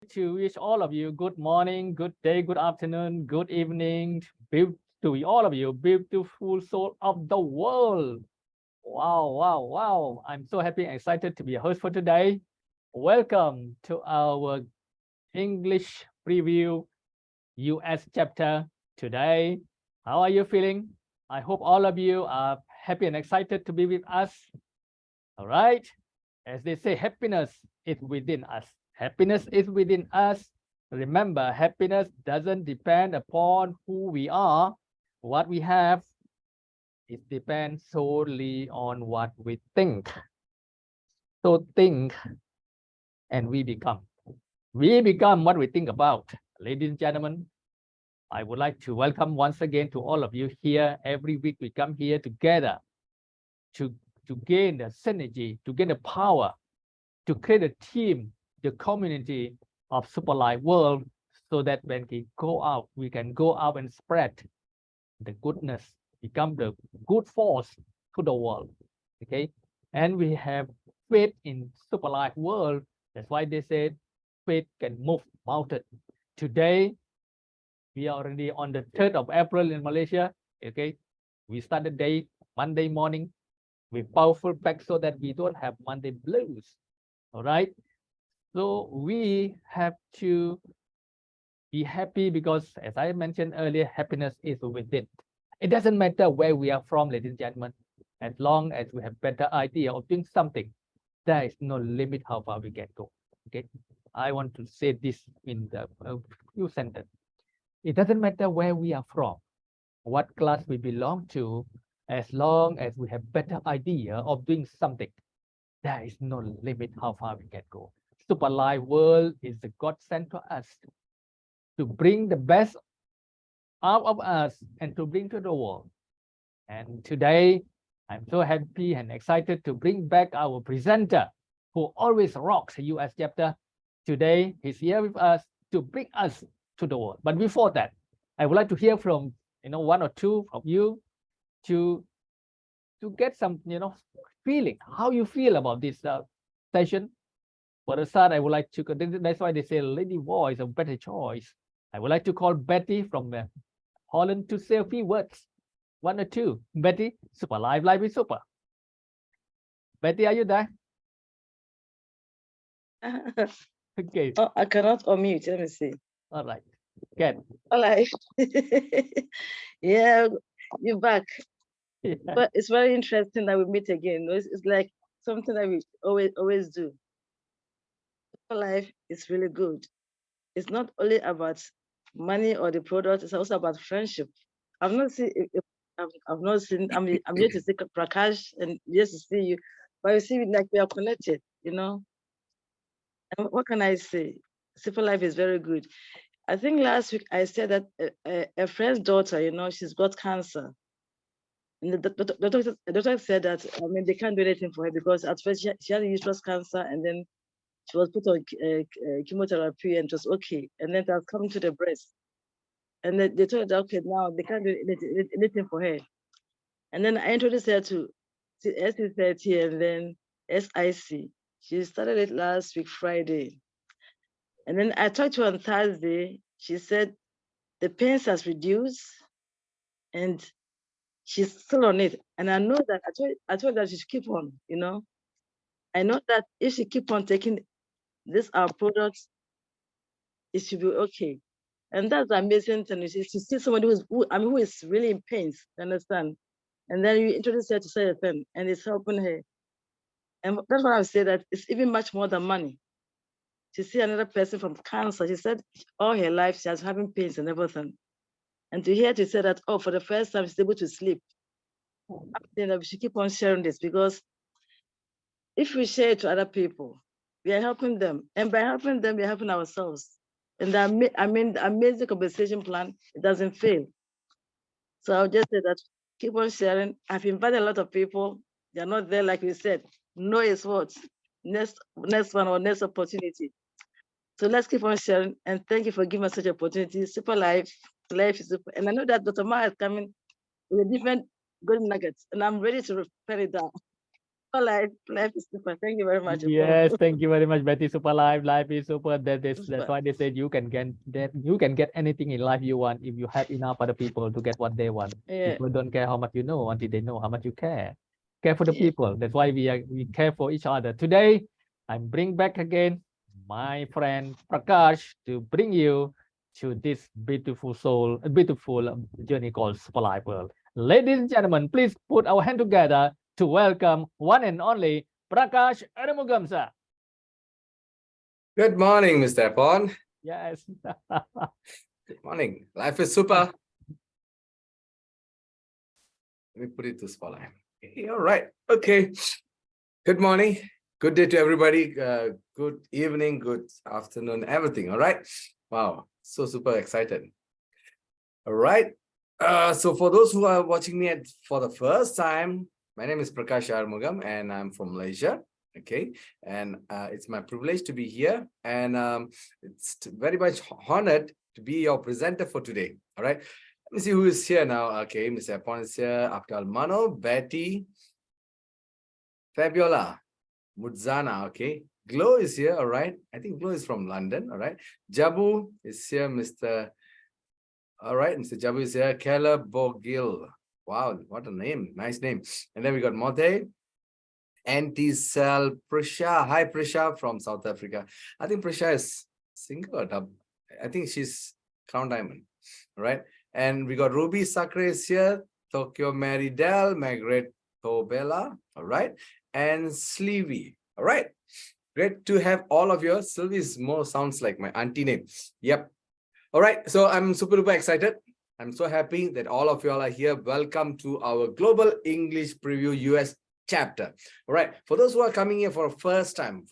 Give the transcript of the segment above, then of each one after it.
to wish all of you good morning, good day, good afternoon, good evening, to all of you, beautiful soul of the world. Wow, wow, wow. I'm so happy and excited to be a host for today. Welcome to our English preview US chapter today. How are you feeling? I hope all of you are happy and excited to be with us. All right. As they say, happiness is within us. Happiness is within us. Remember, happiness doesn't depend upon who we are, what we have. It depends solely on what we think. So think and we become. We become what we think about. Ladies and gentlemen, I would like to welcome once again to all of you here. Every week we come here together to, to gain the synergy, to gain the power, to create a team, the community of Superlife world, so that when we can go out and spread the goodness, become the good force to the world. Okay, and we have faith in Superlife world. That's why they said faith can move mountain. Today we are already on the 3rd of April in Malaysia. Okay, we start the day Monday morning with powerful pack so that we don't have Monday blues. All right. So we have to be happy because, as I mentioned earlier, happiness is within. It doesn't matter where we are from, ladies and gentlemen. As long as we have better idea of doing something, there is no limit how far we can go. Okay, I want to say this in the few sentences. It doesn't matter where we are from, what class we belong to, as long as we have better idea of doing something, there is no limit how far we can go. Super Life World is the God sent to us to bring the best out of us and to bring to the world. And today, I'm so happy and excited to bring back our presenter who always rocks the US chapter. Today, he's here with us to bring us to the world. But before that, I would like to hear from one or two of you to get some feeling how you feel about this session. For the start, I would like to, that's why they say lady voice a better choice. I would like to call Betty from Holland to say a few words. One or two. Betty, super live is super. Betty, are you there? Okay. Oh, I cannot unmute. Let me see. All right. Good. All right. Yeah, you're back. Yeah. But it's very interesting that we meet again. It's like something that we always do. Life is really good. It's not only about money or the product. It's also about friendship. I've not seen. I've not seen. I'm here to see Prakash and yes to see you, but you see, like we are connected. And what can I say? Simple life is very good. I think last week I said that a friend's daughter, she's got cancer. And the doctor said that, they can't do anything for her because at first she had uterus cancer and then she was put on chemotherapy and it was okay. And then it has come to the breast. And then they told her, okay, now they can't do anything for her. And then I introduced her to SC30 and then SIC. She started it last week, Friday. And then I talked to her on Thursday. She said the pains has reduced and she's still on it. And I know that I told her she should keep on. I know that if she keep on taking this our products, it should be okay. And that's the amazing thing. You see somebody who is really in pains, you understand? And then you introduce her to certain and it's helping her. And that's why I would say that it's even much more than money. To see another person from cancer, she said all her life she has having pains and everything. And to hear to say that, oh, for the first time she's able to sleep. I'm saying that we should keep on sharing this because if we share it to other people, we are helping them. And by helping them, we are helping ourselves. And the amazing compensation plan, it doesn't fail. So I'll just say that keep on sharing. I've invited a lot of people. They're not there, like we said. No is what? Next one or next opportunity. So let's keep on sharing. And thank you for giving us such an opportunity. Super life is super. And I know that Dr. Ma is coming with a different golden nuggets. And I'm ready to refer it down. Life is super. Thank you very much. Yes, thank you very much, Betty. Super life, life is super. That's Super. why they said you can get anything in life you want if you have enough other people to get what they want. Yeah. People don't care how much you know until they know how much you care. Care for the Yeah. people. That's why we care for each other. Today, I'm bring back again my friend Prakash to bring you to this beautiful soul, beautiful journey called Super Life World. Ladies and gentlemen, please put our hand together to welcome one and only Prakash Arumugamsa. Good morning, Mr. Pon. Yes. Good morning. Life is super. Let me put it to spotlight. All right. Okay. Good morning. Good day to everybody. Good evening. Good afternoon. Everything. All right. Wow. So super excited. All right. So for those who are watching me for the first time, my name is Prakash Arumugam and I'm from Malaysia. Okay, and it's my privilege to be here, and it's very much honored to be your presenter for today. All right, let me see who is here now. Okay, Mr. Apon is here, Abdul Mano, Betty, Fabiola, Mudzana. Okay, Glow is here. All right, I think Glow is from London. All right, Jabu is here, Mr. All right, Mr. Jabu is here, Caleb Bogil. Wow, what a name, nice name. And then we got Mote, Anti-Cell Prisha. Hi, Prisha from South Africa. I think Prisha is single or double. I think she's Crown Diamond. All right. And we got Ruby Sakre is here. Tokyo Maridel, Margaret Tobella. All right. And Sleevy. All right. Great to have all of you. Sylvie is more sounds like my auntie name. Yep. All right. So I'm super excited. I'm so happy that all of you all are here. Welcome to our Global English Preview US chapter. All right, for those who are coming here for the first time,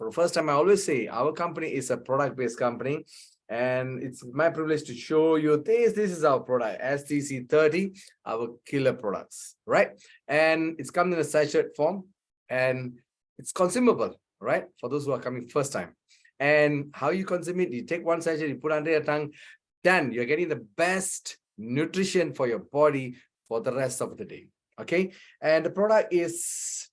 I always say our company is a product-based company, and it's my privilege to show you this. This is our product, STC30, our killer products, right? And it's come in a sachet form, and it's consumable, right? For those who are coming first time. And how you consume it, you take one sachet, you put under your tongue, then you're getting the best nutrition for your body for the rest of the day. Okay, and the product is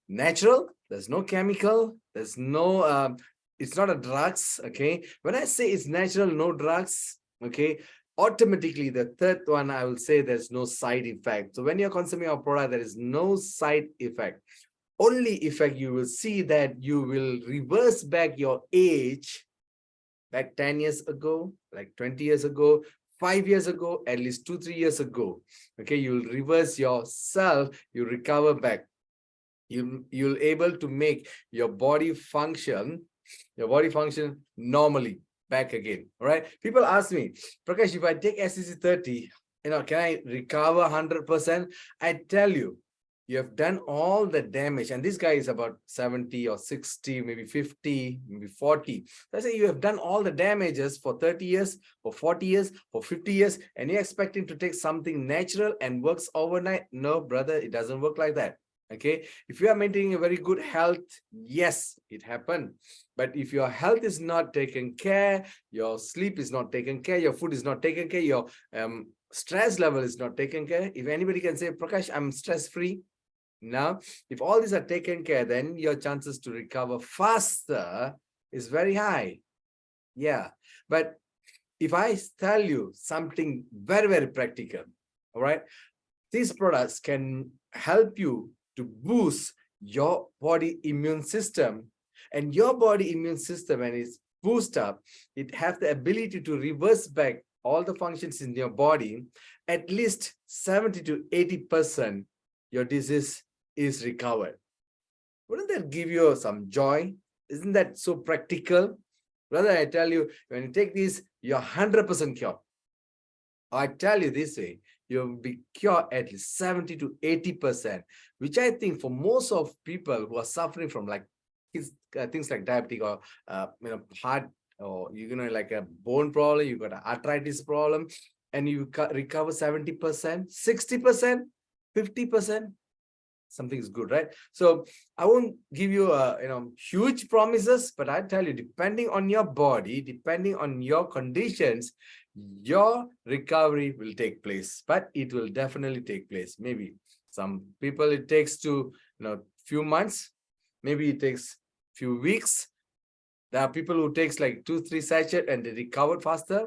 natural. There's no chemical. There's no it's not a drugs. Okay, when I say it's natural, no drugs, okay, automatically the third one I will say there's no side effect. So when you're consuming our product, there is no side effect. Only effect you will see that you will reverse back your age back 10 years ago, like 20 years ago, 5 years ago, at least 2-3 years ago. Okay, you'll reverse yourself, you recover back. You'll able to make your body function normally back again. All right. People ask me, Prakash, if I take SCC30, can I recover 100%? I tell you, you have done all the damage, and this guy is about 70 or 60, maybe 50, maybe 40. So I say you have done all the damages for 30 years, for 40 years, for 50 years, and you're expecting to take something natural and works overnight. No, brother, it doesn't work like that. Okay, if you are maintaining a very good health, yes, it happened. But if your health is not taken care, your sleep is not taken care, your food is not taken care, your stress level is not taken care. If anybody can say, Prakash, I'm stress-free. Now, if all these are taken care, then your chances to recover faster is very high. Yeah. But if I tell you something very, very practical, all right, these products can help you to boost your body immune system, and your body immune system, when it's boosted up, it has the ability to reverse back all the functions in your body. At least 70 to 80% your disease is recovered. Wouldn't that give you some joy? Isn't that so practical? Brother, I tell you, when you take this, you're 100% cured. I tell you this way, you'll be cured at least 70 to 80%, which I think for most of people who are suffering from like things like diabetic or heart, or like a bone problem, you got an arthritis problem, and you recover 70%, 60%, 50%. Something is good, right? So I won't give you huge promises, but I tell you, depending on your body, depending on your conditions, your recovery will take place. But it will definitely take place. Maybe some people it takes to few months, maybe it takes few weeks. There are people who takes like 2-3 sachets and they recovered faster.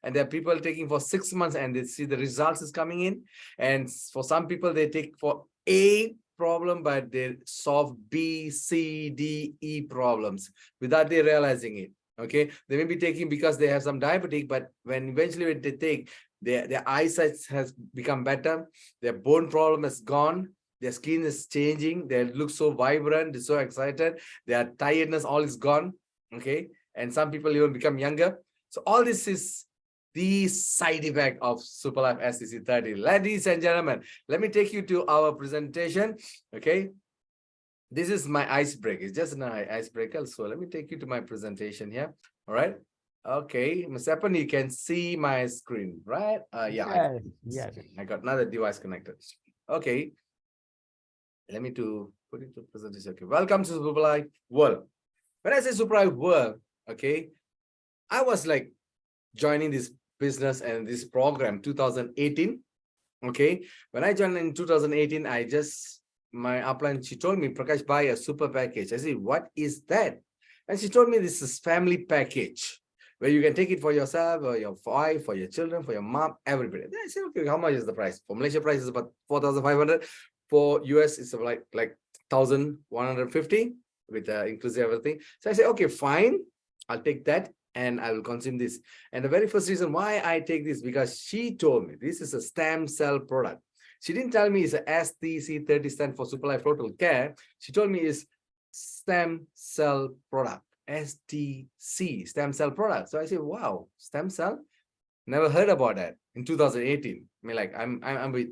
And there are people taking for 6 months and they see the results is coming in. And for some people, they take for A problem, but they solve B, C, D, E problems without they realizing it. Okay, they may be taking because they have some diabetic, but when eventually they take, their eyesight has become better, their bone problem is gone, their skin is changing, they look so vibrant, they're so excited, their tiredness all is gone. Okay, and some people even become younger. So all this is the side effect of Superlife SCC30. Ladies and gentlemen, let me take you to our presentation. Okay, this is my icebreaker. It's just an icebreaker. So let me take you to my presentation here. All right. Okay, Mr. Appan, you can see my screen, right? Yeah, Yes. I got another device connected. Okay, let me put it to presentation. Okay, welcome to Superlife World. When I say Superlife World, okay, I was like joining this business and this program 2018. Okay, when I joined in 2018, my upline, she told me, Prakash, buy a super package. I said, what is that? And she told me this is family package where you can take it for yourself or your wife, for your children, for your mom, everybody. Then I said, okay, how much is the price? For Malaysia price is about 4,500. For US, it's like 1,150 with inclusive everything. So I said, okay, fine, I'll take that and I will consume this. And the very first reason why I take this, because she told me this is a stem cell product. She didn't tell me it's a STC30 stand for Superlife Total Care. She told me it's stem cell product, STC, stem cell product. So I said, wow, stem cell? Never heard about that in 2018. I mean, like I'm a bit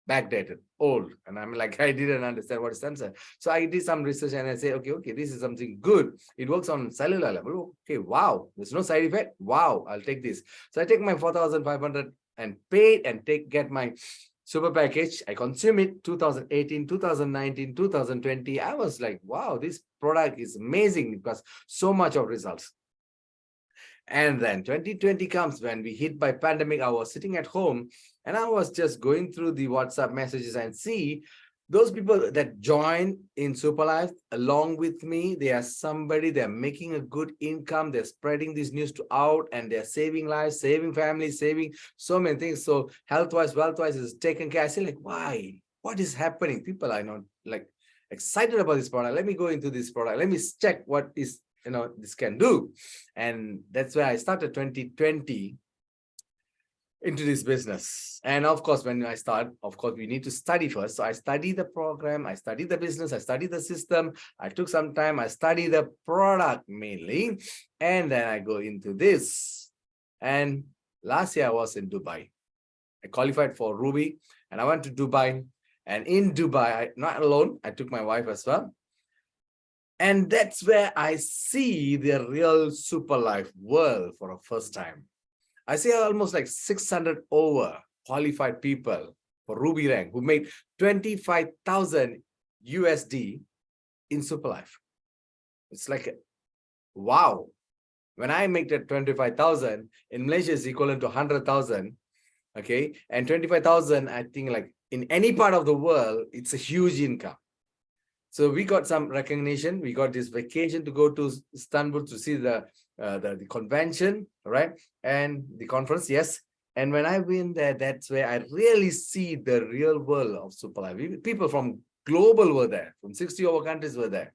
backdated, old, and I'm like, I didn't understand what stem cell. So I did some research and I say, okay, this is something good. It works on cellular level. Okay, wow, there's no side effect. Wow, I'll take this. So I take my 4,500 and paid and get my super package. I consume it 2018, 2019, 2020. I was like, wow, this product is amazing because so much of results. And then 2020 comes when we hit by pandemic. I was sitting at home and I was just going through the WhatsApp messages and see those people that join in Superlife along with me. They are somebody, they're making a good income. They're spreading this news to out and they're saving lives, saving families, saving so many things. So health-wise, wealth-wise is taken care. I say like, why? What is happening? People are not like excited about this product. Let me go into this product. Let me check what is this can do. And that's where I started 2020 into this business. And of course, when I start, of course, we need to study first. So I study the program, I study the business, I study the system. I took some time, I study the product mainly, and then I go into this. And last year I was in Dubai. I qualified for Ruby and I went to Dubai. And in Dubai, not alone, I took my wife as well. And that's where I see the real Superlife world for the first time. I see almost like 600 over qualified people for Ruby rank who made 25,000 USD in Superlife. It's like, wow. When I make that 25,000 in Malaysia is equivalent to 100,000. Okay. And 25,000, I think like in any part of the world, it's a huge income. So we got some recognition. We got this vacation to go to Istanbul to see the convention, right? And the conference, yes. And when I've been there, that's where I really see the real world of Superlife. People from global were there, from 60 over countries were there.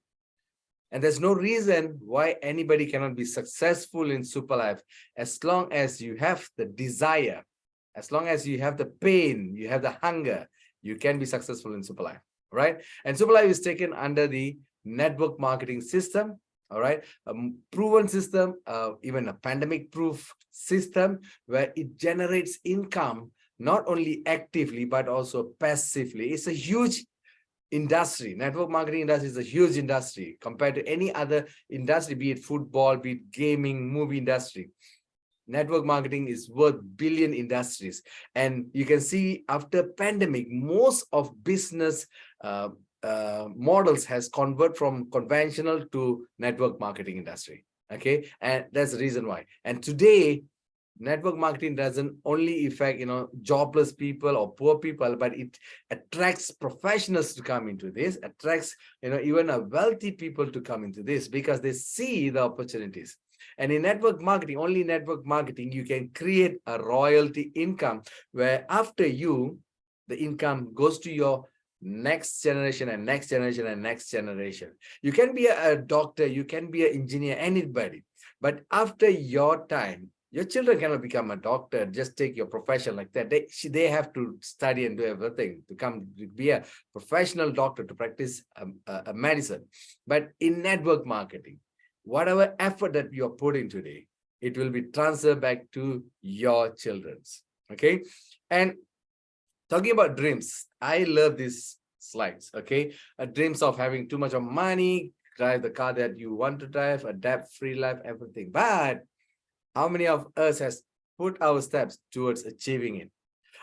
And there's no reason why anybody cannot be successful in Superlife as long as you have the desire, as long as you have the pain, you have the hunger, you can be successful in Superlife. Right? And Superlife is taken under the network marketing system, all right? A proven system, even a pandemic-proof system where it generates income, not only actively, but also passively. It's a huge industry. Network marketing industry is a huge industry compared to any other industry, be it football, be it gaming, movie industry. Network marketing is worth billion industries. And you can see after pandemic, most of business models has converted from conventional to network marketing industry. Okay. And that's the reason why. And today, network marketing doesn't only affect, jobless people or poor people, but it attracts professionals to come into this, attracts, even a wealthy people to come into this because they see the opportunities. And in network marketing, only network marketing, you can create a royalty income where after you, the income goes to your next generation and next generation and next generation. You can be a doctor, you can be an engineer, anybody. But after your time, your children cannot become a doctor, just take your profession like that. They have to study and do everything to come to be a professional doctor to practice a medicine. But in network marketing, whatever effort that you're putting today, it will be transferred back to your children's. Okay. And talking about dreams, I love these slides. Okay. Dreams of having too much of money, drive the car that you want to drive, a debt-free life, everything. But how many of us has put our steps towards achieving it?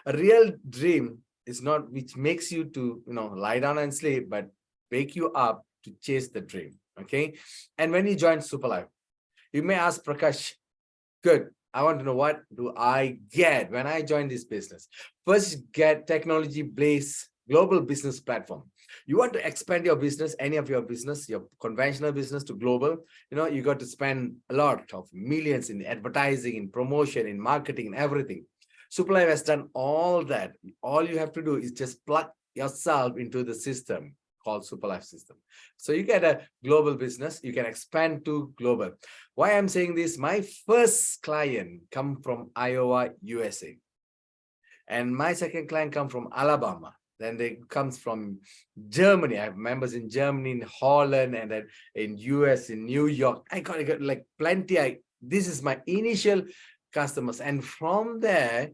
A real dream is not which makes you to, lie down and sleep, but wake you up to chase the dream. Okay. And when you join Superlife, you may ask Prakash, good, I want to know, what do I get when I join this business? First, get technology-based global business platform. You want to expand your business, any of your business, your conventional business to global, you got to spend a lot of millions in advertising, in promotion, in marketing, and everything. Superlife has done all that. All you have to do is just plug yourself into the system called Superlife system. So you get a global business, you can expand to global. Why I'm saying this, my first client come from Iowa, USA. And my second client come from Alabama. Then they comes from Germany. I have members in Germany, in Holland, and then in US, in New York. I got like plenty. This is my initial customers. And from there,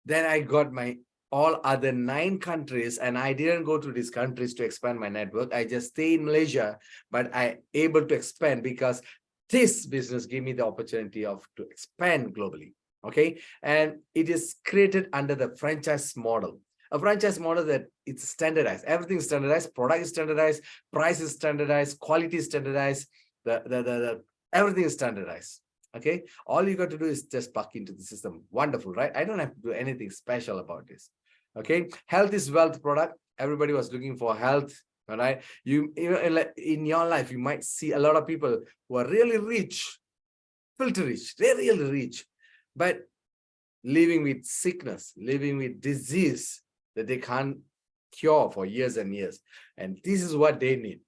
then I got my all other 9 countries, and I didn't go to these countries to expand my network. I just stay in Malaysia, but I able to expand because this business gave me the opportunity to expand globally. Okay. And it is created under the franchise model. A franchise model that it's standardized, everything is standardized, product is standardized, price is standardized, quality is standardized, the everything is standardized. Okay, all you got to do is just plug into the system. Wonderful, right? I don't have to do anything special about this. Okay, health is wealth product. Everybody was looking for health. All right, in your life, you might see a lot of people who are really rich, filthy rich, they're really rich, but living with sickness, living with disease that they can't cure for years and years. And this is what they need: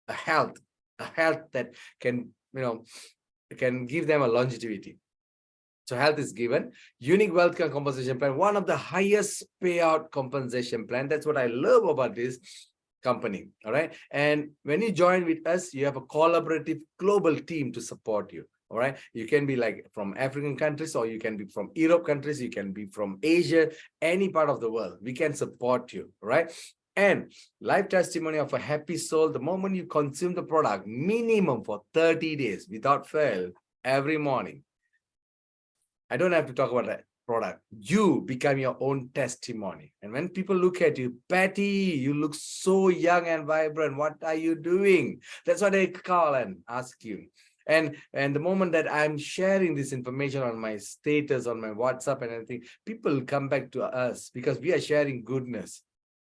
a health that can, can give them a longevity. So health is given. Unique wealth compensation plan, one of the highest payout compensation plan. That's what I love about this company. All right. And when you join with us, you have a collaborative global team to support you. All right. You can be like from African countries, or you can be from Europe countries. You can be from Asia, any part of the world. We can support you. Right. And life testimony of a happy soul. The moment you consume the product, minimum for 30 days without fail, every morning. I don't have to talk about that product. You become your own testimony. And when people look at you, Patty, you look so young and vibrant. What are you doing? That's what they call and ask you. And the moment that I'm sharing this information on my status, on my WhatsApp and everything, people come back to us because we are sharing goodness.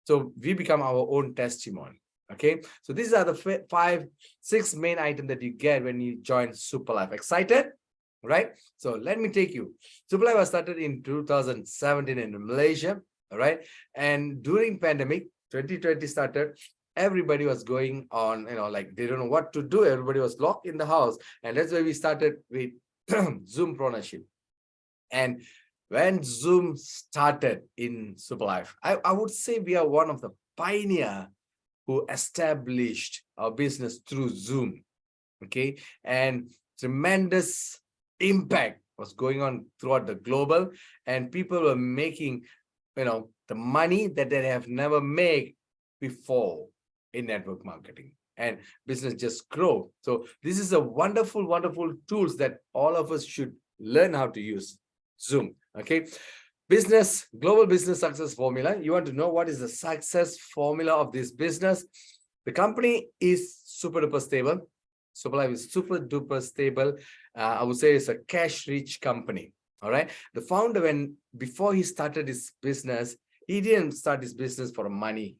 So we become our own testimony. Okay. So these are the 6 main items that you get when you join Superlife. Excited? Right? So let me take you. Superlife was started in 2017 in Malaysia. All right. And during pandemic, 2020 started. Everybody was going on, like they don't know what to do. Everybody was locked in the house. And that's why we started with Zoom Pronership. And when Zoom started in Superlife, I would say we are one of the pioneer who established our business through Zoom. Okay. And tremendous impact was going on throughout the global, and people were making, the money that they have never made before in network marketing, and business just grow. So this is a wonderful, wonderful tools that all of us should learn how to use. Zoom. Okay. Global business success formula. You want to know what is the success formula of this business? The company is super duper stable. Superlife is super duper stable. I would say it's a cash rich company. All right. The founder, before he started his business, he didn't start his business for money.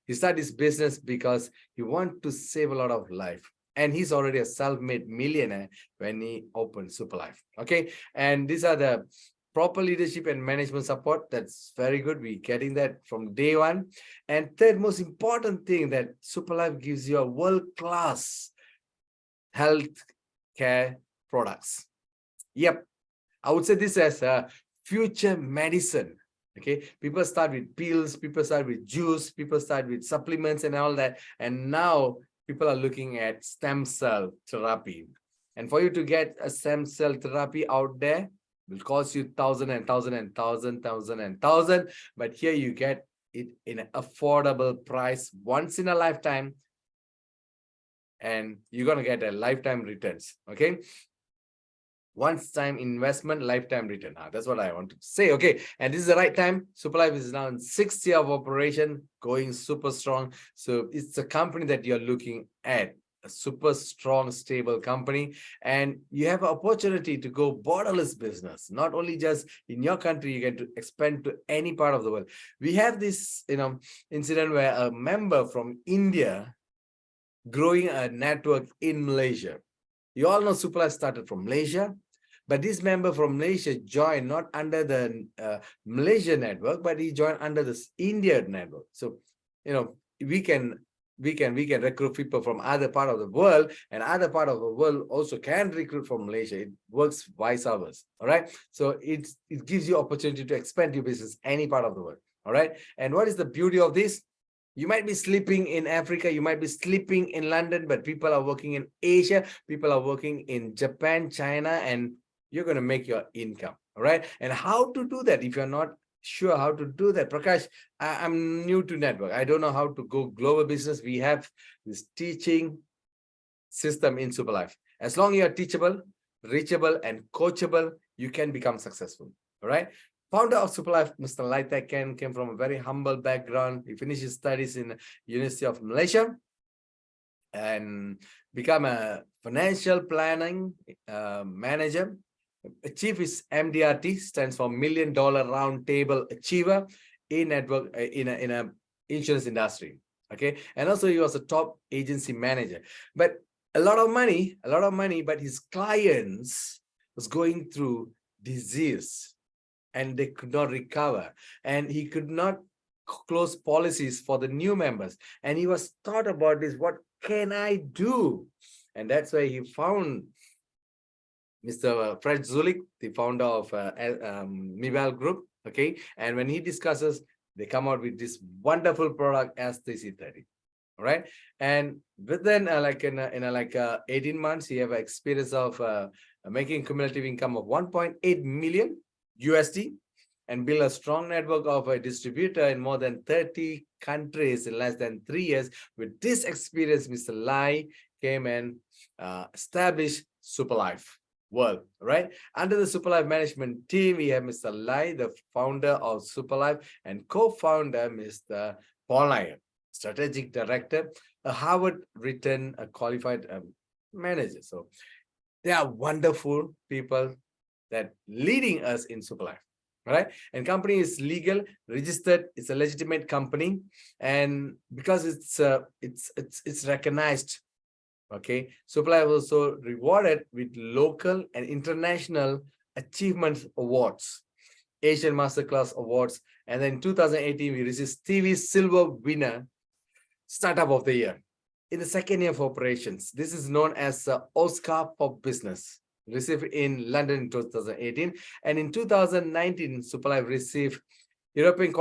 He started his business because he wanted to save a lot of life. And he's already a self-made millionaire when he opened Superlife. Okay. And these are the proper leadership and management support. That's very good. We're getting that from day one. And third most important thing, that Superlife gives you a world-class health care products. Yep. I would say this as a future medicine. Okay, people start with pills, people start with juice, people start with supplements and all that. And now people are looking at stem cell therapy. And for you to get a stem cell therapy out there, will cost you thousand and thousand and thousand, thousand and thousand. But here you get it in an affordable price once in a lifetime. And you're going to get a lifetime returns. Okay. Once time investment, lifetime return. That's what I want to say. Okay. And this is the right time. Superlife is now in 6th year of operation, going super strong. So it's a company that you're looking at, a super strong, stable company. And you have an opportunity to go borderless business, not only just in your country, you get to expand to any part of the world. We have this, incident where a member from India growing a network in Malaysia. You all know Superlife started from Malaysia, but this member from Malaysia joined not under the Malaysia network, but he joined under this India network. So, we can recruit people from other part of the world, and other part of the world also can recruit from Malaysia. It works vice versa. All right. So it gives you opportunity to expand your business any part of the world. All right. And what is the beauty of this? You might be sleeping in Africa, you might be sleeping in London, but people are working in Asia, people are working in Japan, China, and you're going to make your income. All right. And how to do that? If you're not sure how to do that, Prakash, I'm new to network. I don't know how to go global business. We have this teaching system in Superlife. As long as you're teachable, reachable, and coachable, you can become successful. All right. Founder of Superlife, Mr. Laitek came from a very humble background. He finished his studies in the University of Malaysia and become a financial planning manager. Achieve his MDRT, stands for Million Dollar Round Table Achiever in network in a insurance industry. Okay, and also he was a top agency manager. But a lot of money, but his clients was going through disease, and they could not recover, and he could not close policies for the new members. And he was thought about this, what can I do? And that's why he found Mr. Fred Zulik, the founder of Mibel Group. Okay, and when he discusses, they come out with this wonderful product STC30. All right, and within 18 months, he have experience of making cumulative income of 1.8 million USD and build a strong network of a distributor in more than 30 countries in less than 3 years. With this experience, Mr. Lai came and established Superlife World, right? Under the Superlife management team, we have Mr. Lai, the founder of Superlife, and co-founder Mr. Paul Nair, strategic director, a Harvard written, a qualified manager. So they are wonderful people that leading us in Superlife. All right, and company is legal, registered, it's a legitimate company, and because it's recognized. Okay, Superlife also rewarded with local and international achievement awards, Asian Masterclass Awards, and then in 2018 we received Stevie Silver winner, Startup of the Year. In the 2nd year of operations, this is known as Oscar for Business, received in London in 2018, and in 2019, Superlife received European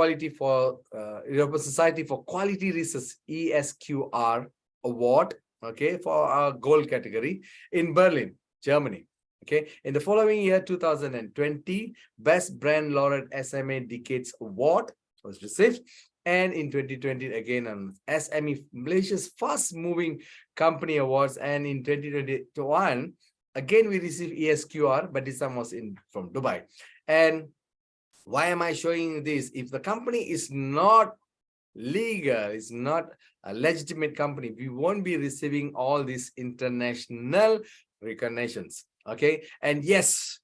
Society for Quality Research ESQR award. Okay, for our gold category in Berlin, Germany. Okay, in the following year, 2020, Best Brand Laureate SMA Decades Award was received. And in 2020, again, on SME Malaysia's Fast Moving Company Awards. And in 2021, again, we received ESQR, but this time was from Dubai. And why am I showing this? If the company is not legal, it's not a legitimate company, we won't be receiving all these international recognitions. Okay, and yes,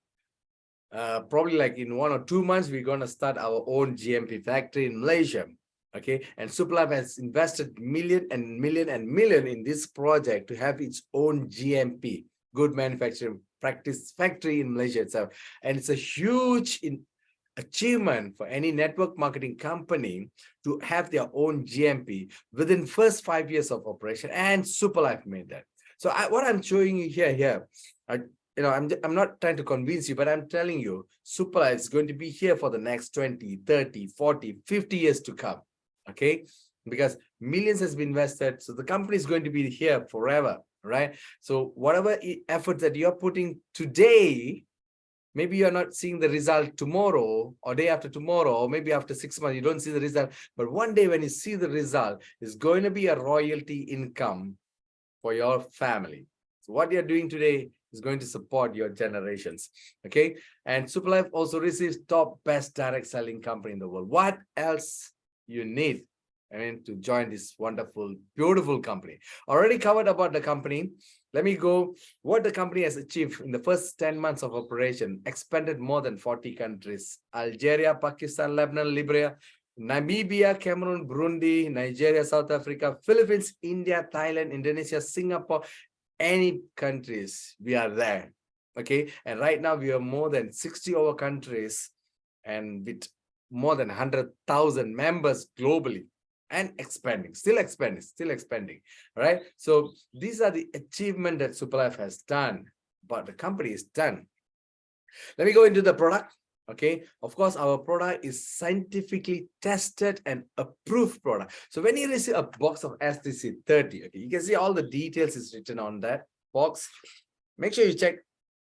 probably like in 1 or 2 months, we're going to start our own GMP factory in Malaysia. Okay, and Superlife has invested million and million and million in this project to have its own GMP, good manufacturing practice factory in Malaysia itself. And it's a huge achievement for any network marketing company to have their own GMP within first 5 years of operation, and Superlife made that. So what I'm showing you here, I'm not trying to convince you, but I'm telling you, Superlife is going to be here for the next 20, 30, 40, 50 years to come. Okay, because millions has been invested, so the company is going to be here forever, right? So whatever effort that you're putting today, maybe you're not seeing the result tomorrow or day after tomorrow, or maybe after 6 months you don't see the result, but one day when you see the result, it's going to be a royalty income for your family. So what you're doing today is going to support your generations. Okay, and Superlife also receives top best direct selling company in the world. What else you need, to join this wonderful, beautiful company? Already covered about the company. Let me go what the company has achieved in the first 10 months of operation. Expanded more than 40 countries: Algeria, Pakistan, Lebanon, Libya, Namibia, Cameroon, Burundi, Nigeria, South Africa, Philippines, India, Thailand, Indonesia, Singapore. Any countries, we are there. Okay, and right now we are more than 60 over countries, and with more than 100,000 members globally, and expanding, still expanding. All right, so these are the achievement that Superlife has done, but the company is done. Let me go into the product. Okay, of course, our product is scientifically tested and approved product. So when you receive a box of STC30, okay, you can see all the details is written on that box. Make sure you check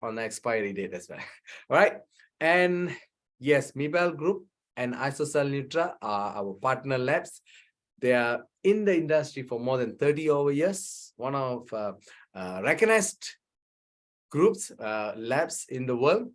on the expiry date as well. All right, and yes, Mibel Group and Isocell Nutra are our partner labs. They are in the industry for more than 30 over years, one of recognized groups, labs in the world.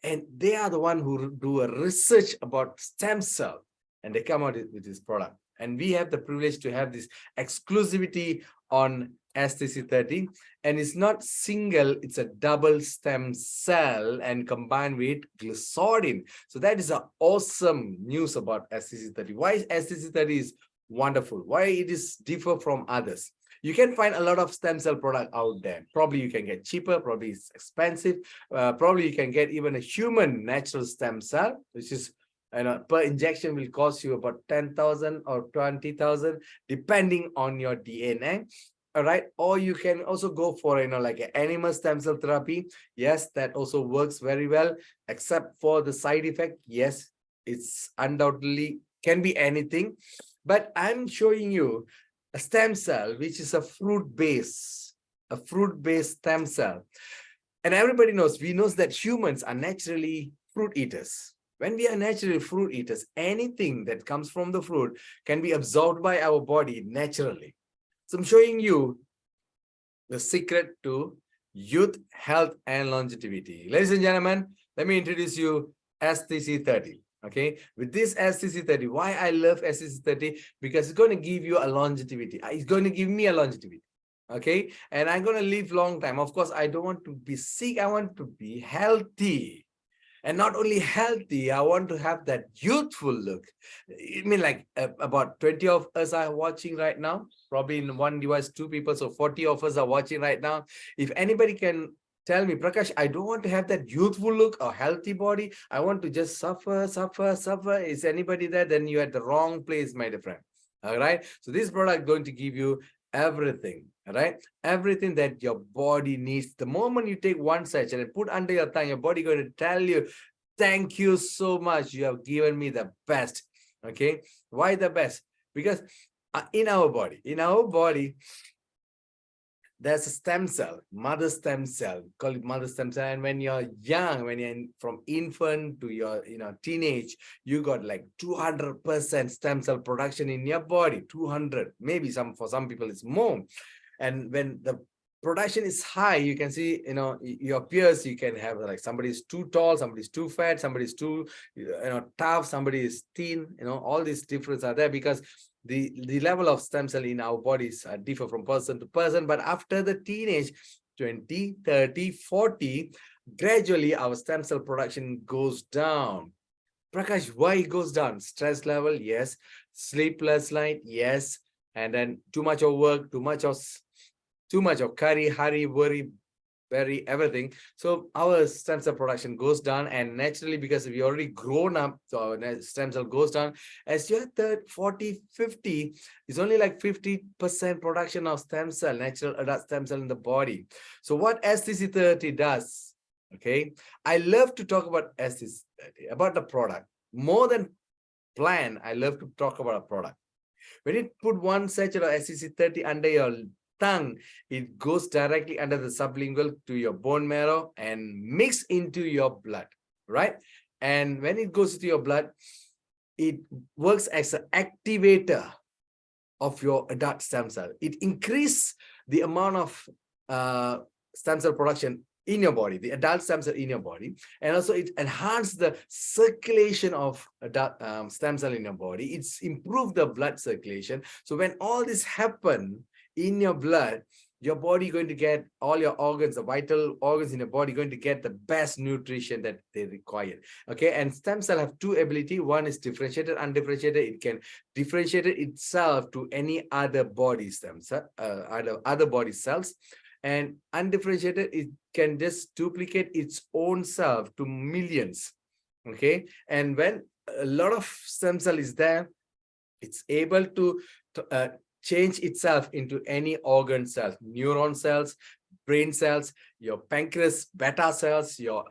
And they are the one who do a research about stem cell, and they come out with this product. And we have the privilege to have this exclusivity on STC30, and it's not single, it's a double stem cell and combined with glycoside. So that is an awesome news about STC30. Why STC30 is wonderful, why it is differ from others. You can find a lot of stem cell product out there. Probably you can get cheaper, probably it's expensive. Probably you can get even a human natural stem cell, which is, per injection will cost you about 10,000 or 20,000, depending on your DNA. All right, or you can also go for like an animal stem cell therapy. Yes, that also works very well, except for the side effect. Yes, it's undoubtedly can be anything, but I'm showing you a stem cell which is a fruit-based stem cell. And everybody knows, we know that humans are naturally fruit eaters. When we are naturally fruit eaters, anything that comes from the fruit can be absorbed by our body naturally. So I'm showing you the secret to youth, health, and longevity. Ladies and gentlemen, let me introduce you STC30. Okay, with this STC30, why I love STC30? Because it's going to give you a longevity. It's going to give me a longevity. Okay, and I'm going to live long time. Of course, I don't want to be sick. I want to be healthy. And not only healthy, I want to have that youthful look. I mean, like about 20 of us are watching right now, probably in one device, 2 people. So 40 of us are watching right now. If anybody can tell me, Prakash, I don't want to have that youthful look or healthy body. I want to just suffer. Is anybody there? Then you're at the wrong place, my dear friend. All right. So this product is going to give you everything. All right. Everything that your body needs. The moment you take one sachet and put under your tongue, your body going to tell you, thank you so much. You have given me the best. Okay. Why the best? Because in our body, there's a stem cell, mother stem cell, call it mother stem cell. And when you're young, when you're from infant to your teenage, you got like 200% stem cell production in your body. 200, maybe for some people it's more. And when the production is high, you can see your peers. You can have like somebody's too tall, somebody's too fat, somebody's too tough, somebody is thin. All these differences are there because the level of stem cell in our bodies differ from person to person. But after the teenage, 20, 30, 40, gradually our stem cell production goes down. Prakash, why it goes down? Stress level, yes. Sleepless night, yes. And then too much of work, too much of curry, hurry, worry, bury, everything. So our stem cell production goes down, and naturally, because we already grown up, so our stem cell goes down. As you're 30, 40, 50, it's only like 50% production of stem cell, natural adult stem cell in the body. So what STC30 does, okay? I love to talk about STC30, about the product. More than plan, I love to talk about a product. When you put one sachet of STC30 under your tongue, it goes directly under the sublingual to your bone marrow and mix into your blood, right? And when it goes to your blood, it works as an activator of your adult stem cell. It increases the amount of stem cell production in your body, the adult stem cell in your body, and also it enhances the circulation of adult stem cell in your body. It's improved the blood circulation. So when all this happen in your blood, your body going to get all your organs, the vital organs in your body going to get the best nutrition that they require. Okay, and stem cell have two ability. One is differentiated, undifferentiated. It can differentiate itself to any other body stem cell, other body cells. And undifferentiated, it can just duplicate its own self to millions. Okay, and when a lot of stem cell is there, it's able to change itself into any organ cells, neuron cells, brain cells, your pancreas beta cells, your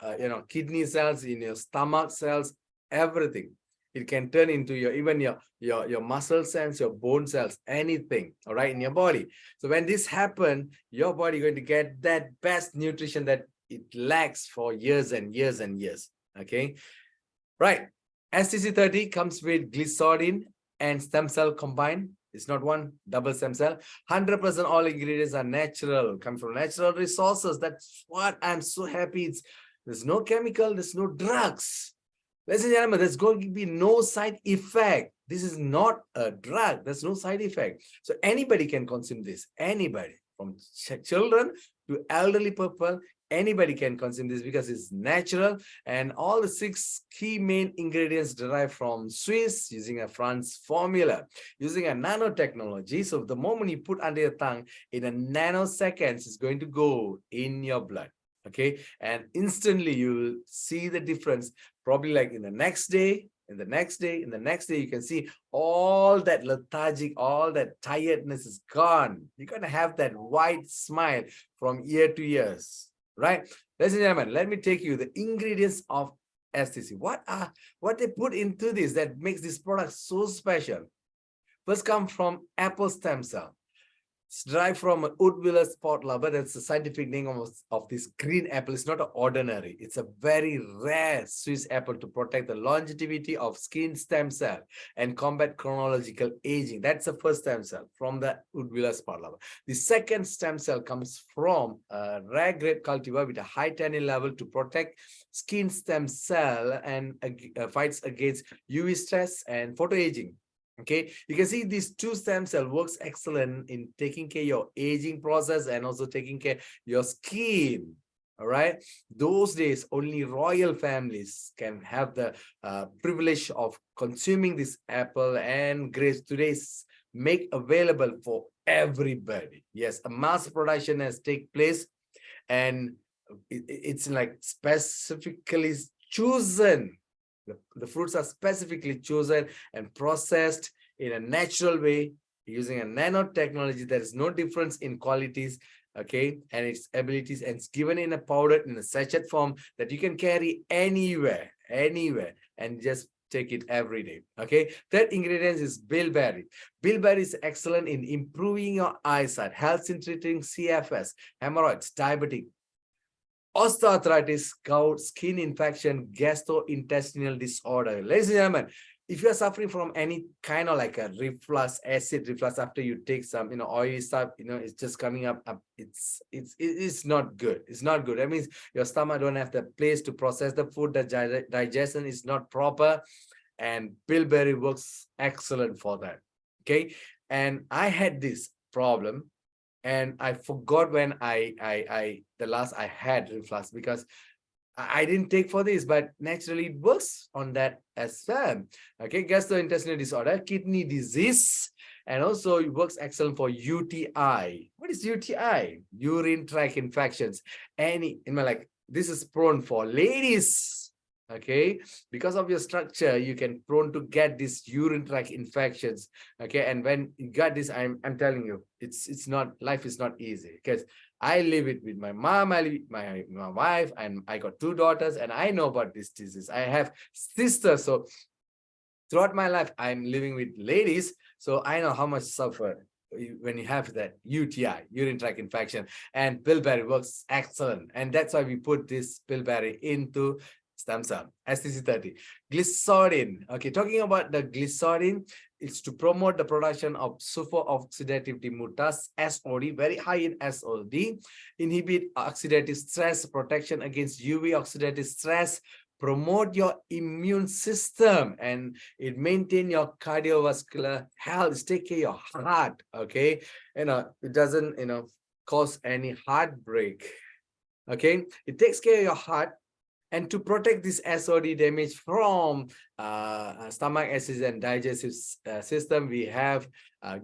kidney cells, in your stomach cells, everything. It can turn into even your muscle cells, your bone cells, anything, all right, in your body. So when this happens, your body going to get that best nutrition that it lacks for years and years and years. Okay, right. STC30 comes with glycine and stem cell combined. It's not one double stem cell. 100% all ingredients are natural, come from natural resources. That's what I'm so happy. There's no chemical, there's no drugs. Ladies and gentlemen, there's going to be no side effect. This is not a drug. There's no side effect. So anybody can consume this. Anybody, from children to elderly people, anybody can consume this because it's natural. And all the 6 key main ingredients derived from Swiss using a France formula, using a nanotechnology. So the moment you put under your tongue, in a nanoseconds, it's going to go in your blood. Okay, and instantly you will see the difference, probably like in the next day, in the next day, in the next day. You can see all that lethargic, all that tiredness is gone. You're going to have that wide smile from ear to ears, right? Ladies and gentlemen, let me take you the ingredients of STC. What they put into this that makes this product so special? First come from apple stem cell. It's derived from an Woodwiller spot lover. That's the scientific name of this green apple. It's not an ordinary. It's a very rare Swiss apple to protect the longevity of skin stem cell and combat chronological aging. That's the first stem cell from the Woodwiller spot lover. The second stem cell comes from a rare grape cultivar with a high tannin level to protect skin stem cell and fights against UV stress and photoaging. Okay, you can see these 2 stem cell works excellent in taking care of your aging process and also taking care of your skin. All right, those days only royal families can have the privilege of consuming this apple and grapes. Today's make available for everybody. Yes, a mass production has taken place, and it's like specifically chosen. The fruits are specifically chosen and processed in a natural way using a nanotechnology. There is no difference in qualities, okay, and its abilities, and it's given in a powder, in a sachet form that you can carry anywhere, and just take it every day. Okay, third ingredient is bilberry. Bilberry is excellent in improving your eyesight, helps in treating CFS, hemorrhoids, diabetic, osteoarthritis, gout, skin infection, gastrointestinal disorder. Ladies and gentlemen, if you are suffering from any kind of like a reflux, acid reflux, after you take some, oily stuff, it's just coming up, it's not good. It's not good. That means your stomach don't have the place to process the food. The digestion is not proper, and bilberry works excellent for that. Okay, and I had this problem, and I forgot when the last I had reflux, because I didn't take for this, but naturally it works on that as well. Okay, gastrointestinal disorder, kidney disease, and also it works excellent for UTI. What is UTI? Urine tract infections. Like this is prone for ladies. Okay, because of your structure, you can prone to get these urine tract infections. Okay, and when you got this, I'm telling you, it's not, life is not easy, because I live it with my mom, I live with my wife, and I got 2 daughters, and I know about this disease. I have sisters, so throughout my life, I'm living with ladies, so I know how much suffer when you have that UTI, urine tract infection, and bilberry works excellent. And that's why we put this bilberry into stem cell, STC30. Glycerin, okay, talking about the glycerin, it's to promote the production of superoxidative dismutase, SOD, very high in SOD, inhibit oxidative stress, protection against UV oxidative stress, promote your immune system, and it maintain your cardiovascular health, take care of your heart. Okay, it doesn't cause any heartbreak. Okay, it takes care of your heart. And to protect this SOD damage from stomach acid and digestive system, we have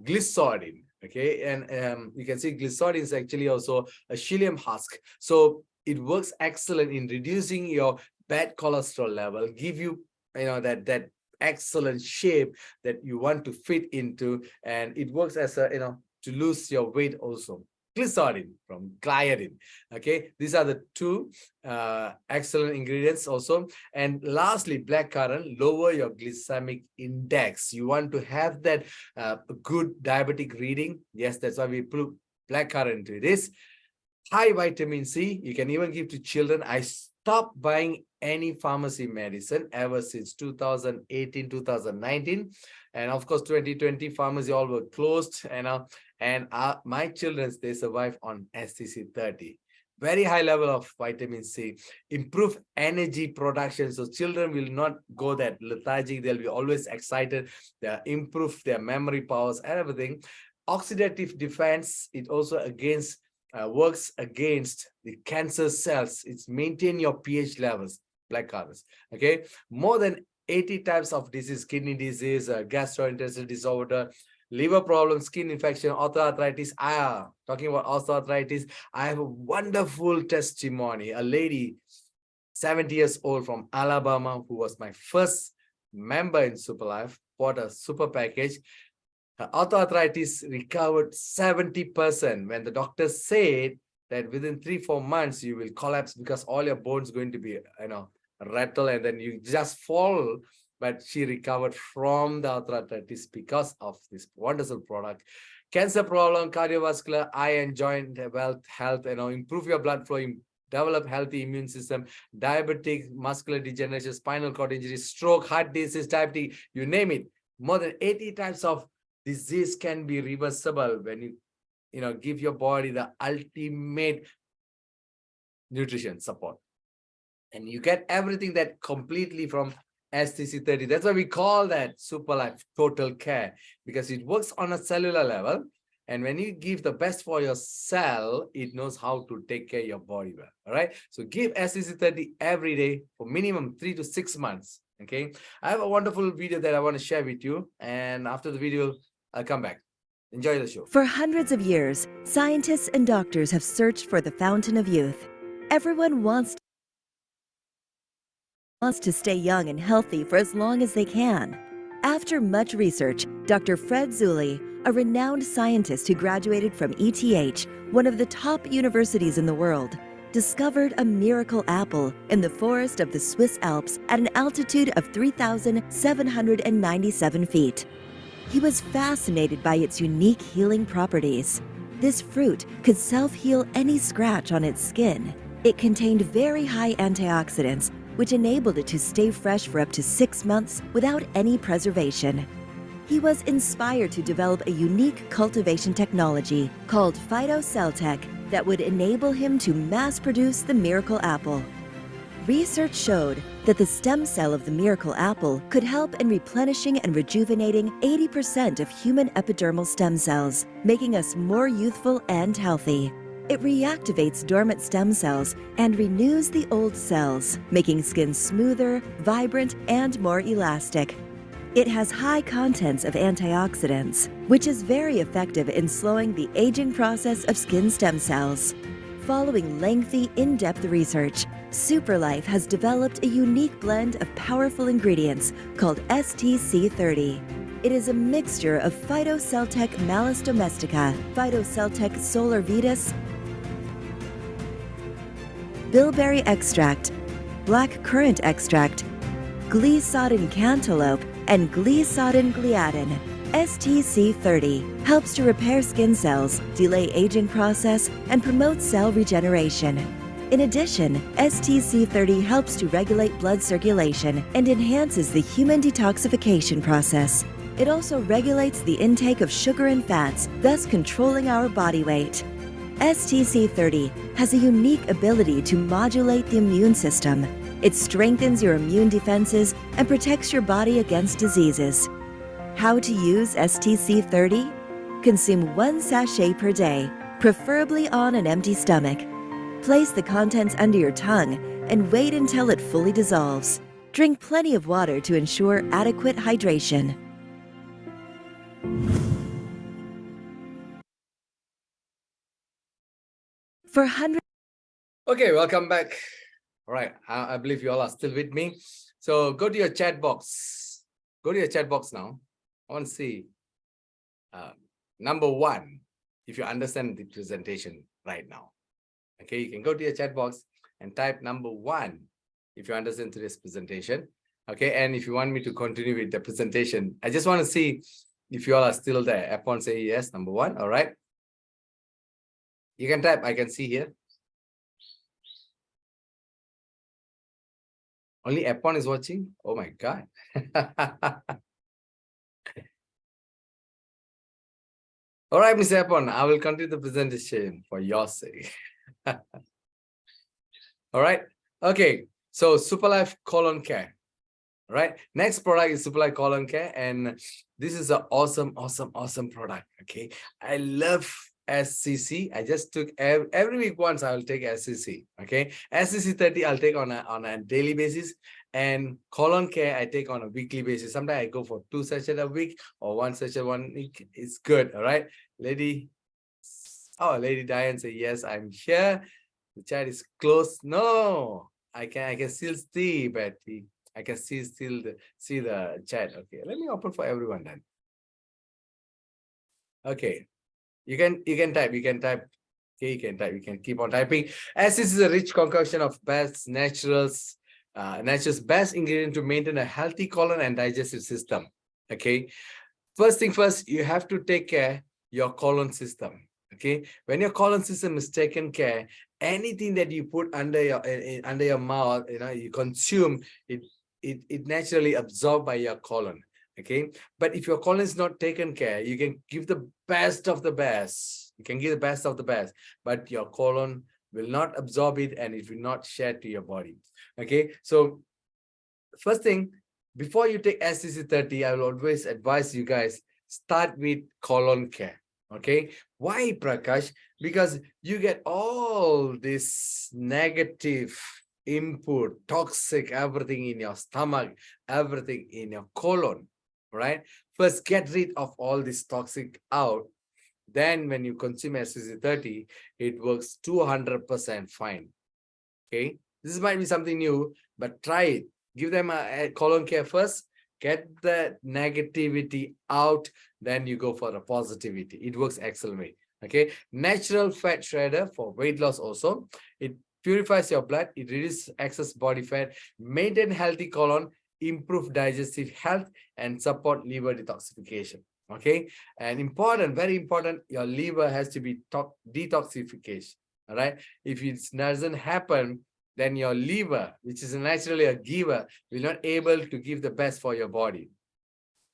glycerin. Okay, and you can see glycerin is actually also a psyllium husk, so it works excellent in reducing your bad cholesterol level, give you that excellent shape that you want to fit into, and it works as a to lose your weight also. Glycerin from gliadin. Okay, these are the 2 excellent ingredients also. And lastly, blackcurrant, lower your glycemic index. You want to have that good diabetic reading. Yes, that's why we put blackcurrant into this. High vitamin C, you can even give to children. I stopped buying any pharmacy medicine ever since 2018, 2019. And of course, 2020, pharmacy all were closed, and my children, they survive on STC30. Very high level of vitamin C, improve energy production. So children will not go that lethargic. They'll be always excited. They improve their memory powers and everything. Oxidative defense, it also works against the cancer cells. It's maintain your pH levels, blackcurrants. Okay, more than 80 types of disease, kidney disease, gastrointestinal disorder, liver problems, skin infection, osteoarthritis. Talking about osteoarthritis, I have a wonderful testimony. A lady, 70 years old from Alabama, who was my first member in Superlife, bought a super package. Her osteoarthritis recovered 70% when the doctor said that within 3-4 months you will collapse because all your bones going to be rattle and then you just fall. But she recovered from the arthritis because of this wonderful product. Cancer problem, cardiovascular, eye and joint health, improve your blood flow, develop healthy immune system, diabetic, muscular degeneration, spinal cord injury, stroke, heart disease, diabetes, you name it. More than 80 types of disease can be reversible when you give your body the ultimate nutrition support. And you get everything that completely from STC30. That's why we call that Superlife Total Care, because it works on a cellular level. And when you give the best for your cell, it knows how to take care of your body well. All right. So give STC30 every day for minimum 3 to 6 months. Okay. I have a wonderful video that I want to share with you. And after the video, I'll come back. Enjoy the show. For hundreds of years, scientists and doctors have searched for the fountain of youth. Everyone wants to stay young and healthy for as long as they can. After much research, Dr. Fred Zulli, a renowned scientist who graduated from ETH, one of the top universities in the world, discovered a miracle apple in the forest of the Swiss Alps at an altitude of 3,797 feet. He was fascinated by its unique healing properties. This fruit could self-heal any scratch on its skin. It contained very high antioxidants, which enabled it to stay fresh for up to 6 months without any preservation. He was inspired to develop a unique cultivation technology called PhytoCellTech that would enable him to mass-produce the miracle apple. Research showed that the stem cell of the miracle apple could help in replenishing and rejuvenating 80% of human epidermal stem cells, making us more youthful and healthy. It reactivates dormant stem cells and renews the old cells, making skin smoother, vibrant, and more elastic. It has high contents of antioxidants, which is very effective in slowing the aging process of skin stem cells. Following lengthy, in-depth research, Superlife has developed a unique blend of powerful ingredients called STC30. It is a mixture of Phytoceltec Malus domestica, Phytoceltec solar vitis, bilberry extract, black currant extract, Glissadin cantaloupe, and Glissadin gliadin. STC30 helps to repair skin cells, delay aging process, and promote cell regeneration. In addition, STC30 helps to regulate blood circulation and enhances the human detoxification process. It also regulates the intake of sugar and fats, thus controlling our body weight. STC30 has a unique ability to modulate the immune system. It strengthens your immune defenses and protects your body against diseases. How to use STC30? Consume 1 sachet per day, preferably on an empty stomach. Place the contents under your tongue and wait until it fully dissolves. Drink plenty of water to ensure adequate hydration. For hundreds Okay, welcome back. All right, I believe you all are still with me. So go to your chat box. Go to your chat box now. I want to see number 1, if you understand the presentation right now. Okay, you can go to your chat box and type number 1 if you understand today's presentation. Okay, and if you want me to continue with the presentation, I just want to see if you all are still there. Upon say yes, number 1. All right. You can type, I can see here. Only Epon is watching? Oh my God. All right, Mr. Epon, I will continue the presentation for your sake. All right. Okay. So Superlife Colon Care. All right. Next product is Superlife Colon Care. And this is an awesome product. Okay. I love SCC. I just took every week once I will take SCC. Okay. SCC 30 I'll take on a daily basis, and colon care I take on a weekly basis. Sometimes I go for 2 sachets a week or 1 sachet 1 week. It's good. All right. Lady Diane say yes, I'm here. The chat is closed. No, I can still see, Betty. I can still see the chat. Okay, let me open for everyone then. Okay. You can type. Okay, you can type. You can keep on typing. As this is a rich concoction of best nature's best ingredient to maintain a healthy colon and digestive system. Okay. First thing first, you have to take care your colon system. Okay. When your colon system is taken care, anything that you put under your mouth, you consume it naturally absorbed by your colon. Okay, but if your colon is not taken care, you can give the best of the best. You can give the best of the best, but your colon will not absorb it and it will not share to your body. Okay, so first thing, before you take SCC 30, I will always advise you guys, start with colon care. Okay, why, Prakash? Because you get all this negative input, toxic, everything in your stomach, everything in your colon. Right? First, get rid of all this toxic out. Then when you consume SCC 30, it works 200% fine. Okay. This might be something new, but try it. Give them a colon care first. Get the negativity out. Then you go for the positivity. It works excellently. Okay. Natural fat shredder for weight loss also. It purifies your blood. It reduces excess body fat. Maintain healthy colon. Improve digestive health and support liver detoxification. Okay, and important, very important, your liver has to be detoxification. All right, if it doesn't happen, then your liver, which is naturally a giver, will not able to give the best for your body.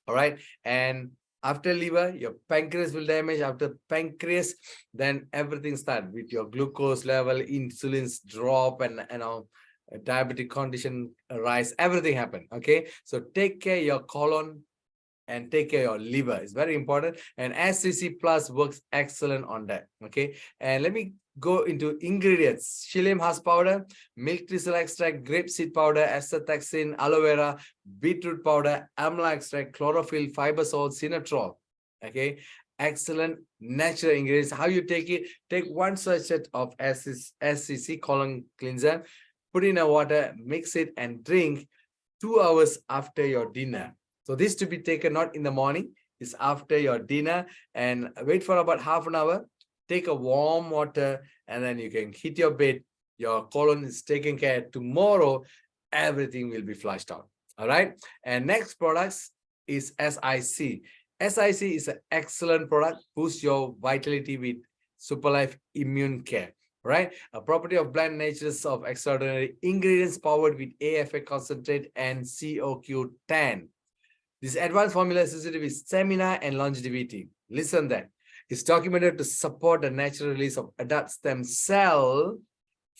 All right, and after liver, your pancreas will damage. After pancreas, then everything starts with your glucose level, insulin's drop, and a diabetic condition arise, everything happen. Okay, so take care your colon and take care of your liver. It's very important. And SCC Plus works excellent on that. Okay. And let me go into ingredients. Psyllium husk powder, milk thistle extract, grapeseed powder, acetaxin, aloe vera, beetroot powder, amla extract, chlorophyll, fiber salt, cinetrol. Okay. Excellent natural ingredients. How you take it? Take 1 sachet of SCC colon cleanser, put in a water, mix it and drink 2 hours after your dinner. So this to be taken not in the morning, it's after your dinner, and wait for about half an hour. Take a warm water and then you can hit your bed. Your colon is taken care. Tomorrow, everything will be flushed out. All right. And next products is SIC. SIC is an excellent product. Boost your vitality with Superlife Immune Care. Right, a property of blend natures of extraordinary ingredients powered with AFA concentrate and CoQ10. This advanced formula is associated with stamina and longevity. Listen that. It's documented to support the natural release of adult stem cell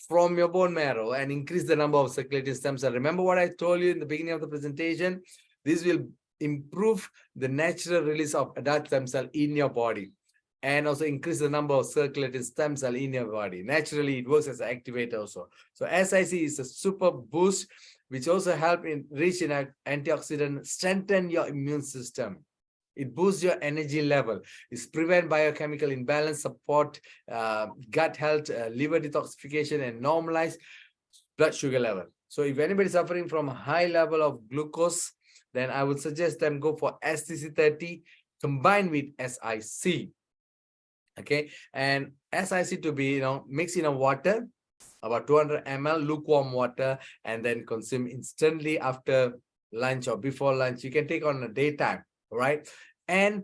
from your bone marrow and increase the number of circulating stem cells. Remember what I told you in the beginning of the presentation? This will improve the natural release of adult stem cell in your body and also increase the number of circulating stem cell in your body. Naturally, it works as an activator also. So SIC is a super boost, which also help in rich in antioxidant, strengthen your immune system. It boosts your energy level. It's prevent biochemical imbalance, support gut health, liver detoxification, and normalize blood sugar level. So if anybody is suffering from a high level of glucose, then I would suggest them go for STC30 combined with SIC. Okay, and SIC to be mixed in a water, about 200 ml lukewarm water, and then consume instantly after lunch or before lunch. You can take on a daytime, right? And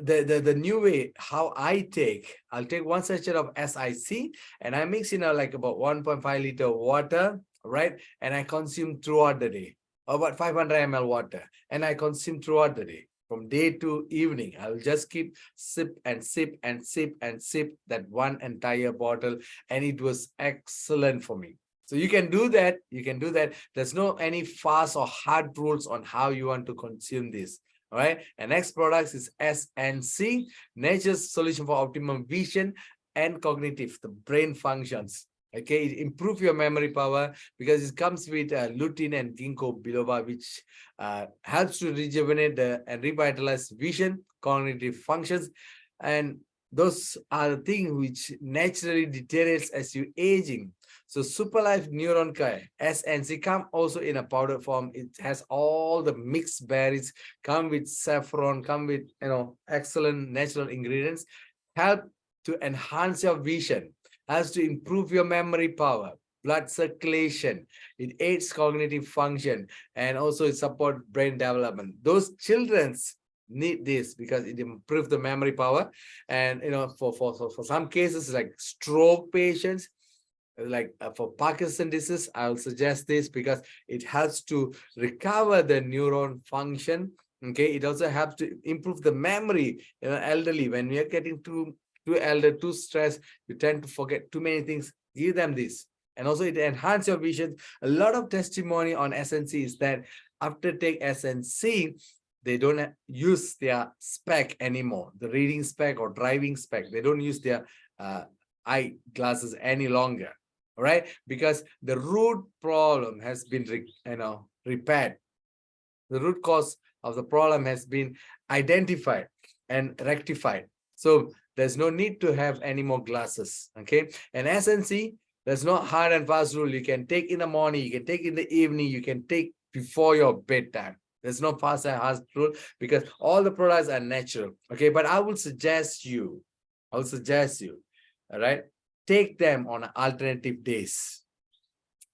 the new way how I'll take 1 sachet of SIC and I mix in like about 1.5 liter water, right? And I consume throughout the day, about 500 ml water, and I consume throughout the day. From day to evening, I'll just keep sip and sip and sip and sip that one entire bottle, and it was excellent for me. So you can do that. You can do that. There's no any fast or hard rules on how you want to consume this. All right. And next product is SNC, Nature's Solution for Optimum Vision and Cognitive, the brain functions. Okay, it improve your memory power because it comes with lutein and ginkgo biloba, which helps to rejuvenate and revitalize vision, cognitive functions, and those are the things which naturally deteriorates as you aging. So Superlife Neuron Care SNC come also in a powder form. It has all the mixed berries, come with saffron, come with excellent natural ingredients, help to enhance your vision, has to improve your memory power, blood circulation. It aids cognitive function, and also it supports brain development. Those children's need this because it improves the memory power. And for some cases like stroke patients, like for Parkinson's disease, I'll suggest this because it helps to recover the neuron function. Okay, it also helps to improve the memory. Elderly, when we are getting too elder, too stressed, you tend to forget too many things. Give them this, and also it enhances your vision. A lot of testimony on SNC is that after take SNC, they don't use their spec anymore, the reading spec or driving spec. They don't use their eye glasses any longer. All right, because the root problem has been repaired. The root cause of the problem has been identified and rectified. So there's no need to have any more glasses. Okay, and SNC, there's no hard and fast rule. You can take in the morning, you can take in the evening, you can take before your bedtime. There's no fast and hard rule because all the products are natural. Okay, but I will suggest you, all right, take them on alternative days.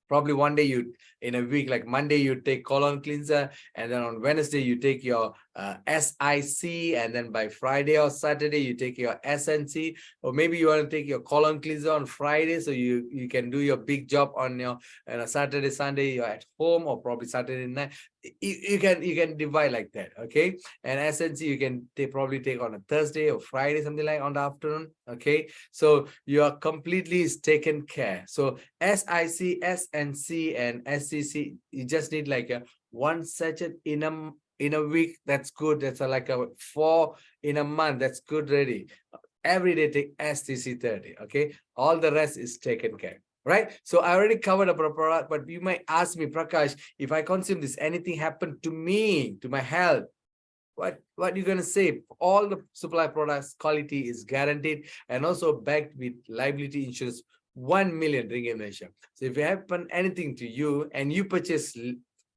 Probably one day in a week, like Monday, you take colon cleanser, and then on Wednesday, you take your SIC, and then by Friday or Saturday, you take your SNC, or maybe you want to take your colon cleanser on Friday, so you can do your big job on your Saturday, Sunday, you're at home, or probably Saturday night. You can divide like that, okay? And SNC you can probably take on a Thursday or Friday, something like on the afternoon, okay? So you are completely taken care. So SIC, SNC, and SCC, you just need like a 1 sachet in in a week, that's good. That's like a 4 in a month. That's good ready. Every day take STC 30. Okay. All the rest is taken care. Right. So I already covered about a product, but you might ask me, Prakash, if I consume this, anything happened to me, to my health? What you gonna say? All the Superlife products quality is guaranteed and also backed with liability insurance 1 million ringgit Malaysia. So if you happen anything to you and you purchase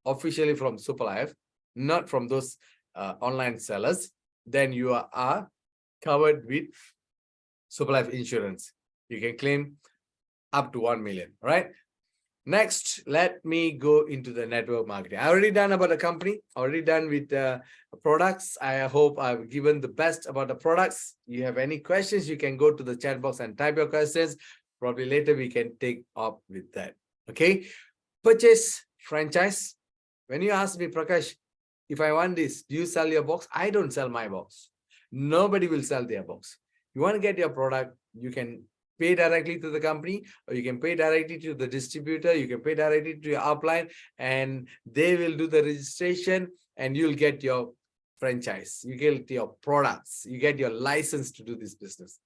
officially from Superlife, not from those online sellers, then you are covered with Superlife insurance. You can claim up to 1 million, right? Next, let me go into the network marketing. I already done about the company, already done with the products. I hope I've given the best about the products. You have any questions, you can go to the chat box and type your questions. Probably later we can take up with that. Okay. Purchase franchise. When you ask me, Prakash, if I want this, do you sell your box? I don't sell my box. Nobody will sell their box. You want to get your product, you can pay directly to the company, or you can pay directly to the distributor, you can pay directly to your upline, and they will do the registration and you'll get your franchise, you get your products, you get your license to do this business.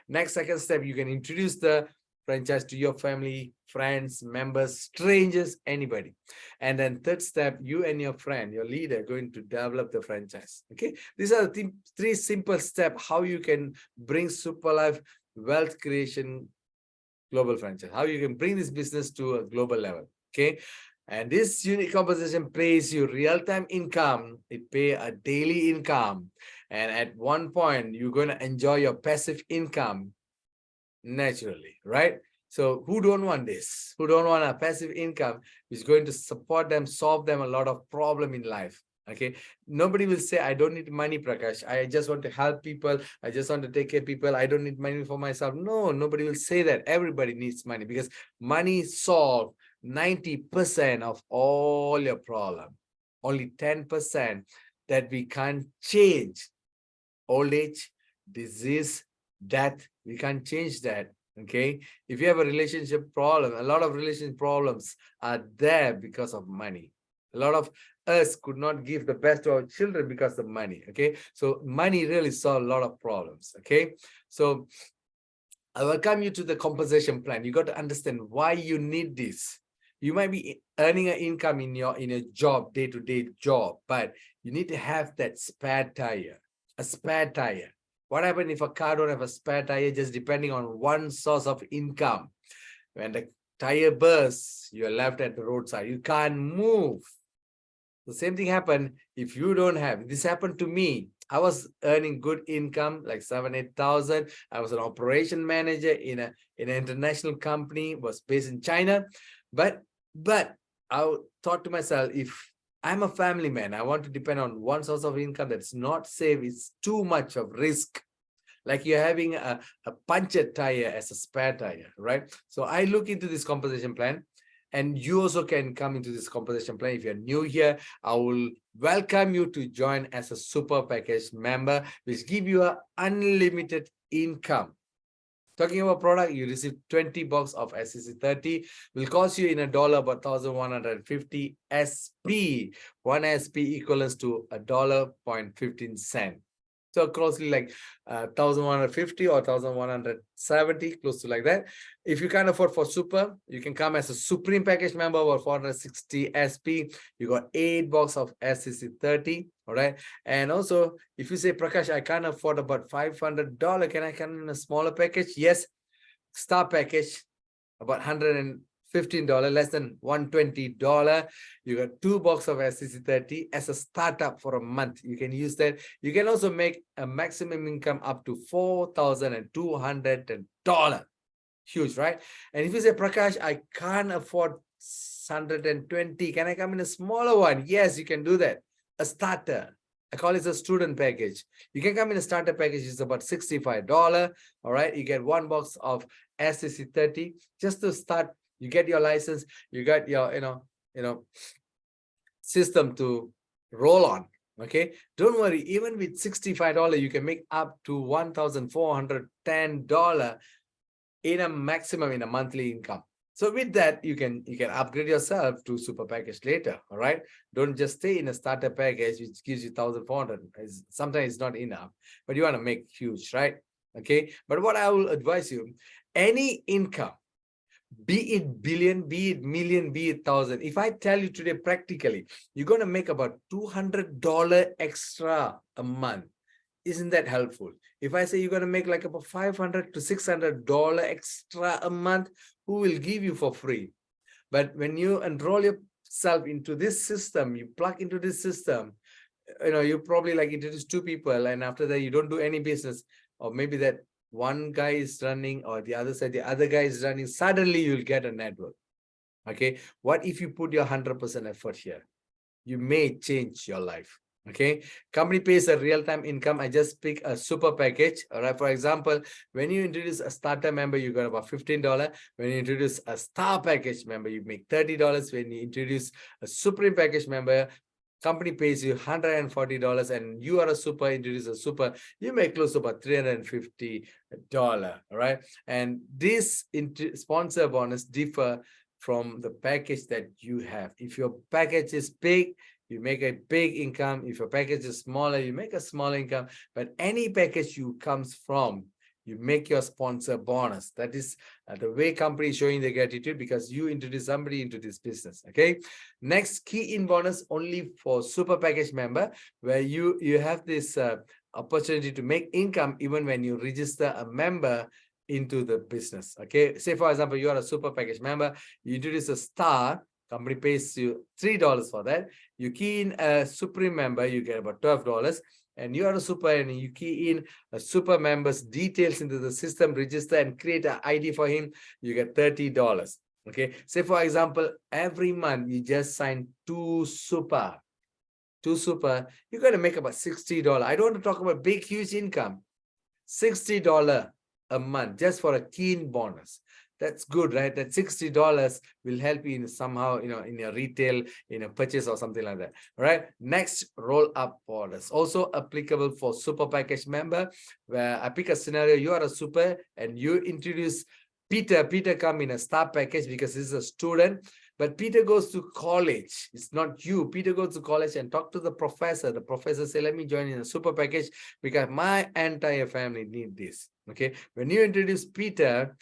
Next, second step, you can introduce the franchise to your family, friends, members, strangers, anybody. And then third step, you and your friend, your leader, are going to develop the franchise. Okay, these are the three simple steps how you can bring Superlife wealth creation global franchise, how you can bring this business to a global level. Okay, and this unique composition pays you real-time income. It pay a daily income, and at one point you're going to enjoy your passive income naturally, right? So who don't want this? Who don't want a passive income which is going to support them, solve them a lot of problem in life? Okay, nobody will say, I don't need money, Prakash. I just want to help people. I just want to take care of people. I don't need money for myself. No, nobody will say that. Everybody needs money because money solves 90% of all your problem. Only 10% that we can't change. Old age, disease, death, we can't change that. Okay, if you have a relationship problem, a lot of relationship problems are there because of money. A lot of us could not give the best to our children because of money. Okay, so money really solves a lot of problems. Okay, so I welcome you to the compensation plan. You got to understand why you need this. You might be earning an income in your job, day-to-day job, but you need to have that spare tire, a spare tire. What happens if a car don't have a spare tire, just depending on one source of income? When the tire bursts, you're left at the roadside. You can't move. The same thing happened if you don't have. This happened to me. I was earning good income, like 7,000-8,000. I was an operation manager in an international company, was based in China. But I thought to myself, if I'm a family man, I want to depend on one source of income that's not safe. It's too much of risk. Like you're having a punctured tire as a spare tire, right? So I look into this compensation plan. And you also can come into this compensation plan. If you're new here, I will welcome you to join as a super package member, which give you an unlimited income. Talking about product, you receive 20 bucks of SCC 30, will cost you in a dollar about 1,150 SP. One SP equals to $1.15. So closely like 1,150 or 1,170, close to like that. If you can't afford for super, you can come as a supreme package member for 460 SP. You got 8 box of SCC 30. All right. And also, if you say, Prakash, I can't afford about $500, can I come in a smaller package? Yes. Star package, about $115, less than $120. You got 2 box of SCC 30 as a startup for a month. You can use that. You can also make a maximum income up to $4,200. Huge, right? And if you say, Prakash, I can't afford 120, can I come in a smaller one? Yes, you can do that. A starter. I call it a student package. You can come in a starter package. It's about $65. All right. You get 1 box of SCC 30 just to start. You get your license. You got your, system to roll on. Okay. Don't worry. Even with $65, you can make up to $1,410 in a maximum in a monthly income. So with that, you can upgrade yourself to super package later. All right. Don't just stay in a starter package which gives you 1,400. Sometimes it's not enough, but you want to make huge, right? Okay. But what I will advise you, any income, be it billion, be it million, be it thousand. If I tell you today practically, you're going to make about $200 extra a month. Isn't that helpful? If I say you're going to make like about $500 to $600 extra a month, who will give you for free? But when you enroll yourself into this system, you plug into this system, you probably like introduce two people, and after that you don't do any business, or maybe that one guy is running, or the other side, the other guy is running, suddenly you'll get a network. Okay. What if you put your 100% effort here? You may change your life. Okay. Company pays a real-time income. I just pick a super package. All right. For example, when you introduce a starter member, you got about $15. When you introduce a star package member, you make $30. When you introduce a supreme package member, company pays you $140, and you are a super, introduce a super, you make close to about $350. All right. And this sponsor bonus differ from the package that you have. If your package is big, you make a big income. If your package is smaller, you make a small income. But any package you comes from, you make your sponsor bonus. That is the way company is showing their gratitude, because you introduce somebody into this business. Okay. Next, key in bonus only for super package member, where you have this opportunity to make income even when you register a member into the business. Okay. Say for example, you are a super package member, you introduce a star, company pays you $3 for that. You key in a supreme member, you get about $12. And you are a super, and you key in a super member's details into the system, register and create an ID for him, you get $30. Okay. Say for example, every month you just sign two super, you're going to make about $60. I don't want to talk about big, huge income. $60 a month just for a keen bonus. That's good, right? That $60 will help you in somehow, in your retail, in a purchase or something like that. All right. Next, roll up bonus, also applicable for super package member, where I pick a scenario. You are a super and you introduce Peter. Peter come in a star package because he's a student, but Peter goes to college. It's not you. Peter goes to college and talk to the professor. The professor say, let me join in a super package because my entire family need this. Okay. When you introduce Peter,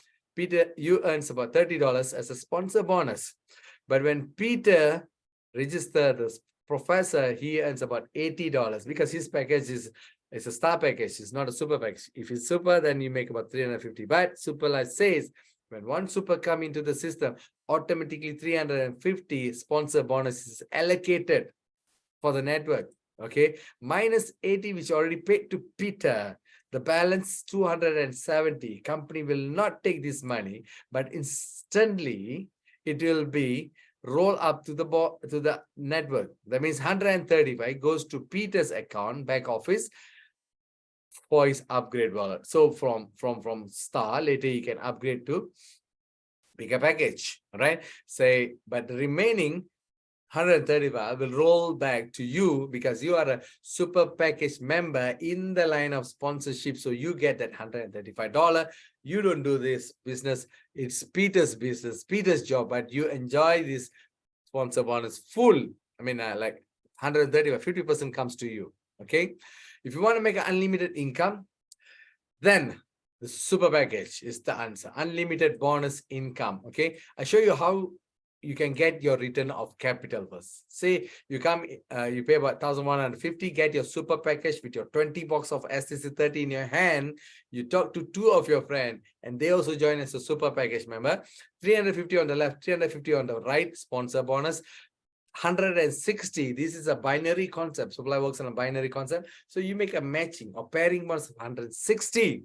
you earns about $30 as a sponsor bonus. But when Peter registers the professor, he earns about $80 because his package is a star package. It's not a super package. If it's super, then you make about $350. But Superlife says when one super come into the system, automatically $350 sponsor bonus is allocated for the network. Okay, minus $80 which already paid to Peter. The balance $270. Company will not take this money, but instantly it will be roll up to the network. That means 135 goes to Peter's account, back office, for his upgrade wallet. So from star, later you can upgrade to bigger package, right? Say, but the remaining 135 will roll back to you because you are a super package member in the line of sponsorship. So you get that $135. You don't do this business. It's Peter's business, Peter's job, but you enjoy this sponsor bonus full. I mean, like 135, 50% comes to you. Okay. If you want to make an unlimited income, then the super package is the answer. Unlimited bonus income. Okay. I show you how you can get your return of capital first. Say you come, you pay about 1,150, get your super package with your 20 box of STC30 in your hand. You talk to two of your friends and they also join as a super package member. 350 on the left, 350 on the right, sponsor bonus. 160, this is a binary concept. Supply works on a binary concept. So you make a matching or pairing bonus of 160.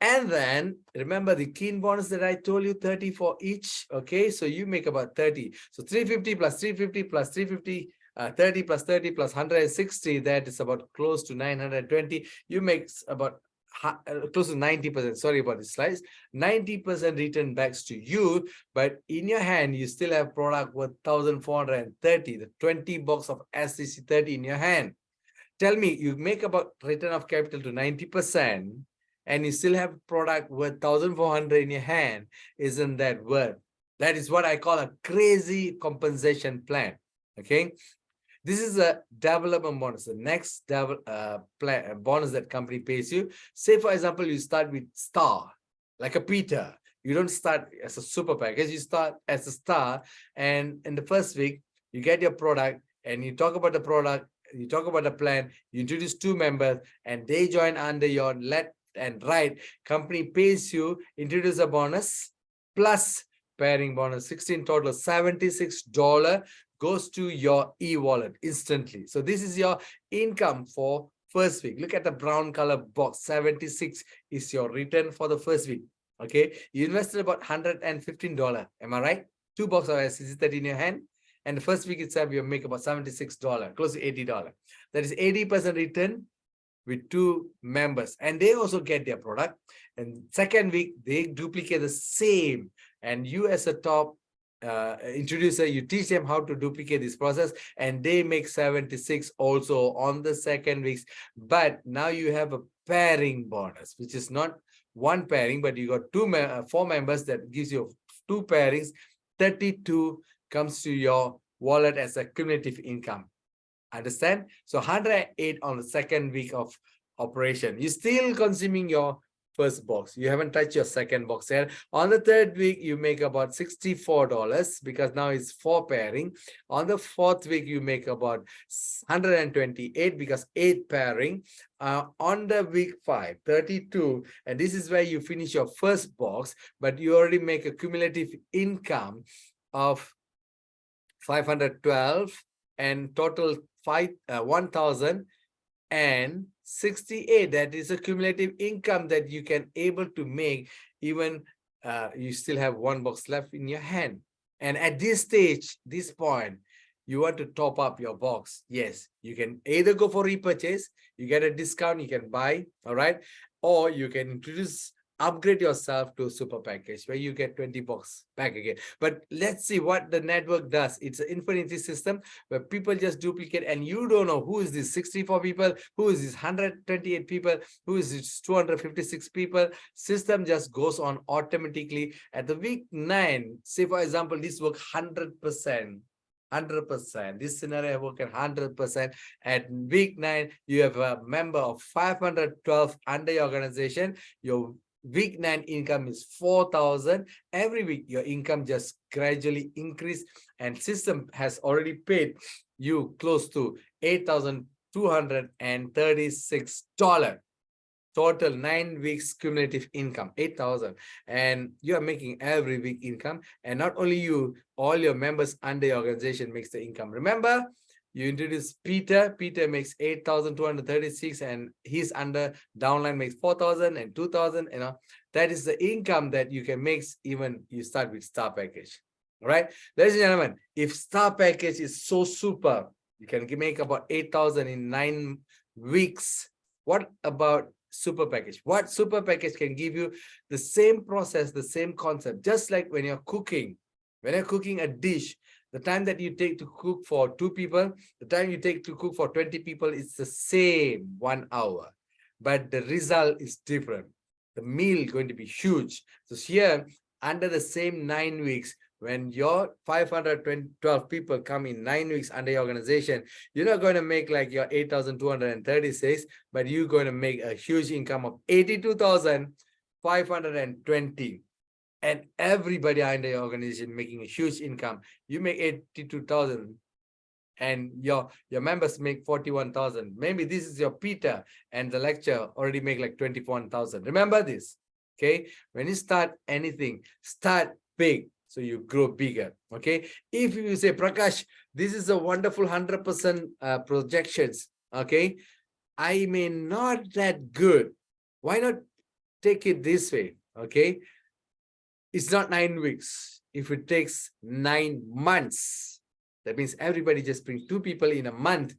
And then remember the keen bonus that I told you, 30 for each. Okay, so you make about 30. So 350 plus 350 plus 350, 30 plus 30 plus 160, that is about close to 920. You make about close to 90%. Sorry about the slides. 90% return backs to you, but in your hand, you still have product worth 1,430, the 20 box of STC30 in your hand. Tell me, you make about return of capital to 90%. And you still have product worth 1,400 in your hand. Isn't that worth That is what I call a crazy compensation plan. Okay. This is a development bonus, the next bonus that company pays you. Say, for example, you start with star, like a Peter. You don't start as a super package, you start as a star. And in the first week, you get your product and you talk about the product, you talk about the plan, you introduce 2 members and they join under your left and right. Company pays you, introduce a bonus plus pairing bonus, 16 total, $76 goes to your e-wallet instantly. So this is your income for first week. Look at the brown color box. 76 is your return for the first week. Okay, you invested about $115. Am I right? 2 boxes of SCC30 in your hand, and the first week itself you make about $76, close to $80. That is 80% return with 2 members, and they also get their product. And second week they duplicate the same, and you as a top introducer, you teach them how to duplicate this process, and they make 76 also on the second weeks. But now you have a pairing bonus, which is not 1 pairing, but you got 4 members. That gives you 2 pairings. 32 comes to your wallet as a cumulative income. Understand? So 108 on the second week of operation. You're still consuming your first box. You haven't touched your second box yet. On the third week, you make about $64 because now it's 4 pairing. On the fourth week, you make about 128 because 8 pairing. On the week 5, 32, and this is where you finish your first box, but you already make a cumulative income of 512 and total 1,068. That is a cumulative income that you can able to make even you still have 1 box left in your hand. And at this stage, this point, you want to top up your box. Yes, you can either go for repurchase, you get a discount, you can buy, all right, or you can upgrade yourself to a super package where you get 20 bucks back again. But let's see what the network does. It's an infinity system where people just duplicate, and you don't know who is this 64 people, who is this 128 people, who is this 256 people. System just goes on automatically. At the week 9, say for example, this work 100%. 100%. This scenario work at 100%. At week 9, you have a member of 512 under your organization. Your week 9 income is 4,000. Every week, your income just gradually increase, and system has already paid you close to $8,236. Total 9 weeks cumulative income, 8,000, and you are making every week income. And not only you, all your members under your organization makes the income. Remember, you introduce Peter makes 8,236, and his under downline makes 4,000 and 2,000. You know, that is the income that you can make even you start with star package. All right, ladies and gentlemen, if star package is so super, you can make about 8,000 in 9 weeks. What about super package? What super package can give you the same process, the same concept, just like when you're cooking a dish. The time that you take to cook for 2 people, the time you take to cook for 20 people, it's the same 1 hour, but the result is different. The meal is going to be huge. So here, under the same 9 weeks, when your 512 people come in 9 weeks under your organization, you're not going to make like your 8,236, but you're going to make a huge income of 82,520. And everybody under your organization making a huge income. You make 82,000 and your members make 41,000. Maybe this is your Peter, and the lecture already make like 21,000. Remember this, okay? When you start anything, start big so you grow bigger, okay? If you say, Prakash, this is a wonderful 100% projections, okay? I may not that good. Why not take it this way, okay? It's not 9 weeks. If it takes 9 months, that means everybody just brings 2 people in a month.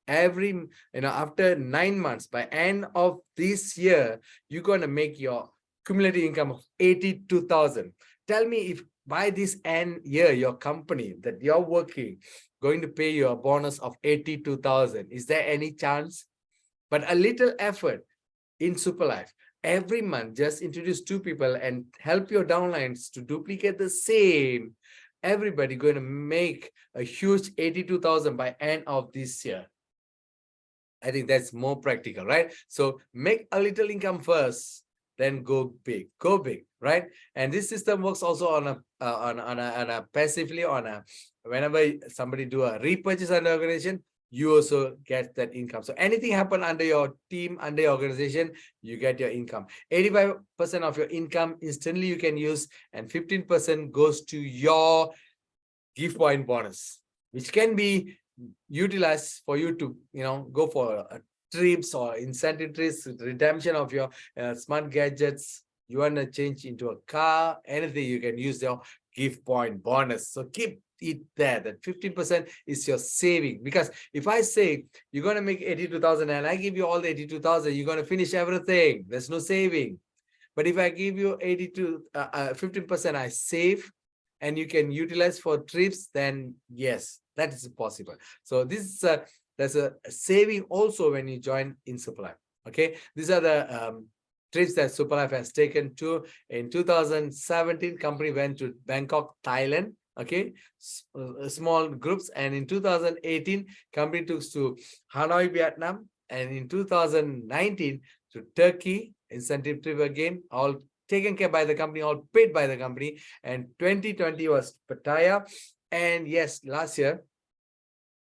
After 9 months, by end of this year, you're going to make your cumulative income of 82,000. Tell me if by this end year, your company that you're working going to pay you a bonus of 82,000. Is there any chance? But a little effort in Superlife, every month, just introduce 2 people and help your downlines to duplicate the same. Everybody going to make a huge 82,000 by end of this year. I think that's more practical, right? So make a little income first, then go big, right? And this system works also on a passively on a, whenever somebody do a repurchase under organization, you also get that income. So anything happen under your team, under your organization, you get your income. 85% of your income instantly you can use, and 15% goes to your gift point bonus, which can be utilized for you to, go for trips or incentive trips, redemption of your smart gadgets. You want to change into a car, anything, you can use your gift point bonus. So keep it there. That 15% is your saving. Because if I say you're going to make 82,000 and I give you all the 82,000, you're going to finish everything. There's no saving. But if I give you 15%, I save, and you can utilize for trips, then yes, that is possible. So this is there's a saving also when you join in Superlife. Okay, these are the trips that Superlife has taken to. In 2017, company went to Bangkok, Thailand. Okay, small groups. And in 2018, company took to Hanoi, Vietnam. And in 2019 to Turkey, incentive trip again, all taken care by the company, all paid by the company. And 2020 was Pattaya. And yes, last year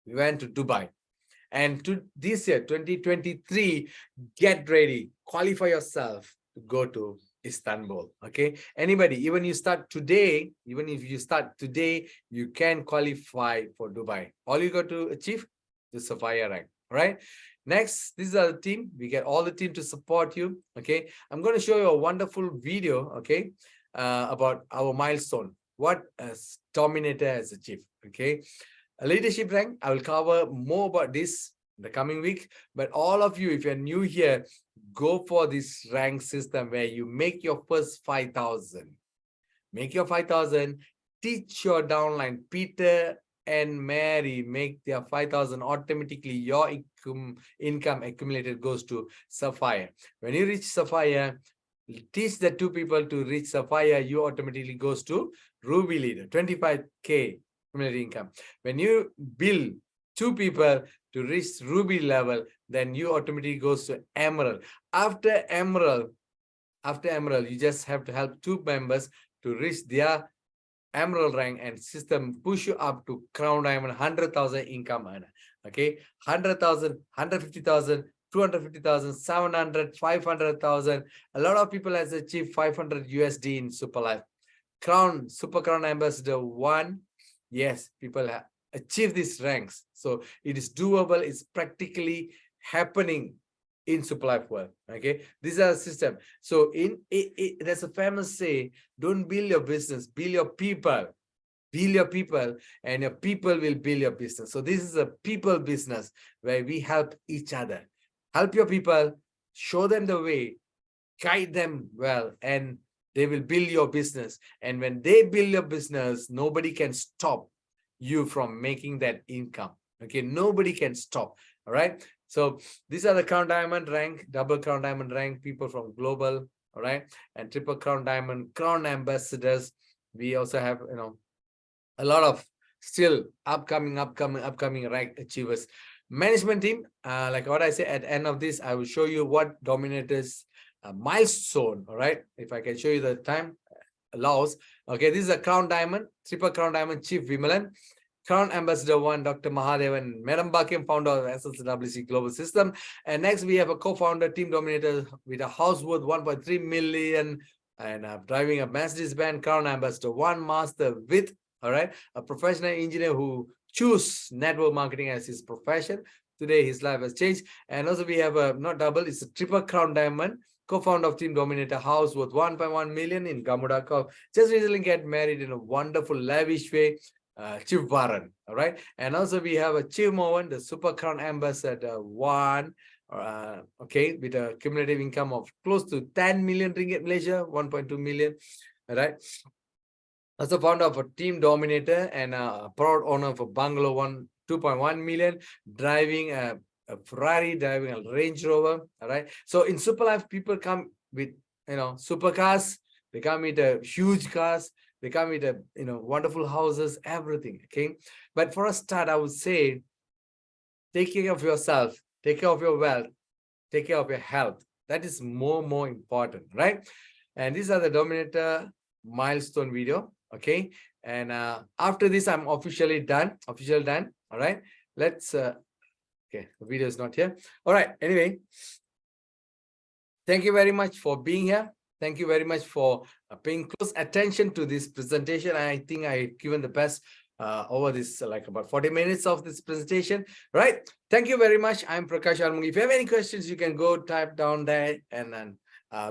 we went to Dubai. And to this year, 2023, get ready, qualify yourself to go to Istanbul. Okay, anybody, even you start today, even if you start today, you can qualify for Dubai. All you got to achieve the Sapphire rank. All right. Next, this is our team. We get all the team to support you. Okay, I'm going to show you a wonderful video. Okay, about our milestone, what a Dominator has achieved. Okay, a leadership rank. I will cover more about this in the coming week. But all of you, if you're new here, go for this rank system where you make your first 5,000. Make your 5,000. Teach your downline. Peter and Mary make their 5,000 automatically. Your income accumulated goes to Sapphire. When you reach Sapphire, teach the 2 people to reach Sapphire, you automatically goes to Ruby Leader, 25K accumulated income. When you build 2 people to reach Ruby level, then you automatically goes to Emerald. After Emerald, you just have to help 2 members to reach their Emerald rank, and system push you up to Crown Diamond, 100,000 income earner. Okay, 100,000, 150,000, 250,000, 700, 500,000. A lot of people has achieved 500 USD in Superlife. Super Crown Ambassador 1. Yes, people have achieved these ranks. So it is doable. It's practically happening in Superlife world. Okay, these are the system. So there's a famous say, don't build your business, build your people. Build your people, and your people will build your business. So this is a people business where we help each other. Help your people, show them the way, guide them well, and they will build your business. And when they build your business, nobody can stop you from making that income. Okay, nobody can stop. All right. So these are the Crown Diamond rank, double Crown Diamond rank, people from global. All right, and triple Crown Diamond, Crown Ambassadors. We also have, a lot of still upcoming rank achievers. Management team, like what I say, at the end of this, I will show you what Dominators milestone. All right, if I can show you the time allows. Okay, this is a Crown Diamond, triple Crown Diamond Chief Vimalan, Crown Ambassador 1, Dr. Mahadevan, Madam Bakim, founder of SSWC Global System. And next we have a co-founder, Team Dominator, with a house worth 1.3 million and driving a Mercedes-Benz, Crown Ambassador 1 master with, all right, a professional engineer who choose network marketing as his profession. Today his life has changed. And also we have a, not double, it's a triple Crown Diamond, co-founder of Team Dominator, house worth 1.1 million in Gamuda. Just recently get married in a wonderful, lavish way. Chief Varan, all right. And also we have a Chief Mohan, the Super Crown Ambassador 1, okay, with a cumulative income of close to 10 million ringgit Malaysia, 1.2 million, all right. Also founder of a Team Dominator and a proud owner of a Bungalow 2.1 million, driving a Ferrari, driving a Range Rover, all right. So in Superlife, people come with supercars, they come with huge cars, they come with wonderful houses, everything. Okay, but for a start, I would say take care of yourself, take care of your wealth, take care of your health. That is more important, right? And these are the Dominator milestone video. Okay, and after this, I'm officially done. All right, let's okay, the video is not here. All right, anyway, thank you very much for being here. Thank you very much for paying close attention to this presentation. I think I've given the best over this like about 40 minutes of this presentation, right? Thank you very much. I'm Prakash Armungi. If you have any questions, you can go type down there, and then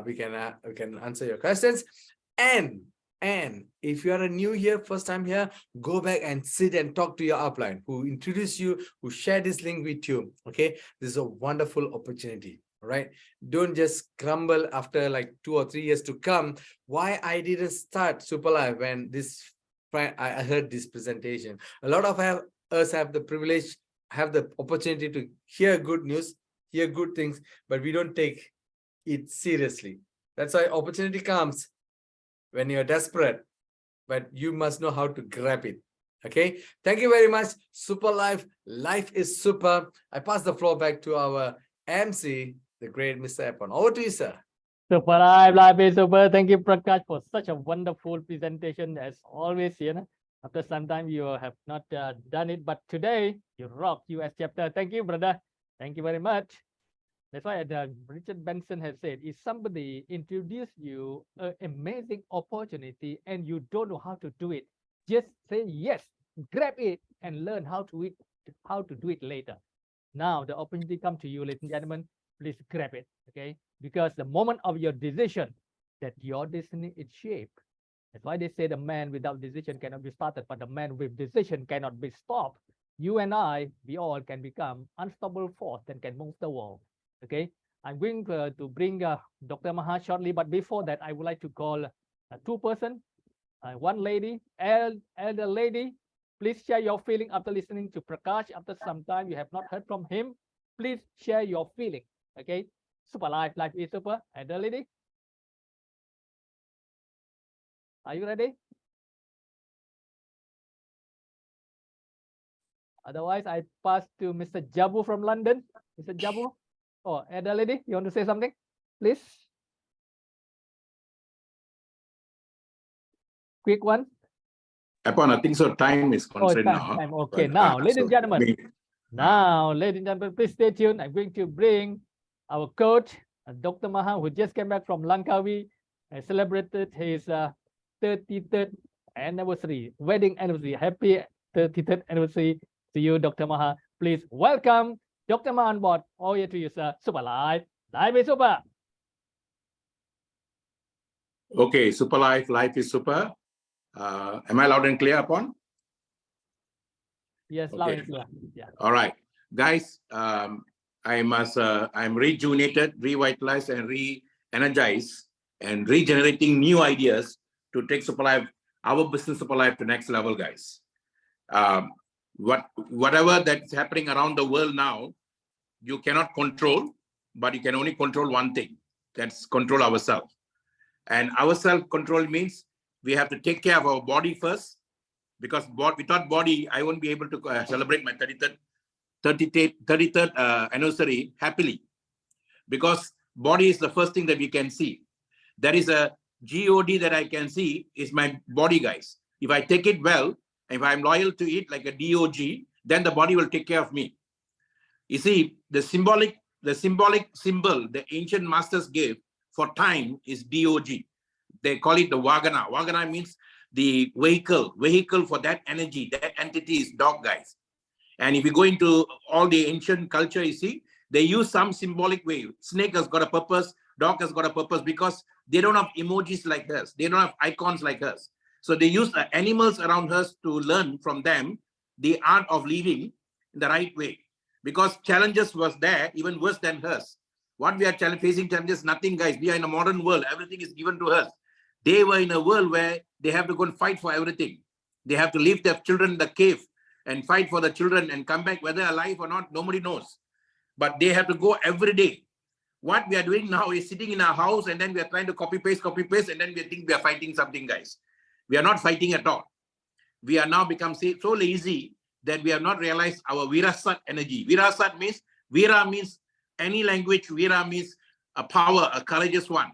we can answer your questions. And if you are new here, first time here, go back and sit and talk to your upline who introduced you, who shared this link with you. Okay, this is a wonderful opportunity. Right? Don't just grumble after like 2 or 3 years to come. Why I didn't start Superlife when I heard this presentation. A lot of us have the privilege, have the opportunity to hear good news, hear good things, but we don't take it seriously. That's why opportunity comes when you're desperate, but you must know how to grab it. Okay, thank you very much. Superlife, life is super. I pass the floor back to our MC, the great Mr. Epon. Over to you, sir. Super live is super. Thank you, Prakash, for such a wonderful presentation. As always, after some time you have not done it, but today you rock US chapter. Thank you, brother. Thank you very much. That's why Richard Benson has said, if somebody introduce you an amazing opportunity and you don't know how to do it, just say yes, grab it and learn how to do it later. Now the opportunity come to you, ladies and gentlemen. Please grab it, okay? Because the moment of your decision, that your destiny is shaped. That's why they say the man without decision cannot be started, but the man with decision cannot be stopped. You and I, we all can become unstoppable force that can move the world. Okay, I'm going to bring Dr. Maha shortly, but before that, I would like to call two person, one lady, elder lady. Please share your feeling after listening to Prakash. After some time you have not heard from him, please share your feeling. Okay, super life is super. Elder lady, are you ready? Otherwise, I pass to Mr. Jabu from London. Mr. Jabu. Oh, elder lady, you want to say something, please? Quick one. Upon I think so. Time is constrained now. Time. Okay, now, ladies and gentlemen. Ladies and gentlemen, please stay tuned. I'm going to bring our coach, Dr. Maha, who just came back from Langkawi, celebrated his 33rd anniversary, wedding anniversary. Happy 33rd anniversary to you, Dr. Maha. Please welcome Dr. Maha on board. All you to you, sir. Super live is super. Okay, super life is super. Am I loud and clear upon? Yes, loud and clear. Yeah. All right, guys. I'm rejuvenated, revitalized, and re-energized, and regenerating new ideas to take Superlife, our business Superlife, to next level, guys. Whatever that's happening around the world now, you cannot control, but you can only control one thing. That's control ourselves. And our self-control means we have to take care of our body first, because without body, I won't be able to celebrate my 33rd anniversary happily, because body is the first thing that we can see. There is a God that I can see is my body, guys. If I take it well, if I'm loyal to it like a DOG, then the body will take care of me. You see, the symbolic symbol the ancient masters gave for time is DOG. They call it the Vagana. Vagana means the vehicle for that energy. That entity is dog, guys. And if you go into all the ancient culture, you see, they use some symbolic way. Snake has got a purpose, dog has got a purpose, because they don't have emojis like us. They don't have icons like us. So they use the animals around us to learn from them the art of living in the right way. Because challenges was there, even worse than us. What we are facing challenges, nothing, guys. We are in a modern world. Everything is given to us. They were in a world where they have to go and fight for everything. They have to leave their children in the cave and fight for the children and come back, whether alive or not, nobody knows. But they have to go every day. What we are doing now is sitting in our house and then we are trying to copy paste, and then we think we are fighting something, guys. We are not fighting at all. We are now become so lazy that we have not realized our virasat energy. Virasat means, vira means any language, vira means a power, a courageous one.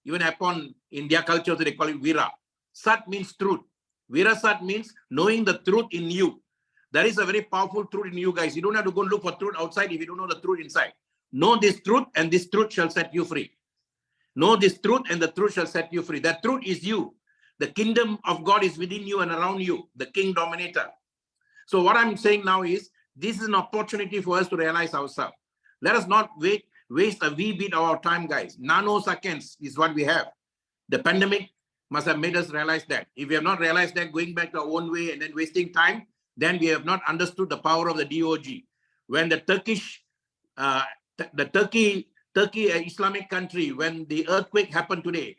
Even upon in their culture, they call it vira. Sat means truth. Virasat means knowing the truth in you. There is a very powerful truth in you guys. You don't have to go look for truth outside if you don't know the truth inside. Know this truth and this truth shall set you free. Know this truth and the truth shall set you free. That truth is you. The kingdom of God is within you and around you, the king dominator. So what I'm saying now is, this is an opportunity for us to realize ourselves. Let us not waste a wee bit of our time, guys. Nanoseconds is what we have. The pandemic must have made us realize that. If we have not realized that, going back to our own way and then wasting time, then we have not understood the power of the DOG. When the Turkey Islamic country, when the earthquake happened today,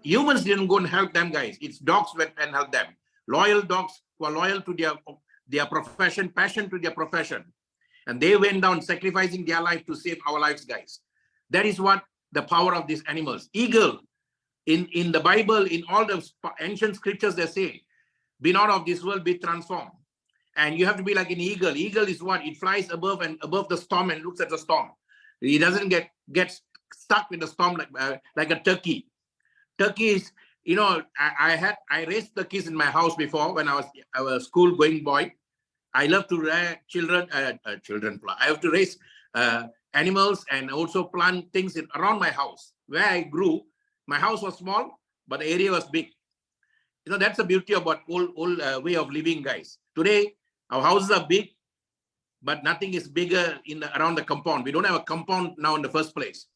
humans didn't go and help them, guys. It's dogs went and help them. Loyal dogs who are loyal to their profession, passion to their profession. And they went down sacrificing their life to save our lives, guys. That is what the power of these animals. Eagle, in the Bible, in all the ancient scriptures, they say, be not of this world, be transformed. And you have to be like an eagle. Eagle is what? It flies above the storm and looks at the storm. It doesn't get stuck with the storm like a turkey. Turkey is, you know, I raised turkeys in my house before when I was a school going boy. I love to raise children. I have to raise animals and also plant things around my house. Where I grew, my house was small, but the area was big. You know, that's the beauty about old way of living, guys. Today, our houses are big, but nothing is bigger around the compound. We don't have a compound now in the first place.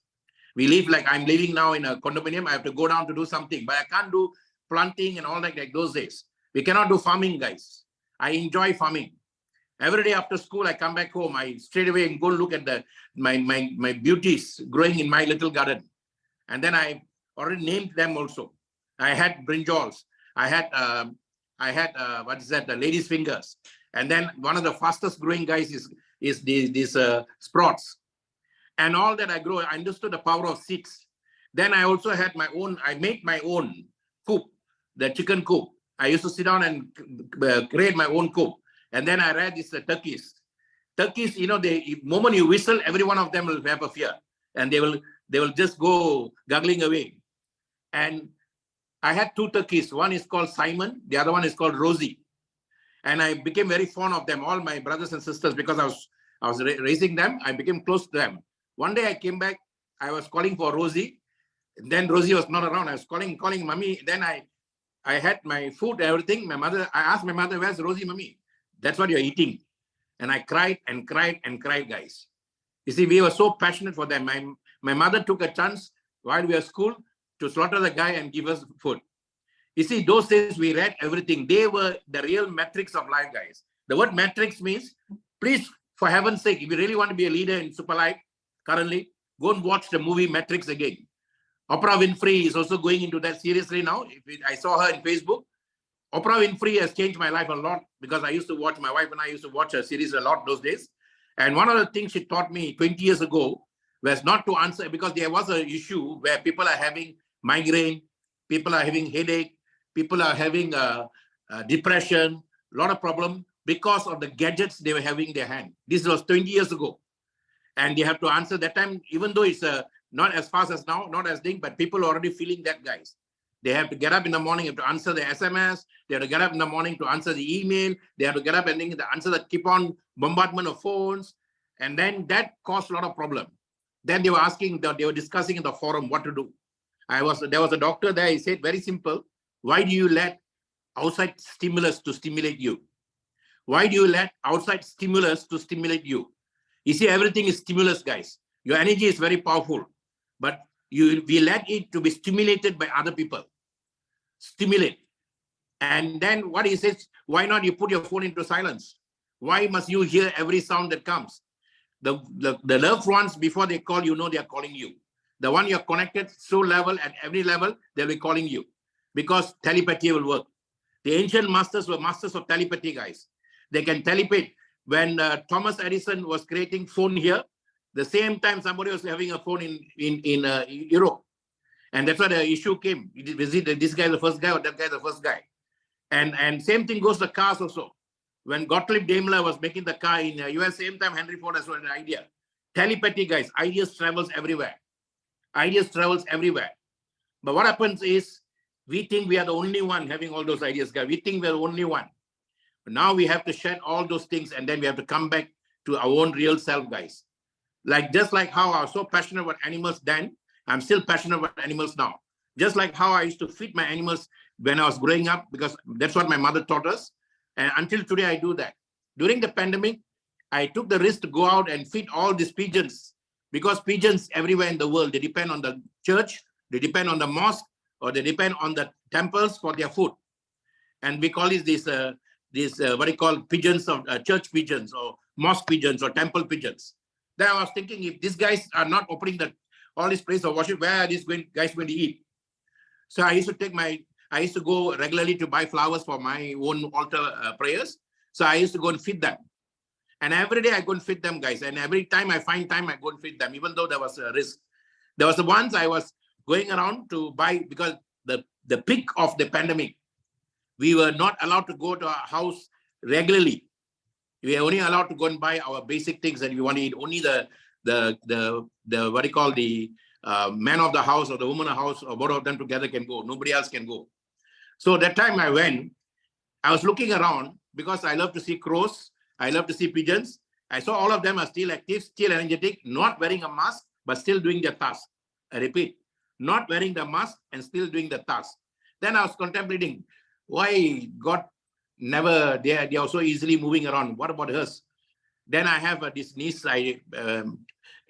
We live like I'm living now in a condominium. I have to go down to do something, but I can't do planting and all that like those days. We cannot do farming, guys. I enjoy farming. Every day after school, I come back home. I straight away and go look at my beauties growing in my little garden. And then I already named them also. I had brinjals. I had what is that? The lady's fingers. And then one of the fastest growing guys is these sprouts. And all that I grow, I understood the power of seeds. Then I also had my own, I made my own coop, the chicken coop. I used to sit down and create my own coop. And then I read this turkeys. Turkeys, you know, the moment you whistle, every one of them will have a fear. And they will just go guggling away. And I had two turkeys. One is called Simon. The other one is called Rosie. And I became very fond of them, all my brothers and sisters, because I was raising them. I became close to them. One day I came back, I was calling for Rosie. Then Rosie was not around. I was calling mommy. Then I had my food and everything. I asked my mother, where's Rosie, mommy? That's what you're eating. And I cried and cried and cried, guys. You see, we were so passionate for them. My mother took a chance while we were at school to slaughter the guy and give us food. You see, those days we read everything. They were the real metrics of life, guys. The word metrics means, please, for heaven's sake, if you really want to be a leader in Superlife, currently, go and watch the movie Matrix again. Oprah Winfrey is also going into that seriously now. I saw her in Facebook. Oprah Winfrey has changed my life a lot because I used to watch, my wife and I used to watch her series a lot those days. And one of the things she taught me 20 years ago was not to answer, because there was an issue where people are having migraine, people are having headache, people are having depression, a lot of problem because of the gadgets they were having in their hand. This was 20 years ago. And they have to answer that time, even though it's not as fast as now, not as big, but people are already feeling that, guys. They have to get up in the morning, have to answer the SMS. They have to get up in the morning to answer the email. They have to get up and answer the keep on bombardment of phones. And then that caused a lot of problem. Then they were discussing in the forum what to do. There was a doctor there. He said, very simple. Why do you let outside stimulus to stimulate you? Why do you let outside stimulus to stimulate you? You see, everything is stimulus, guys. Your energy is very powerful, but we let it to be stimulated by other people. Stimulate. And then what he says, why not you put your phone into silence? Why must you hear every sound that comes? The loved ones, before they call, you know they are calling you. The one you're connected, so level, at every level, they'll be calling you because telepathy will work. The ancient masters were masters of telepathy, guys. They can telepathe. When Thomas Edison was creating phone here, The same time, somebody was having a phone in Europe. And that's why the issue came. Is it this guy the first guy or that guy the first guy? And same thing goes to cars also. When Gottlieb Daimler was making the car in US, same time Henry Ford has an idea. Telepathy, guys, ideas travels everywhere. Ideas travels everywhere. But what happens is, we think we are the only one having all those ideas, guys. We think we're the only one. But now we have to shed all those things, and then we have to come back to our own real self, guys. Just like how I was so passionate about animals then, I'm still passionate about animals now. Just like how I used to feed my animals when I was growing up, because that's what my mother taught us. And until today, I do that. During the pandemic, I took the risk to go out and feed all these pigeons, because pigeons everywhere in the world, they depend on the church, they depend on the mosque, or they depend on the temples for their food. And we call it what do you call pigeons of church pigeons or mosque pigeons or temple pigeons. Then I was thinking, if these guys are not opening all this place of worship, where are these guys going to eat? So I used to go regularly to buy flowers for my own altar prayers. So I used to go and feed them. And every day I go and feed them, guys. And every time I find time, I go and feed them, even though there was a risk. There was the once I was going around to buy, because the peak of the pandemic, we were not allowed to go to our house regularly. We are only allowed to go and buy our basic things that we want to eat. Only the what do you call, the man of the house or the woman of the house, or both of them together can go. Nobody else can go. So that time I went, I was looking around, because I love to see crows. I love to see pigeons. I saw all of them are still active, still energetic, not wearing a mask, but still doing their task. I repeat, not wearing the mask and still doing the task. Then I was contemplating, why God never, they are so easily moving around. What about us? Then I have this niece,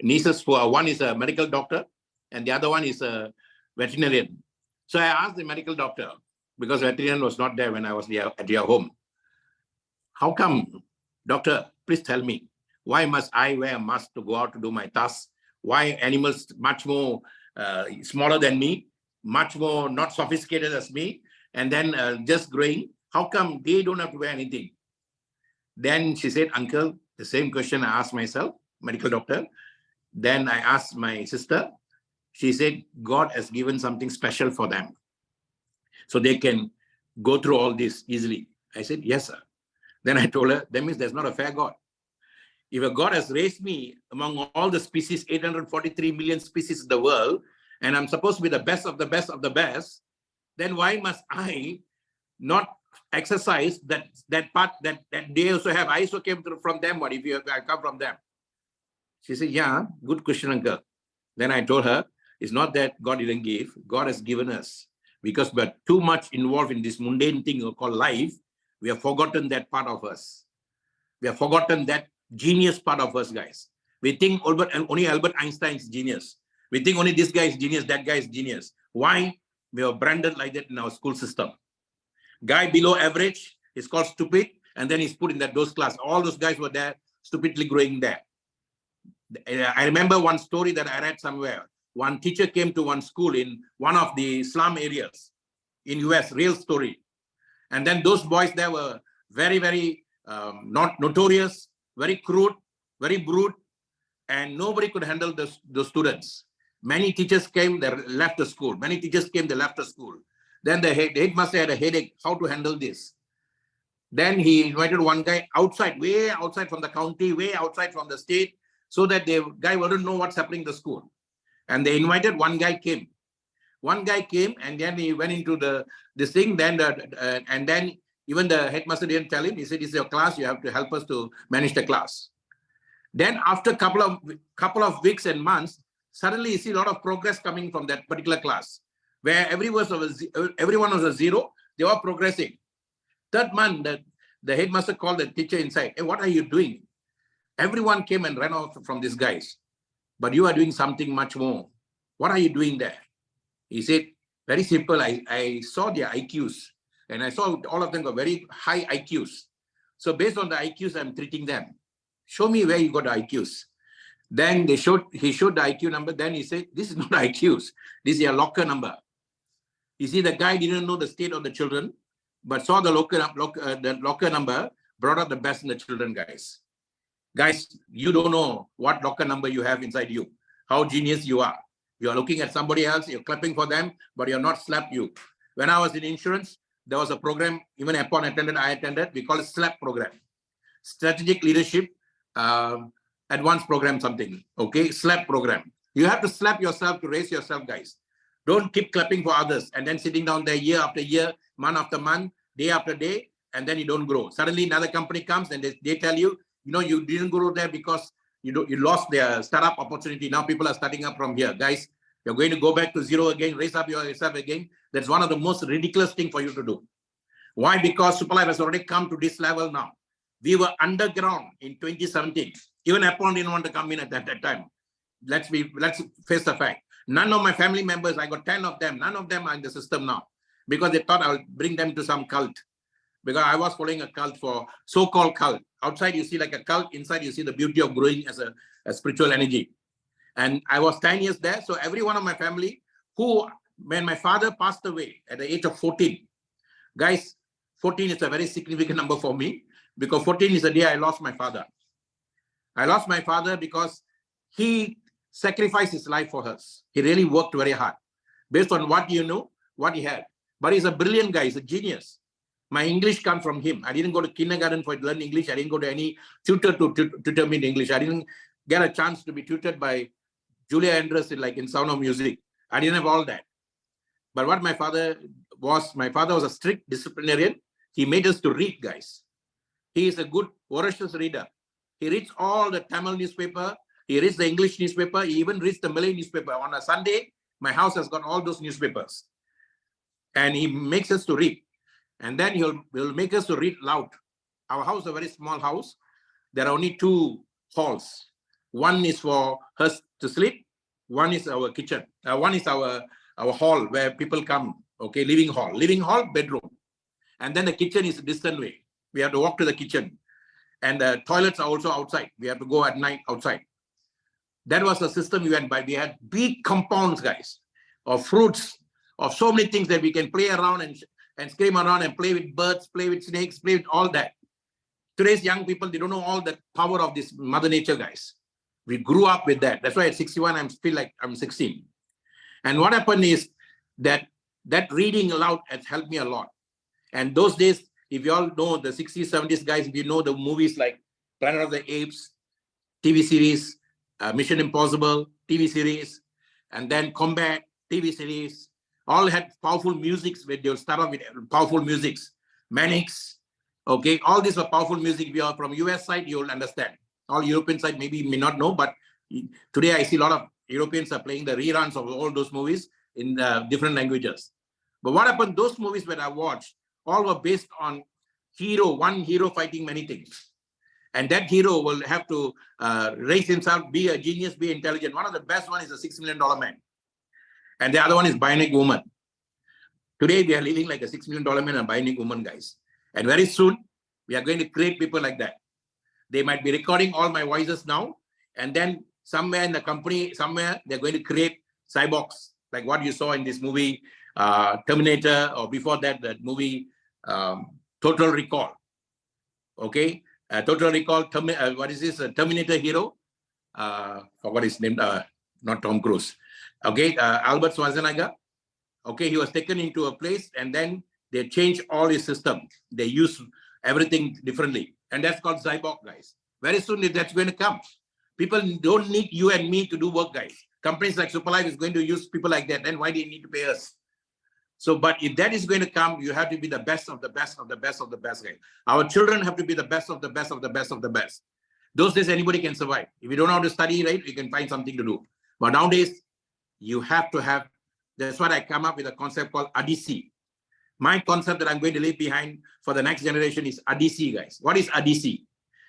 nieces, for one is a medical doctor and the other one is a veterinarian. So I asked the medical doctor, because veterinarian was not there when I was at your home. How come, doctor, please tell me, why must I wear a mask to go out to do my tasks? Why animals much more smaller than me, much more not sophisticated as me, and then just growing, how come they don't have to wear anything? Then she said, uncle, the same question I asked myself, medical doctor. Then I asked my sister. She said, God has given something special for them, so they can go through all this easily. I said, yes, sir. Then I told her, that means there's not a fair God. If a God has raised me among all the species, 843 million species in the world, and I'm supposed to be the best of the best of the best, then why must I not exercise that part that they also have? I also came from them. What if I come from them? She said, yeah, good question, uncle. Then I told her, it's not that God didn't give, God has given us. Because we're too much involved in this mundane thing called life, we have forgotten that part of us. We have forgotten that genius part of us, guys. We think only Albert Einstein's genius. We think only this guy is genius, that guy is genius. Why? We are branded like that in our school system. Guy below average is called stupid, and then he's put in those class. All those guys were there, stupidly growing there. I remember one story that I read somewhere. One teacher came to one school in one of the slum areas in US, real story. And then those boys there were very, very not notorious, very crude, very brute, and nobody could handle the students. Many teachers came, they left the school. Many teachers came, they left the school. Then the headmaster had a headache, how to handle this. Then he invited one guy outside, way outside from the county, way outside from the state, so that the guy wouldn't know what's happening in the school. And they invited, one guy came. One guy came, and then he went into this thing. And then even the headmaster didn't tell him. He said, "This is your class. You have to help us to manage the class." Then after couple of weeks and months, suddenly you see a lot of progress coming from that particular class, where everyone was a zero. They were progressing. Third month, the headmaster called the teacher inside. Hey, what are you doing? Everyone came and ran off from these guys, but you are doing something much more. What are you doing there? He said, very simple. I saw their IQs, and I saw all of them got very high IQs. So based on the IQs, I'm treating them. Show me where you got the IQs. Then he showed the IQ number. Then he said, this is not IQs. This is your locker number. You see, the guy didn't know the state of the children, but saw the locker number, brought out the best in the children, guys. Guys, you don't know what locker number you have inside you, how genius you are. You are looking at somebody else, you're clapping for them, but you're not slap you. When I was in insurance, there was a program, even upon attended, I attended, we call it SLAP program. Strategic Leadership Advanced Program something, okay? SLAP program. You have to slap yourself to raise yourself, guys. Don't keep clapping for others and then sitting down there year after year, month after month, day after day, and then you don't grow. Suddenly another company comes and they tell you, you know, you didn't grow there because you lost their startup opportunity. Now people are starting up from here. Guys, you're going to go back to zero again, raise up yourself again. That's one of the most ridiculous things for you to do. Why? Because Superlife has already come to this level now. We were underground in 2017. Even Apple didn't want to come in at that time. Let's face the fact. None of my family members, I got 10 of them, none of them are in the system now because they thought I'll bring them to some cult. Because I was following a cult for so-called cult. Outside you see like a cult, inside you see the beauty of growing as a spiritual energy. And I was 10 years there. So every one of my family when my father passed away at the age of 14, guys, 14 is a very significant number for me because 14 is the day I lost my father. I lost my father because he sacrificed his life for us. He really worked very hard based on what you know, what he had. But he's a brilliant guy, he's a genius. My English comes from him. I didn't go to kindergarten for learn English. I didn't go to any tutor to tutor me in English. I didn't get a chance to be tutored by Julia Andrews in Sound of Music. I didn't have all that. But what my father was a strict disciplinarian. He made us to read, guys. He is a good, voracious reader. He reads all the Tamil newspaper. He reads the English newspaper. He even reads the Malay newspaper. On a Sunday, my house has got all those newspapers. And he makes us to read. And then he'll make us to read loud. Our house is a very small house. There are only 2 halls. One is for us to sleep. One is our kitchen. One is our hall where people come. Okay, living hall, bedroom. And then the kitchen is a distant way. We have to walk to the kitchen. And the toilets are also outside. We have to go at night outside. That was the system we went by. We had big compounds, guys, of fruits, of so many things that we can play around and scream around and play with birds, play with snakes, play with all that. Today's young people, they don't know all the power of this Mother Nature, guys. We grew up with that. That's why at 61, I feel like I'm 16. And what happened is that reading aloud has helped me a lot. And those days, if you all know the 60s, 70s, guys, if you know the movies like Planet of the Apes, TV series, Mission Impossible, TV series, and then Combat, TV series, all had powerful musics where they'll start off with powerful musics. Mannix, okay, all these were powerful music. If you are from US side, you'll understand. All European side maybe may not know, but today I see a lot of Europeans are playing the reruns of all those movies in different languages. But what happened, those movies that I watched, all were based on one hero fighting many things. And that hero will have to raise himself, be a genius, be intelligent. One of the best one is a $6 million man. And the other one is Bionic Woman. Today, we are living like a $6 million man and Bionic Woman, guys. And very soon, we are going to create people like that. They might be recording all my voices now. And then somewhere in the company, they're going to create cyborgs, like what you saw in this movie, Terminator, or before that movie, Total Recall. Okay? Total Recall, what is this? Terminator hero? What is his name? Not Tom Cruise. Okay, Albert Schwarzenegger. Okay, he was taken into a place and then they changed all his system. They use everything differently. And that's called cyborg, guys. Very soon that's going to come. People don't need you and me to do work, guys. Companies like Superlife is going to use people like that. Then why do you need to pay us? So, but if that is going to come, you have to be the best of the best of the best of the best, guys. Our children have to be the best of the best of the best of the best. Those days, anybody can survive. If you don't know how to study, right, you can find something to do. But nowadays, you have to have, that's why I come up with a concept called ADC. My concept that I'm going to leave behind for the next generation is ADC, guys. What is ADC?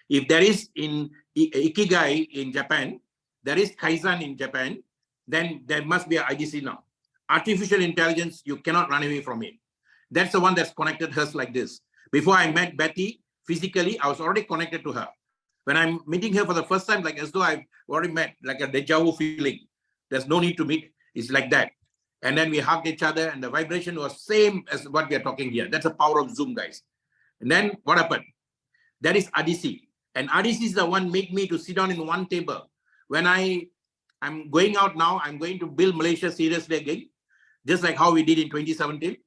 If there is in Ikigai in Japan, there is Kaizen in Japan, then there must be an ADC now. Artificial intelligence, you cannot run away from it. That's the one that's connected us like this. Before I met Betty, physically, I was already connected to her. When I'm meeting her for the first time, like as though I've already met, like a deja vu feeling. There's no need to meet. It's like that. And then we hugged each other and the vibration was same as what we are talking here. That's the power of Zoom, guys. And then what happened? That is ADC. And RDC is the one make me to sit down in one table. When I'm going out now, I'm going to build Malaysia seriously again, just like how we did in 2017.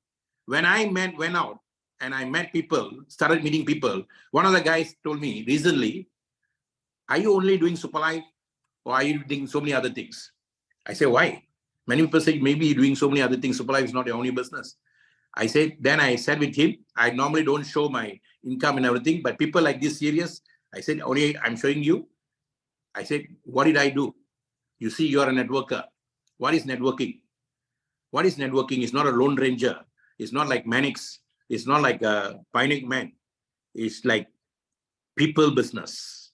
When I went out and I met people, started meeting people, one of the guys told me recently, are you only doing Superlife or are you doing so many other things? I say, why? Many people say, maybe you're doing so many other things. Superlife is not your only business. Then I said with him, I normally don't show my income and everything, but people like this serious, I said, only I'm showing you. I said, what did I do? You see, you're a networker. What is networking? What is networking? It's not a lone ranger. It's not like Manix. It's not like a Pioneer Man. It's like people business.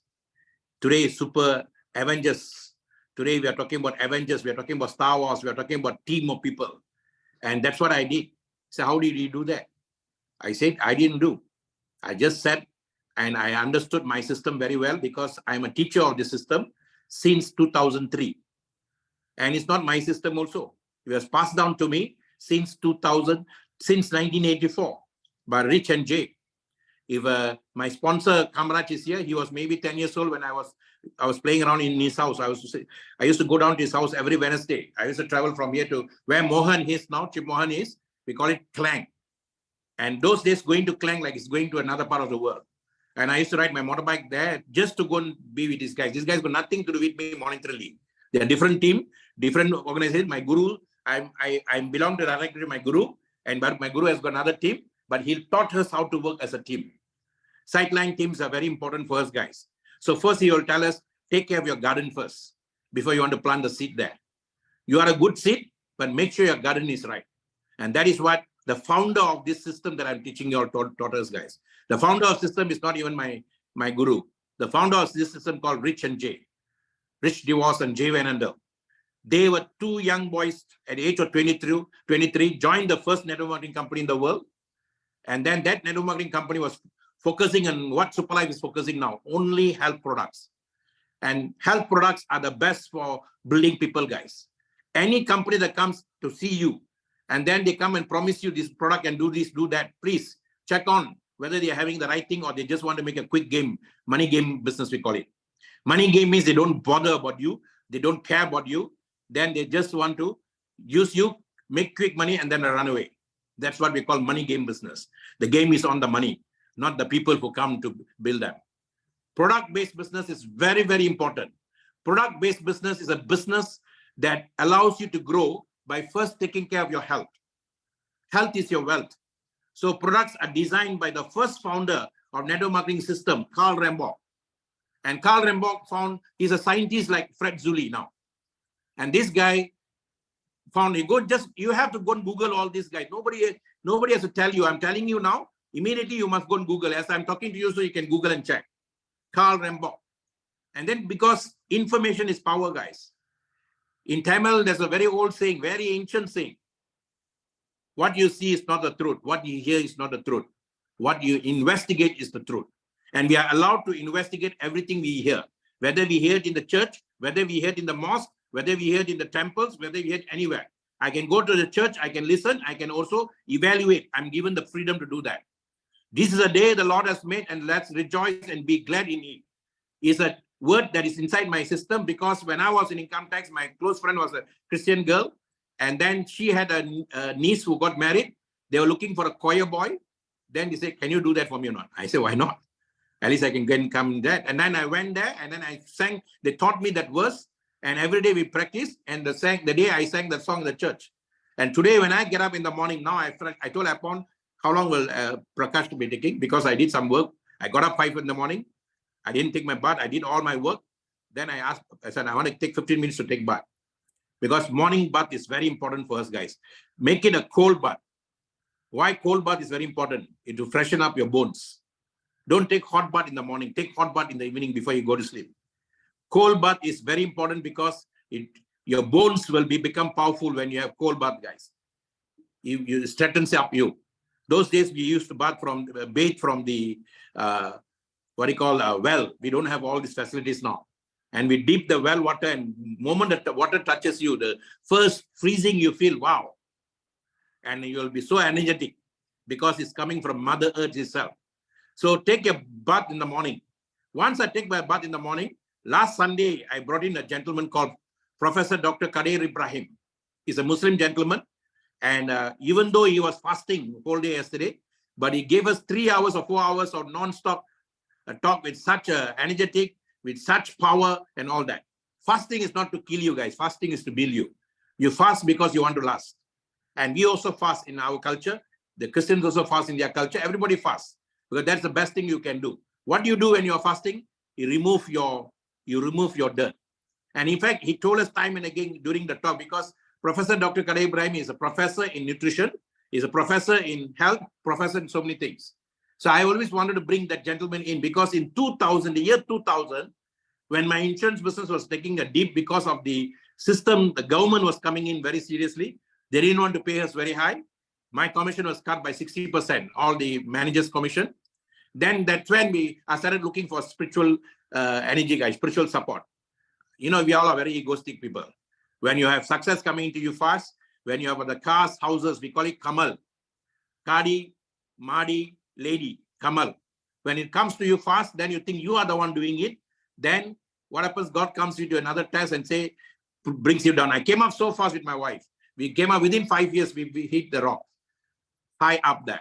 Today is Super Avengers. Today we are talking about Avengers. We are talking about Star Wars. We are talking about team of people. And that's what I did. So how did you do that? I said, I didn't do. I just sat and I understood my system very well because I'm a teacher of the system since 2003. And it's not my system also. It was passed down to me since 1984 by Rich and Jay. If my sponsor Kamraj is here, he was maybe 10 years old when I was playing around in his house. I used to go down to his house every Wednesday. I used to travel from here to where Mohan is now, Chip Mohan is. We call it Klang. And those days going to Klang like it's going to another part of the world. And I used to ride my motorbike there just to go and be with these guys. These guys got nothing to do with me monetarily. They're a different team, different organization. My guru, I belong to directly my guru, but my guru has got another team, but he taught us how to work as a team. Sideline teams are very important for us guys. So first he will tell us, take care of your garden first before you want to plant the seed there. You are a good seed, but make sure your garden is right. And that is what the founder of this system that I'm teaching you all taught us guys. The founder of system is not even my guru. The founder of this system called Rich and Jay. Rich DeVos and Jay Venandel. They were two young boys at the age of 23, joined the first network marketing company in the world. And then that network marketing company was focusing on what Superlife is focusing now, only health products. And health products are the best for building people, guys. Any company that comes to see you, and then they come and promise you this product and do this, do that, please check on whether they're having the right thing or they just want to make a quick game, money game business, we call it. Money game means they don't bother about you. They don't care about you. Then they just want to use you, make quick money, and then run away. That's what we call money game business. The game is on the money, not the people who come to build them. Product-based business is very, very important. Product-based business is a business that allows you to grow by first taking care of your health. Health is your wealth. So products are designed by the first founder of network marketing system, Carl Rambach. And Carl Rambach he's a scientist like Fred Zulli now. And this guy found, you have to go and Google all these guys. Nobody has to tell you. I'm telling you now, immediately you must go and Google. As I'm talking to you, so you can Google and check. Carl Rambach. And then because information is power, guys. In Tamil, there's a very old saying, very ancient saying. What you see is not the truth. What you hear is not the truth. What you investigate is the truth. And we are allowed to investigate everything we hear. Whether we hear it in the church, whether we hear it in the mosque, whether we hear it in the temples, whether we hear it anywhere. I can go to the church, I can listen, I can also evaluate. I'm given the freedom to do that. This is a day the Lord has made, and let's rejoice and be glad in it. It's a word that is inside my system because when I was in income tax, my close friend was a Christian girl. And then she had a niece who got married. They were looking for a choir boy. Then they said, can you do that for me or not? I said, why not? At least I can come in that. And then I went there and then I sang. They taught me that verse. And every day we practiced. And the day I sang that song in the church. And today when I get up in the morning, now I told Apon, how long will Prakash to be taking? Because I did some work. I got up 5 in the morning. I didn't take my bath. I did all my work. Then I said, I want to take 15 minutes to take bath. Because morning bath is very important for us, guys. Make it a cold bath. Why cold bath is very important? It will freshen up your bones. Don't take hot bath in the morning. Take hot bath in the evening before you go to sleep. Cold bath is very important because your bones will become powerful when you have cold bath, guys. It straightens up you. Those days we used to bathe from the well. We don't have all these facilities now. And we dip the well water, and the moment that the water touches you, the first freezing you feel, wow. And you'll be so energetic because it's coming from Mother Earth itself. So take a bath in the morning. Once I take my bath in the morning, last Sunday, I brought in a gentleman called Professor Dr. Kadir Ibrahim. He's a Muslim gentleman. And even though he was fasting whole day yesterday, but he gave us 3 hours or 4 hours of non-stop talk with such energetic, with such power and all that. Fasting is not to kill you guys. Fasting is to build you. You fast because you want to last. And we also fast in our culture. The Christians also fast in their culture. Everybody fasts because that's the best thing you can do. What do you do when you're fasting? You remove your dirt. And in fact, he told us time and again during the talk, because Professor Dr. Kadir Ibrahim is a professor in nutrition, is a professor in health, professor in so many things. So I always wanted to bring that gentleman in because in 2000, the year 2000, when my insurance business was taking a dip because of the system, the government was coming in very seriously. They didn't want to pay us very high. My commission was cut by 60%, all the managers' commission. Then that's when I started looking for spiritual energy guys, spiritual support. You know, we all are very egoistic people. When you have success coming into you fast, when you have the cars, houses, we call it Kamal. Kadi, Madi, lady, Kamal. When it comes to you fast, then you think you are the one doing it. Then what happens? God comes to another test and brings you down. I came up so fast with my wife. We came up within 5 years, we hit the rock, high up there.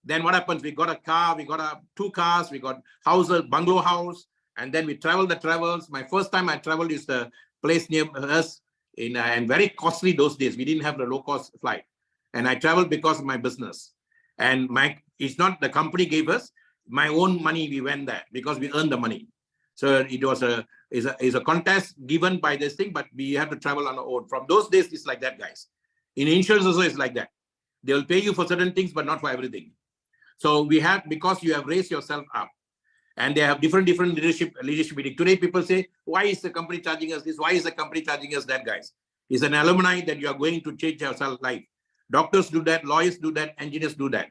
Then what happens? We got a car, we got 2 cars, we got houses, bungalow house, and then we traveled the travels. My first time I traveled is the place near us and very costly those days. We didn't have the low cost flight. And I traveled because of my business. And it's not the company gave us, my own money we went there because we earned the money. So it was a contest given by this thing, but we have to travel on our own. From those days, it's like that, guys. In insurance also, it's like that. They'll pay you for certain things, but not for everything. So we have, because you have raised yourself up, and they have different leadership meeting. Today, people say, why is the company charging us this? Why is the company charging us that, guys? It's an alumni that you are going to change yourself life. Doctors do that, lawyers do that, engineers do that.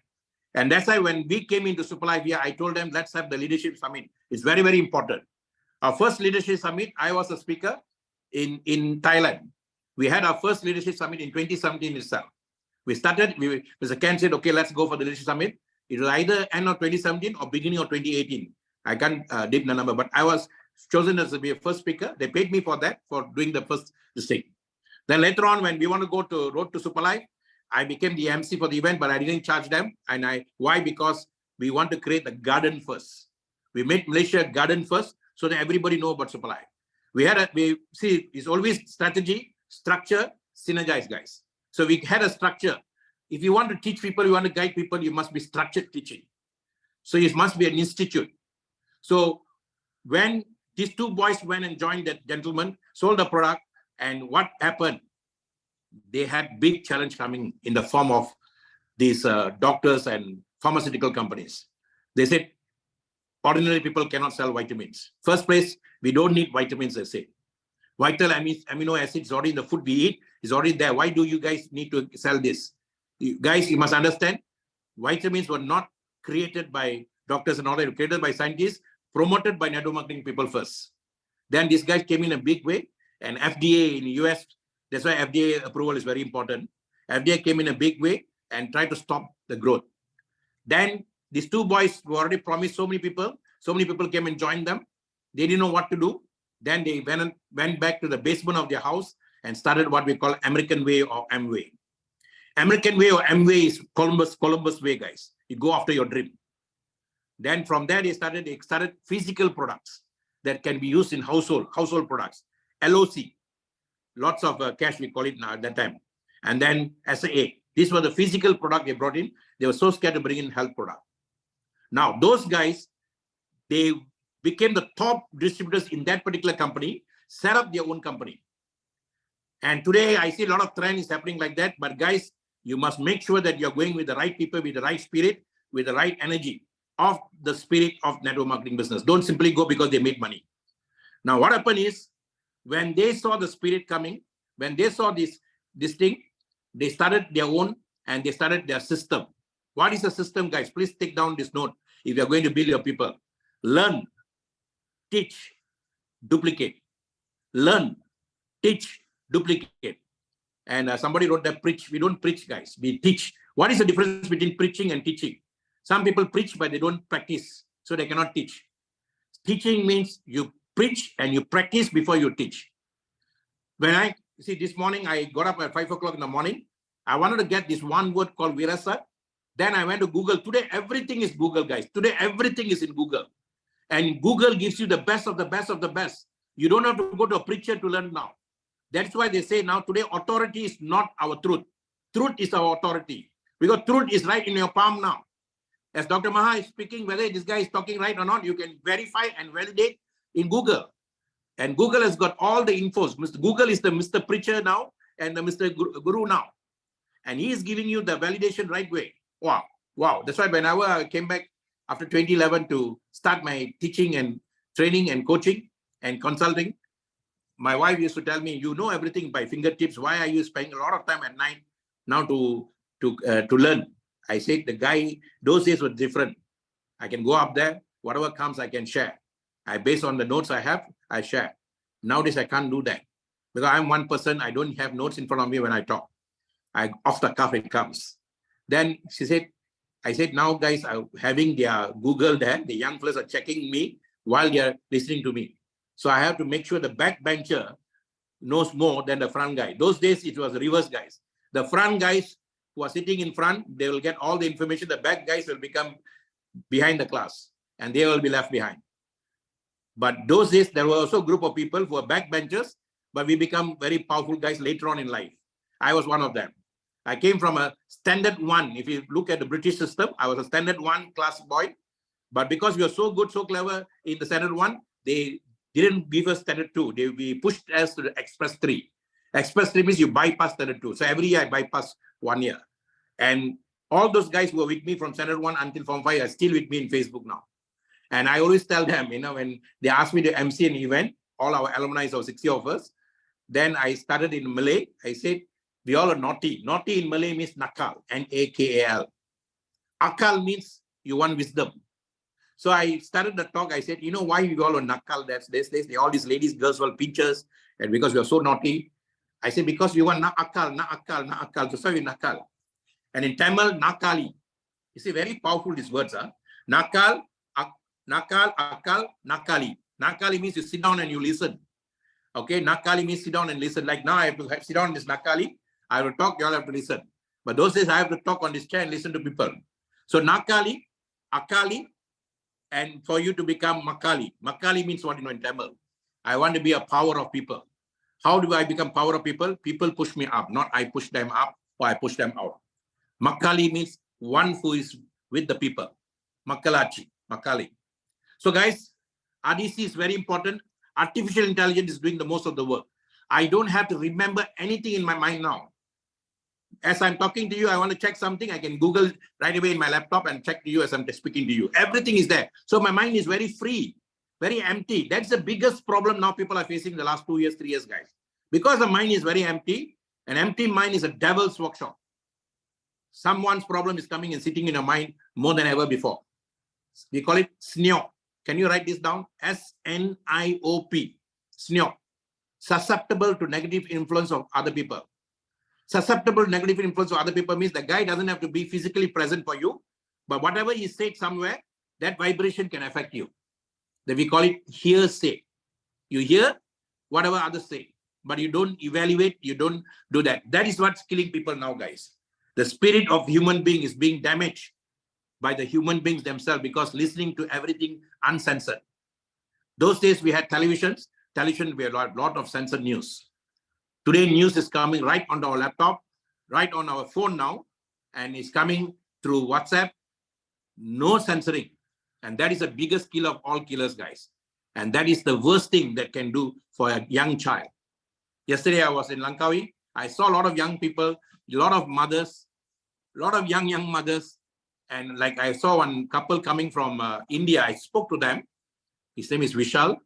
And that's why when we came into Superlife here, I told them, let's have the leadership summit. It's very, very important. Our first leadership summit, I was a speaker in Thailand. We had our first leadership summit in 2017 itself. We started, Mr. Ken said, okay, let's go for the leadership summit. It was either end of 2017 or beginning of 2018. I can't dip the number, but I was chosen as to be a first speaker. They paid me for that, for doing the first thing. Then later on, when we want to go to Road to Superlife, I became the MC for the event, but I didn't charge them. And why? Because we want to create the garden first. We made Malaysia garden first so that everybody know about Superlife. It's always strategy, structure, synergize, guys. So we had a structure. If you want to teach people, you want to guide people, you must be structured teaching. So it must be an institute. So when these 2 boys went and joined that gentleman, sold the product, and what happened? They had big challenge coming in the form of these doctors and pharmaceutical companies. They said, ordinary people cannot sell vitamins. First place, we don't need vitamins, they say. Vital amino acids already in the food we eat, is already there. Why do you guys need to sell this? Guys, you must understand, vitamins were not created by doctors and all that, created by scientists, promoted by network marketing people first. Then these guys came in a big way, and FDA in the US, that's why FDA approval is very important. FDA came in a big way and tried to stop the growth. Then these 2 boys who already promised so many people came and joined them. They didn't know what to do. Then they went back to the basement of their house and started what we call American way or Amway. American way or Amway is Columbus way, guys. You go after your dream. Then from there, they started physical products that can be used in household products. LOC, lots of cash, we call it now at that time. And then SAA, these were the physical product they brought in. They were so scared to bring in health product. Now, those guys, they became the top distributors in that particular company, set up their own company. And today, I see a lot of trends happening like that. But guys, you must make sure that you're going with the right people, with the right spirit, with the right energy of the spirit of network marketing business. Don't simply go because they made money. Now, what happened is, when they saw the spirit coming, when they saw this thing, they started their own and they started their system. What is the system, guys? Please take down this note if you're going to build your people. Learn, teach, duplicate. Learn, teach, duplicate. And somebody wrote that preach. We don't preach, guys. We teach. What is the difference between preaching and teaching? Some people preach, but they don't practice, so they cannot teach. Teaching means you preach and you practice before you teach. When I see this morning, I got up at 5 o'clock in the morning. I wanted to get this one word called Virasa. Then I went to Google. Today, everything is Google, guys. Today, everything is in Google. And Google gives you the best of the best of the best. You don't have to go to a preacher to learn now. That's why they say now today, authority is not our truth. Truth is our authority. Because truth is right in your palm now. As Dr. Maha is speaking, whether this guy is talking right or not, you can verify and validate in Google. And Google has got all the infos. Google is the Mr. Preacher now and the Mr. Guru now. And he is giving you the validation right way. Wow. Wow. That's why whenever I came back after 2011 to start my teaching and training and coaching and consulting, my wife used to tell me, you know everything by fingertips. Why are you spending a lot of time at night now to learn? I said, the guy, those days were different. I can go up there, whatever comes, I can share. Based on the notes I have, I share. Nowadays, I can't do that because I'm one person. I don't have notes in front of me when I talk. Off the cuff, it comes. Then she said, I said, now guys are having their Google there. The young fellas are checking me while they're listening to me. So I have to make sure the backbencher knows more than the front guy. Those days, it was reverse guys. The front guys who are sitting in front, they will get all the information. The back guys will become behind the class and they will be left behind. But those days, there were also a group of people who were backbenchers, but we become very powerful guys later on in life. I was one of them. I came from a standard 1. If you look at the British system, I was a standard 1 class boy. But because we were so good, so clever in the standard 1, they didn't give us standard 2. We pushed us to the express 3. Express 3 means you bypass standard 2. So every year I bypass 1 year. And all those guys who were with me from standard 1 until form 5 are still with me in Facebook now. And I always tell them, when they ask me to MC an event, all our alumni of 60 of us, then I started in Malay. I said, we all are naughty. Naughty in Malay means nakal, N-A-K-A-L. Akal means you want wisdom. So I started the talk. I said, why we all are nakal? That's this. All these ladies, girls were pinchers. And because we are so naughty, I said, because we want na akal, na akal, na akal. So we nakal. And in Tamil, nakali. You see, very powerful these words. Nakal, nakal, akal, nakali. Nakali means you sit down and you listen. Okay, nakali means sit down and listen. Like now I have to sit down in this nakali. I will talk, you all have to listen. But those days I have to talk on this chair and listen to people. So nakali, akali, and for you to become makali. Makali means what in Tamil? I want to be a power of people. How do I become power of people? People push me up, not I push them up or I push them out. Makali means one who is with the people. Makalachi, makali. So guys, RDC is very important. Artificial intelligence is doing the most of the work. I don't have to remember anything in my mind now. As I'm talking to you, I want to check something. I can Google right away in my laptop and check to you as I'm speaking to you. Everything is there. So my mind is very free, very empty. That's the biggest problem now people are facing the last 2 years, 3 years, guys. Because the mind is very empty, an empty mind is a devil's workshop. Someone's problem is coming and sitting in your mind more than ever before. We call it SNIOP. Can you write this down? S-N-I-O-P. SNIOP. Susceptible to negative influence of other people. Susceptible to negative influence of other people means the guy doesn't have to be physically present for you, but whatever he said somewhere, that vibration can affect you. Then we call it hearsay. You hear whatever others say, but you don't evaluate, you don't do that. That is what's killing people now, guys. The spirit of human being is being damaged by the human beings themselves because listening to everything uncensored. Those days we had televisions. Television, we had a lot of censored news. Today, news is coming right onto our laptop, right on our phone now, and it's coming through WhatsApp. No censoring. And that is the biggest killer of all killers, guys. And that is the worst thing that can do for a young child. Yesterday, I was in Langkawi. I saw a lot of young people, a lot of mothers, a lot of young mothers. And like I saw one couple coming from India. I spoke to them. His name is Vishal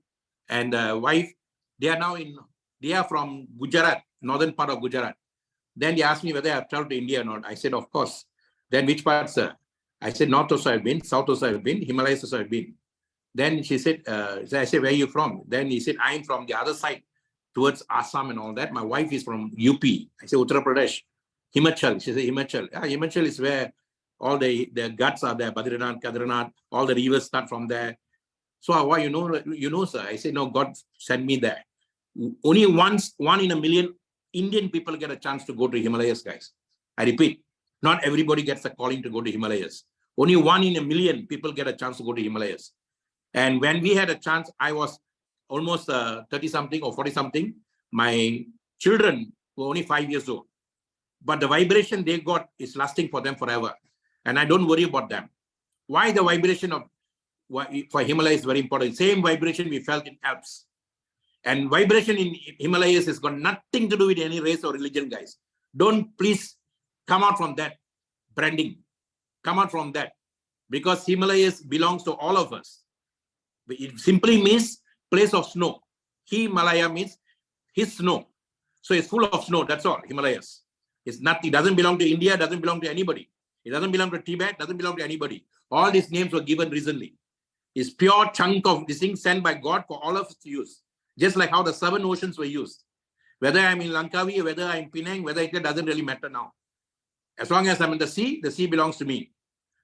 and wife. They are from Gujarat, northern part of Gujarat. Then they asked me whether I have traveled to India or not. I said, of course. Then which part, sir? I said, north also I've been, south also I've been, Himalayas also I've been. Then she said, I said, where are you from? Then he said, I'm from the other side towards Assam and all that. My wife is from UP. I said, Uttar Pradesh, Himachal. She said, Himachal. Yeah, Himachal is where all the guts are there, Badrinath, Kedarnath, all the rivers start from there. So why, sir? I say, no, God sent me there. Only one in a million Indian people get a chance to go to Himalayas, guys. I repeat, not everybody gets a calling to go to Himalayas. Only 1 in a million people get a chance to go to Himalayas. And when we had a chance, I was almost 30 something or 40 something. My children were only 5 years old. But the vibration they got is lasting for them forever. And I don't worry about them. Why the vibration for Himalaya is very important. Same vibration we felt in Alps. And vibration in Himalayas has got nothing to do with any race or religion, guys. Don't please come out from that branding. Come out from that. Because Himalayas belongs to all of us. It simply means place of snow. Himalaya means his snow. So it's full of snow, that's all, Himalayas. It's nothing, it doesn't belong to India, doesn't belong to anybody. It doesn't belong to Tibet, doesn't belong to anybody. All these names were given recently. It's pure chunk of this thing sent by God for all of us to use. Just like how the 7 oceans were used. Whether I'm in Langkawi, whether I'm in Penang, whether it doesn't really matter now. As long as I'm in the sea belongs to me.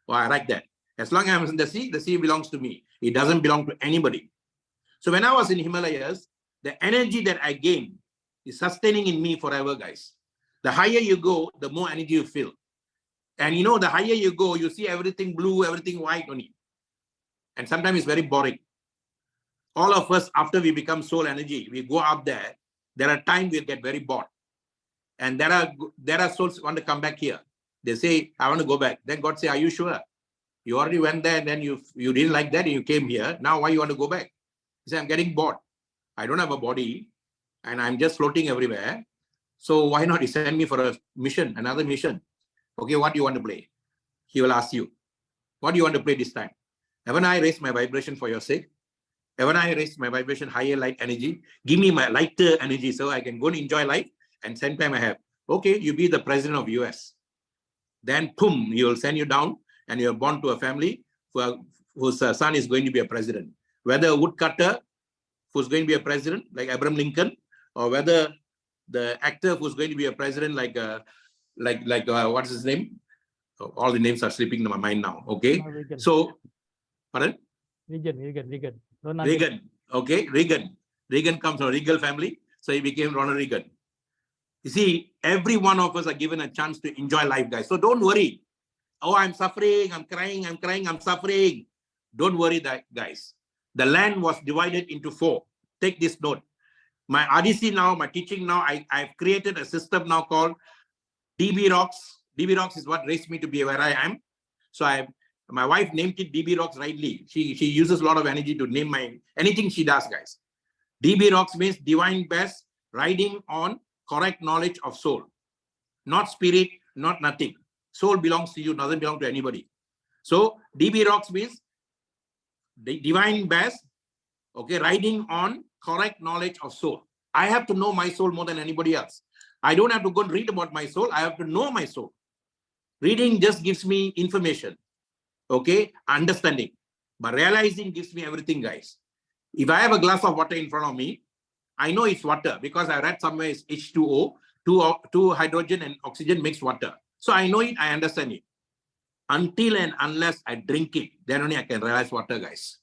Well, I like that. As long as I'm in the sea belongs to me. It doesn't belong to anybody. So when I was in Himalayas, the energy that I gained is sustaining in me forever, guys. The higher you go, the more energy you feel. And the higher you go, you see everything blue, everything white only. And sometimes it's very boring. All of us, after we become soul energy, we go up there. There are times we'll get very bored. And there are souls who want to come back here. They say, I want to go back. Then God say, are you sure? You already went there and then you didn't like that and you came here. Now why you want to go back? He said, I'm getting bored. I don't have a body and I'm just floating everywhere. So why not he send me for a mission, another mission? Okay, what do you want to play? He will ask you, what do you want to play this time? Haven't I raised my vibration for your sake? Haven't I raised my vibration higher light energy? Give me my lighter energy so I can go and enjoy life. And same time I have, okay, you be the president of US. Then boom, he will send you down and you're born to a family whose son is going to be a president. Whether a woodcutter who's going to be a president like Abraham Lincoln, or whether the actor who's going to be a president like what's his name? All the names are slipping to my mind now. Okay, Reagan. So, pardon? Reagan. Reagan. Okay, Reagan comes from a Regal family, so he became Ronald Reagan. You see, every one of us are given a chance to enjoy life, guys. So don't worry. Oh, I'm suffering, I'm crying, I'm suffering. Don't worry, that guys. The land was divided into 4. Take this note. My RDC now, my teaching now, I've created a system now called DB Rocks. DB Rocks is what raised me to be where I am. So my wife named it DB Rocks rightly. She uses a lot of energy to name anything she does, guys. DB Rocks means divine best, riding on correct knowledge of soul. Not spirit, not nothing. Soul belongs to you, doesn't belong to anybody. So DB Rocks means the divine best, okay, riding on correct knowledge of soul. I have to know my soul more than anybody else. I don't have to go and read about my soul. I have to know my soul. Reading just gives me information, okay, understanding. But realizing gives me everything, guys. If I have a glass of water in front of me, I know it's water because I read somewhere it's H2O, two hydrogen and oxygen makes water. So I know it, I understand it. Until and unless I drink it, then only I can realize water, guys.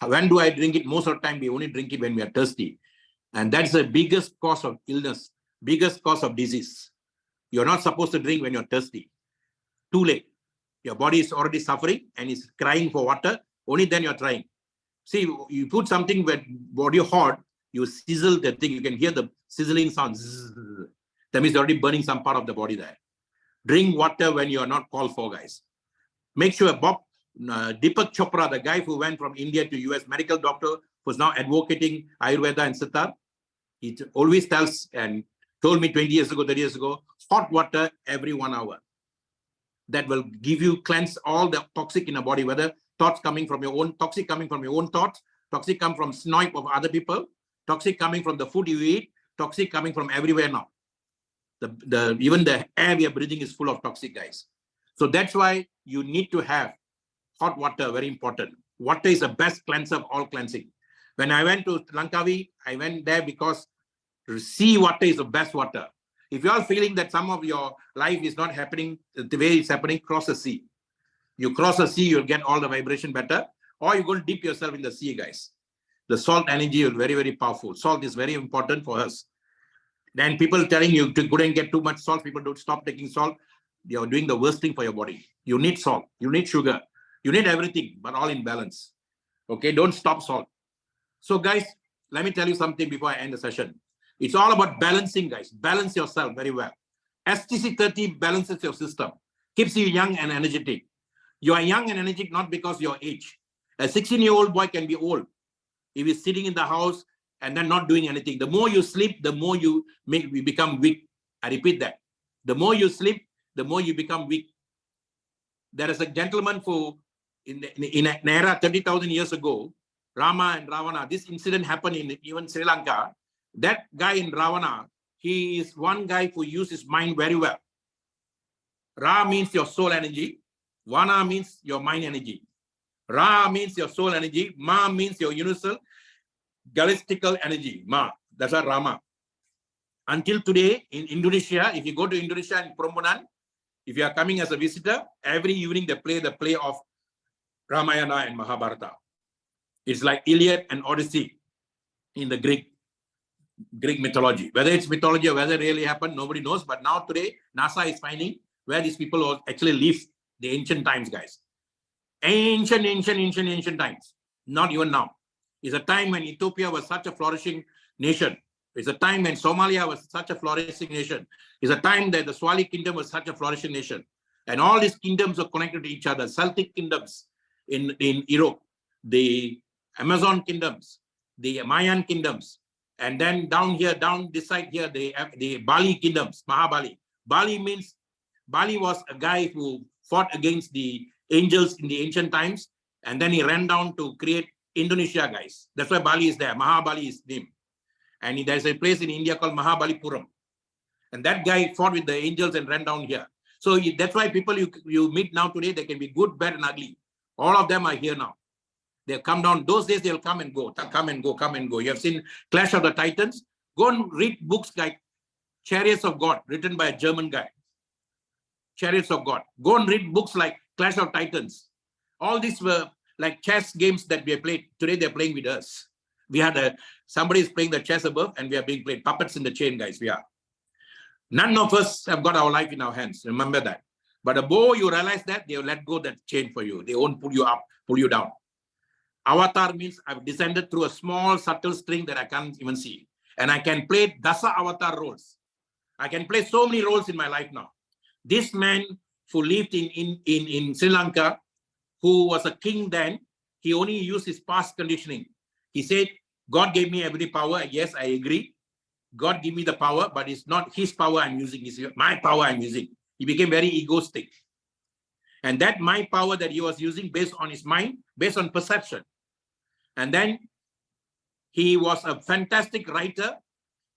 When do I drink it? Most of the time, we only drink it when we are thirsty. And that's the biggest cause of illness, biggest cause of disease. You're not supposed to drink when you're thirsty. Too late. Your body is already suffering and is crying for water. Only then you're trying. See, you put something where body hot, you sizzle the thing. You can hear the sizzling sound. That means you're already burning some part of the body there. Drink water when you are not called for, guys. Make sure Deepak Chopra, the guy who went from India to US, medical doctor, who's now advocating Ayurveda and Siddha, he always tells and told me 20 years ago, 30 years ago, hot water every 1 hour. That will give you, cleanse all the toxic in the body, whether thoughts coming from your own, toxic coming from your own thoughts, toxic come from snipe of other people, toxic coming from the food you eat, toxic coming from everywhere now. Even the air we are breathing is full of toxic, guys. So that's why you need to have hot water, very important. Water is the best cleanser of all cleansing. When I went to Langkawi, I went there because sea water is the best water. If you are feeling that some of your life is not happening the way it's happening, cross the sea. You cross the sea, you'll get all the vibration better. or you're going to dip yourself in the sea, guys. The salt energy is very, very powerful. Salt is very important for us. Then people telling you to go and get too much salt, people don't stop taking salt. You're doing the worst thing for your body. You need salt, you need sugar, you need everything, but all in balance. Okay, don't stop salt. So guys, let me tell you something before I end the session. It's all about balancing, guys. Balance yourself very well. STC30 balances your system, keeps you young and energetic. You are young and energetic not because of your age. A 16-year-old boy can be old if he's sitting in the house and then not doing anything. The more you sleep, the more you become weak. I repeat that. The more you sleep, the more you become weak. There is a gentleman who, in an era 30,000 years ago, Rama and Ravana, this incident happened in even Sri Lanka. That guy in Ravana, he is one guy who uses his mind very well. Ra means your soul energy. Vana means your mind energy. Ra means your soul energy. Ma means your universal galactical energy. Ma, that's a Rama. Until today in Indonesia, if you go to Indonesia and Prambanan, if you are coming as a visitor, every evening they play the play of Ramayana and Mahabharata. It's like Iliad and Odyssey in the Greek mythology. Whether it's mythology or whether it really happened, nobody knows. But now today, NASA is finding where these people actually live, the ancient times, guys. Ancient times. Not even now. It's a time when Ethiopia was such a flourishing nation. It's a time when Somalia was such a flourishing nation. It's a time that the Swahili kingdom was such a flourishing nation. And all these kingdoms are connected to each other. Celtic kingdoms in Europe, the Amazon kingdoms, the Mayan kingdoms, and then down here, down this side here, the Bali kingdoms, Mahabali. Bali was a guy who fought against the angels in the ancient times, and then he ran down to create Indonesia, guys. That's why Bali is there. Mahabali is name. And there's a place in India called Mahabalipuram. And that guy fought with the angels and ran down here. So that's why people you meet now today, they can be good, bad, and ugly. All of them are here now. They'll come down. Those days, they'll come and go, come and go, come and go. You have seen Clash of the Titans. Go and read books like Chariots of God, written by a German guy. Chariots of God. Go and read books like Clash of Titans. All these were like chess games that we have played. Today, they're playing with us. We had somebody is playing the chess above, and we are being played. Puppets in the chain, guys. We are. None of us have got our life in our hands. Remember that. But the more you realize that, they'll let go that chain for you. They won't pull you up, pull you down. Avatar means I've descended through a small, subtle string that I can't even see. And I can play Dasa Avatar roles. I can play so many roles in my life now. This man who lived in Sri Lanka, who was a king then, he only used his past conditioning. He said, God gave me every power. Yes, I agree. God gave me the power, but it's not his power I'm using. It's my power I'm using. He became very egoistic. And that my power that he was using based on his mind, based on perception. And then he was a fantastic writer.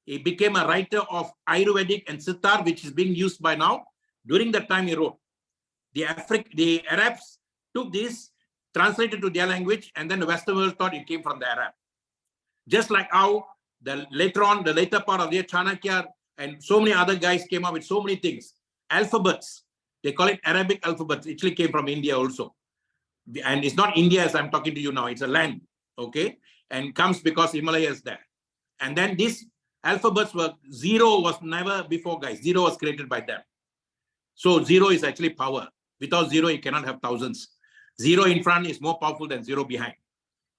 He became a writer of Ayurvedic and Sitar, which is being used by now. During that time he wrote. The Arabs took this, translated to their language, and then the Western world thought it came from the Arab. Just like how the later part of their Chanakya and so many other guys came up with so many things. Alphabets, they call it Arabic alphabets. It actually came from India also. And it's not India as I'm talking to you now, it's a land, okay? And comes because Himalaya is there. And then these alphabets were, zero was never before, guys. Zero was created by them. So zero is actually power. Without zero, you cannot have thousands. Zero in front is more powerful than zero behind.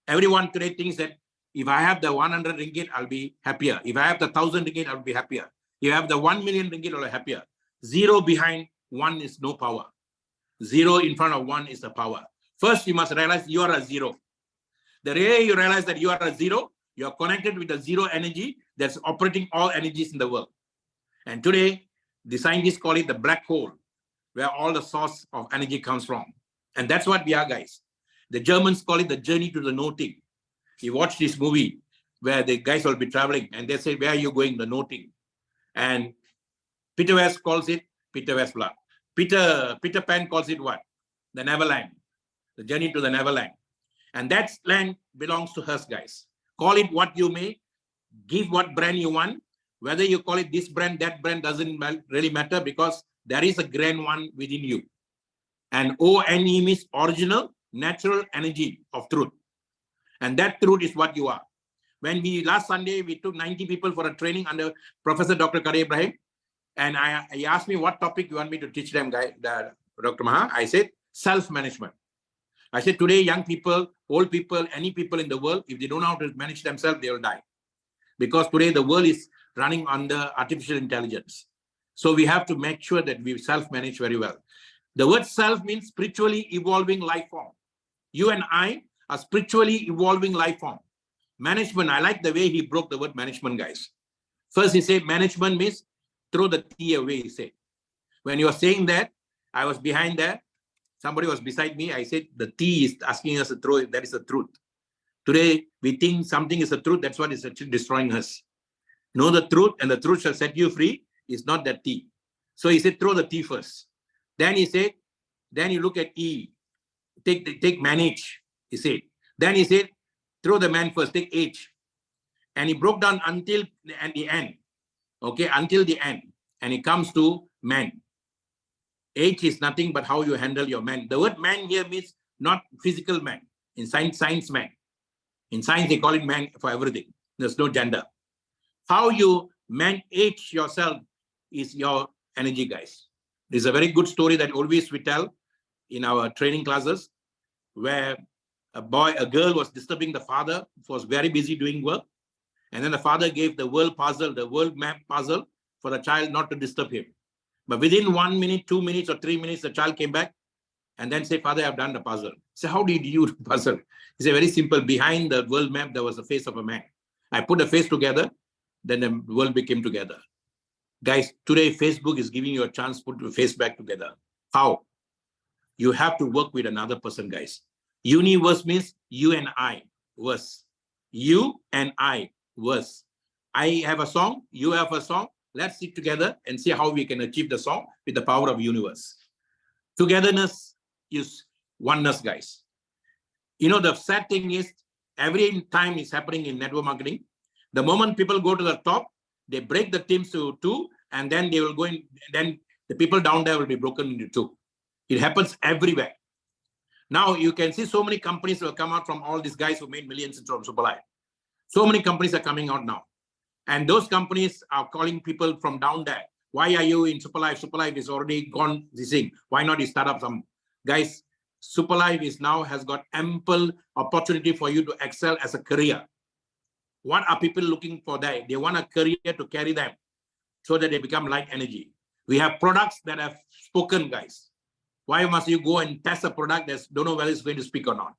Everyone today thinks that if I have the 100 ringgit, I'll be happier. If I have the 1,000 ringgit, I'll be happier. If I have the 1 million ringgit, I'll be happier. Zero behind one is no power. Zero in front of one is the power. First, you must realize you are a zero. The day you realize that you are a zero, you are connected with the zero energy that's operating all energies in the world. And today, the scientists call it the black hole, where all the source of energy comes from. And that's what we are, guys. The Germans call it the journey to the nothing. You watch this movie where the guys will be traveling and they say, where are you going? The nothing. And Peter West calls it Peter Westblood. Peter Pan calls it what? The Neverland. The journey to the Neverland. And that land belongs to us, guys. Call it what you may. Give what brand you want. Whether you call it this brand, that brand doesn't really matter because there is a grand one within you. And ONE means original, natural energy of truth. And that truth is what you are. When last Sunday, we took 90 people for a training under Professor Dr. Kare Ibrahim. And he asked me what topic you want me to teach them, Dr. Maha. I said, self-management. I said, today, young people, old people, any people in the world, if they don't know how to manage themselves, they will die. Because today the world is running under artificial intelligence. So we have to make sure that we self-manage very well. The word self means spiritually evolving life form. You and I are spiritually evolving life form. Management, I like the way he broke the word management, guys. First, he said management means throw the tea away, he said. When you are saying that, I was behind there. Somebody was beside me. I said, the tea is asking us to throw it. That is the truth. Today, we think something is the truth. That's what is actually destroying us. Know the truth, and the truth shall set you free. It's not that tea. So he said, throw the tea first. Then he said, then you look at E. Take manage, he said. Then he said, throw the man first, take H. And he broke down until the end. Okay, until the end. And it comes to man. H is nothing but how you handle your man. The word man here means not physical man. In science man. In science, they call it man for everything. There's no gender. How you manage yourself is your energy, guys. There's a very good story that always we tell in our training classes, where a girl was disturbing the father, who was very busy doing work. And then the father gave the world puzzle, the world map puzzle for the child not to disturb him. But within 1 minute, 2 minutes, or 3 minutes, the child came back and then said, Father, I've done the puzzle. So how did you do the puzzle? He said, very simple. Behind the world map, there was the face of a man. I put the face together, then the world became together. Guys, today Facebook is giving you a chance to put your face back together. How? You have to work with another person, guys. Universe means you and I, verse. You and I, verse. I have a song, you have a song. Let's sit together and see how we can achieve the song with the power of universe. Togetherness is oneness, guys. You know, the sad thing is, every time is happening in network marketing. The moment people go to the top, they break the teams to two, and then they will go in, then the people down there will be broken into two. It happens everywhere. Now you can see so many companies will come out from all these guys who made millions from Superlife. So many companies are coming out now. And those companies are calling people from down there. Why are you in Superlife? Superlife is already gone this thing. Why not you start up some? Guys, Superlife is now has got ample opportunity for you to excel as a career. What are people looking for there? They want a career to carry them so that they become light energy. We have products that have spoken, guys. Why must you go and test a product that don't know whether it's going to speak or not?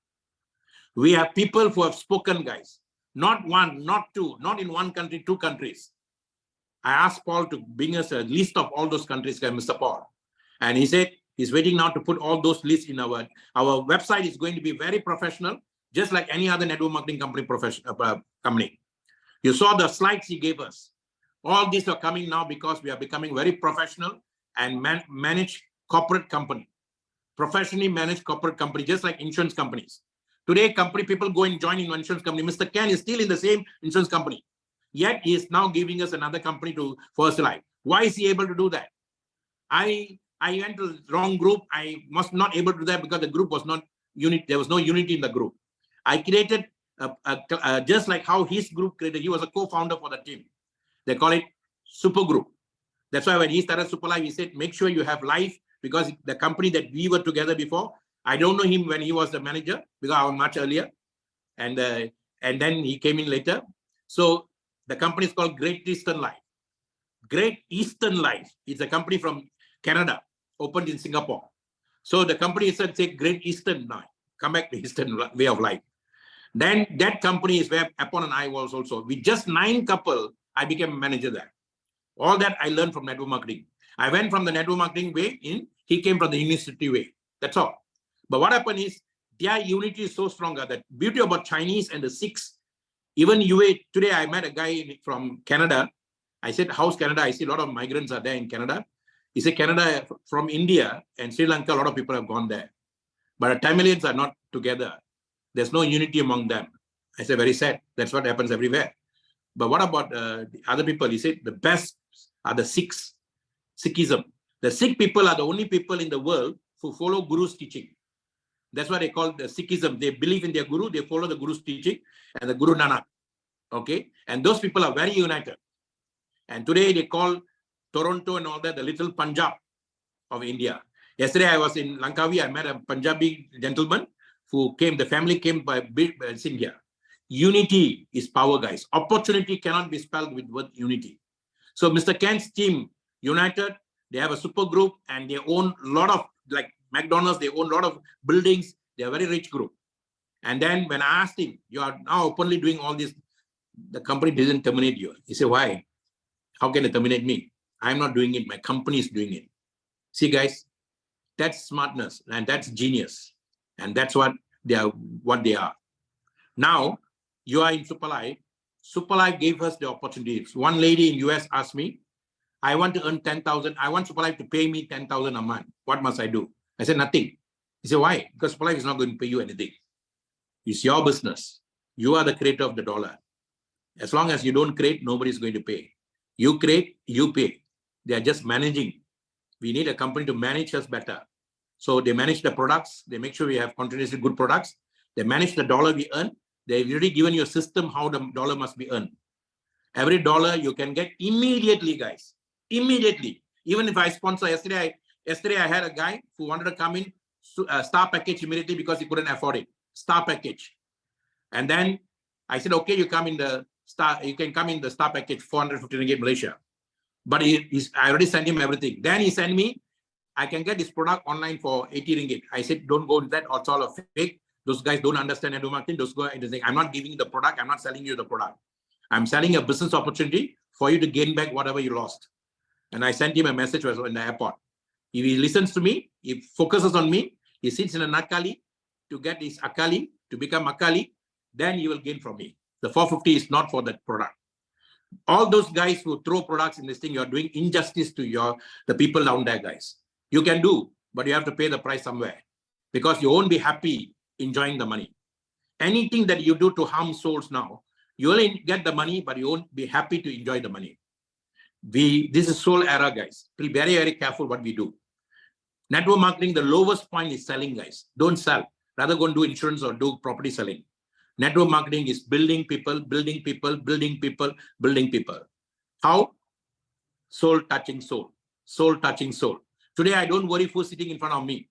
We have people who have spoken, guys. Not one, not two, not in one country, 2 countries. I asked Paul to bring us a list of all those countries, Mr. Paul. And he said he's waiting now to put all those lists in our website. Is going to be very professional, just like any other network marketing company. You saw the slides he gave us. All these are coming now because we are becoming very professional and manage corporate company. Professionally managed corporate company, just like insurance companies. Today, people go and join in one insurance company. Mr. Ken is still in the same insurance company. Yet he is now giving us another company to First Life. Why is he able to do that? I went to the wrong group. I was not able to do that because the group was not unit. There was no unity in the group. I created just like how his group created. He was a co-founder for the team. They call it super group. That's why when he started Superlife, he said, make sure you have life, because the company that we were together before, I don't know him when he was the manager because I was much earlier. And then he came in later. So the company is called Great Eastern Life. Great Eastern Life is a company from Canada, opened in Singapore. So the company said, say Great Eastern Life, come back to Eastern way of life. Then that company is where Apon and I was also. With just 9 couple, I became a manager there. All that I learned from network marketing. I went from the network marketing way in, he came from the university way. That's all. But what happened is their unity is so stronger. That beauty about Chinese and the Sikhs, even UA, today I met a guy from Canada. I said, how's Canada? I see a lot of migrants are there in Canada. He said, Canada from India and Sri Lanka, a lot of people have gone there. But the Tamilians are not together. There's no unity among them. I said, very sad. That's what happens everywhere. But what about the other people? He said, the best are the Sikhs, Sikhism. The Sikh people are the only people in the world who follow Guru's teaching. That's what they call the Sikhism. They believe in their guru, they follow the guru's teaching and the Guru Nanak. Okay, and those people are very united. And today they call Toronto and all that the little Punjab of India. Yesterday I was in Langkawi. I met a Punjabi gentleman who came. The family came by India. Unity is power, guys. Opportunity cannot be spelled with word unity. So Mr. Ken's team united. They have a super group and they own a lot of, like McDonald's. They own a lot of buildings. They are a very rich group. And then when I asked him, you are now openly doing all this, the company didn't terminate you. He said, why? How can they terminate me? I'm not doing it. My company is doing it. See, guys, that's smartness and that's genius. And that's what they are. Now, you are in Superlife. Superlife gave us the opportunities. One lady in US asked me, I want to earn 10,000. I want Superlife to pay me 10,000 a month. What must I do? I said, nothing. He said, why? Because Superlife is not going to pay you anything. It's your business. You are the creator of the dollar. As long as you don't create, nobody's going to pay. You create, you pay. They are just managing. We need a company to manage us better. So they manage the products. They make sure we have continuously good products. They manage the dollar we earn. They've already given you a system how the dollar must be earned. Every dollar you can get immediately, guys. Immediately. Even if I sponsor, yesterday I had a guy who wanted to come in star package immediately because he couldn't afford it. Star package. And then I said, okay, you can come in the star package, 450 ringgit Malaysia. But I already sent him everything. Then he sent me, I can get this product online for 80 ringgit. I said, don't go with that. It's all a fake. Those guys don't understand network marketing. Those guys, I'm not giving you the product. I'm not selling you the product. I'm selling a business opportunity for you to gain back whatever you lost. And I sent him a message in the airport. If he listens to me, he focuses on me, he sits in a Nakali to get his Akali, to become Akali, then he will gain from me. The 450 is not for that product. All those guys who throw products in this thing, you're doing injustice to the people down there, guys. You can do, but you have to pay the price somewhere because you won't be happy enjoying the money. Anything that you do to harm souls now, you only get the money, but you won't be happy to enjoy the money. This is soul era, guys. Be very, very careful what we do. Network marketing, the lowest point is selling, guys. Don't sell. Rather go and do insurance or do property selling. Network marketing is building people, building people, building people, building people. How? Soul touching soul. Soul touching soul. Today, I don't worry who's sitting in front of me.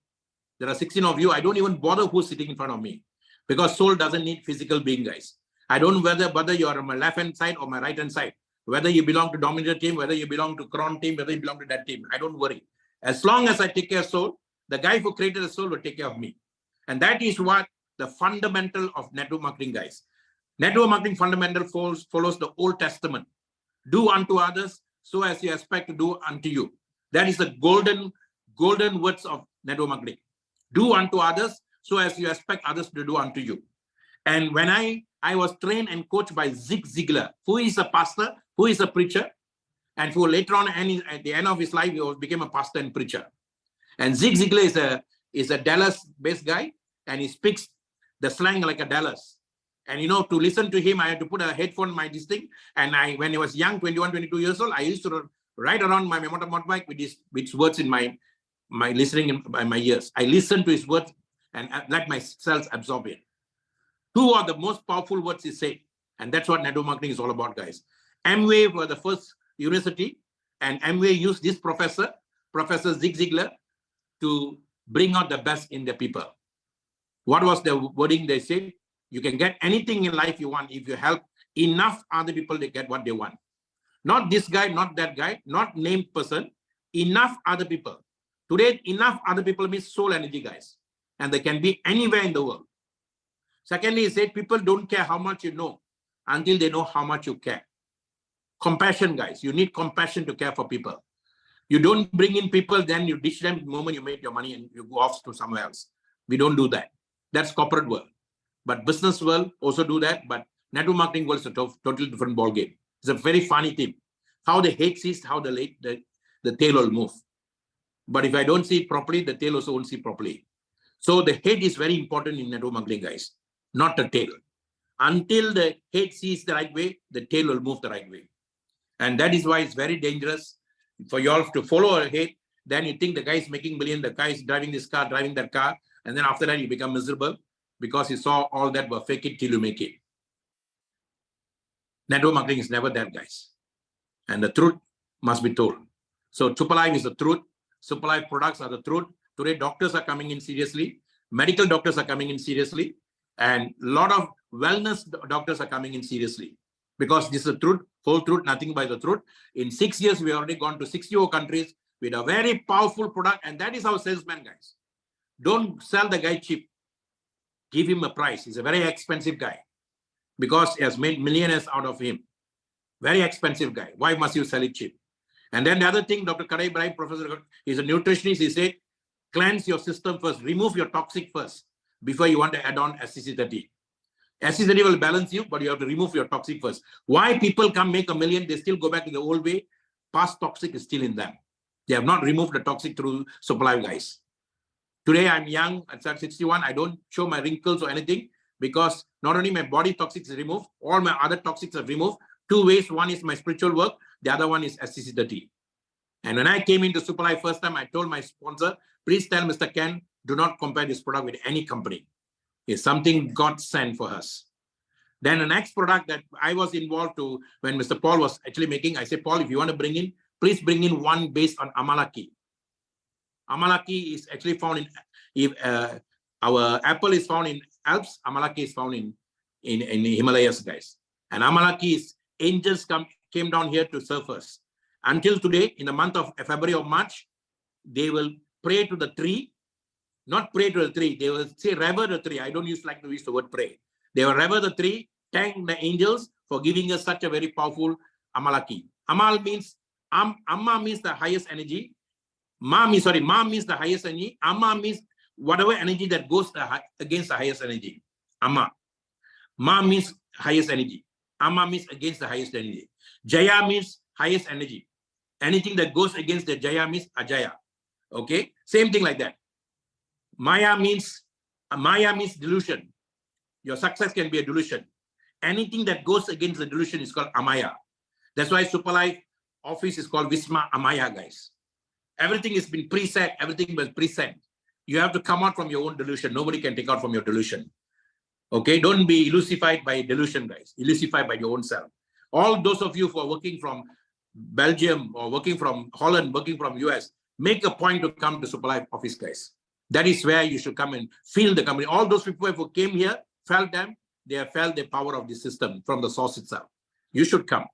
There are 16 of you. I don't even bother who's sitting in front of me because soul doesn't need physical being, guys. I don't whether you are on my left-hand side or my right-hand side, whether you belong to Dominator team, whether you belong to Cron team, whether you belong to that team. I don't worry. As long as I take care of soul, the guy who created the soul will take care of me. And that is what the fundamental of network marketing, guys. Network marketing fundamental follows the Old Testament. Do unto others so as you expect to do unto you. That is the golden words of network marketing. Do unto others so as you expect others to do unto you. And when I was trained and coached by Zig Ziglar, who is a pastor, who is a preacher, and who later on, at the end of his life, he became a pastor and preacher. And Zig Ziglar is a Dallas-based guy, and he speaks the slang like a Dallas. And to listen to him, I had to put a headphone in my thing. And when I was young, 21, 22 years old, I used to ride around my motorbike with his words in my listening by my ears. I listened to his words and let myself absorb it. Two are the most powerful words he said. And that's what network marketing is all about, guys. Amway were the first university, and Amway used this Professor Zig Ziglar, to bring out the best in the people. What was the wording they said? You can get anything in life you want if you help enough other people to get what they want. Not this guy, not that guy, not named person, enough other people. Today, enough other people means soul energy, guys. And they can be anywhere in the world. Secondly, he said people don't care how much you know until they know how much you care. Compassion, guys. You need compassion to care for people. You don't bring in people, then you ditch them the moment you make your money and you go off to somewhere else. We don't do that. That's corporate world. But business world also do that. But network marketing world is a totally different ball game. It's a very funny thing. How the head sees, how the tail will move. But if I don't see it properly, the tail also won't see properly. So the head is very important in network marketing, guys, not the tail. Until the head sees the right way, the tail will move the right way. And that is why it's very dangerous for you all to follow a head. Then you think the guy is making million, the guy is driving this car, driving that car, And then after that, you become miserable because you saw all that were fake it till you make it. Network marketing is never that, guys. And the truth must be told. So Superlife is the truth. Superlife products are the truth. Today, doctors are coming in seriously. Medical doctors are coming in seriously. And a lot of wellness doctors are coming in seriously. Because this is the truth, whole truth, nothing but the truth. In 6 years, we have already gone to 60 countries with a very powerful product. And that is our salesman, guys. Don't sell the guy cheap. Give him a price. He's a very expensive guy. Because he has made millionaires out of him. Very expensive guy. Why must you sell it cheap? And then the other thing, Dr. Karai Ibrahim, professor, is a nutritionist. He said, cleanse your system first. Remove your toxic first before you want to add on SCC30. SCC30 will balance you, but you have to remove your toxic first. Why people come make $1 million, they still go back to the old way? Past toxic is still in them. They have not removed the toxic through Superlife, guys. Today, I'm young, at 61. I don't show my wrinkles or anything because not only my body toxics is removed, all my other toxics are removed. 2 ways. One is my spiritual work. The other one is SCC30. And when I came into Superlife first time, I told my sponsor, please tell Mr. Ken, do not compare this product with any company. It's something God sent for us. Then the next product that I was involved to, when Mr. Paul was actually making, I said, Paul, if you want to bring in, please bring in one based on Amalaki. Amalaki is actually found in, our apple is found in Alps. Amalaki is found in the Himalayas, guys. And Amalaki is angels came down here to serve us. Until today, in the month of February or March, they will pray to the tree. Not pray to the tree. They will say, rever the tree. I don't like to use the word pray. They will rever the tree, thank the angels for giving us such a very powerful Amalaki. Amal means, Amma means the highest energy. Ma means the highest energy. Amma means whatever energy that goes against the highest energy. Amma. Ma means highest energy. Amma means against the highest energy. Jaya means highest energy. Anything that goes against the Jaya means Ajaya. Okay? Same thing like that. Maya means delusion. Your success can be a delusion. Anything that goes against the delusion is called Amaya. That's why Superlife office is called Visma Amaya, guys. Everything has been preset. Everything was preset. You have to come out from your own delusion. Nobody can take out from your delusion. Okay? Don't be elusified by delusion, guys. Elusified by your own self. All those of you who are working from Belgium or working from Holland, working from US, make a point to come to Superlife office, guys. That is where you should come and feel the company. All those people who came here, felt them, they have felt the power of the system from the source itself. You should come.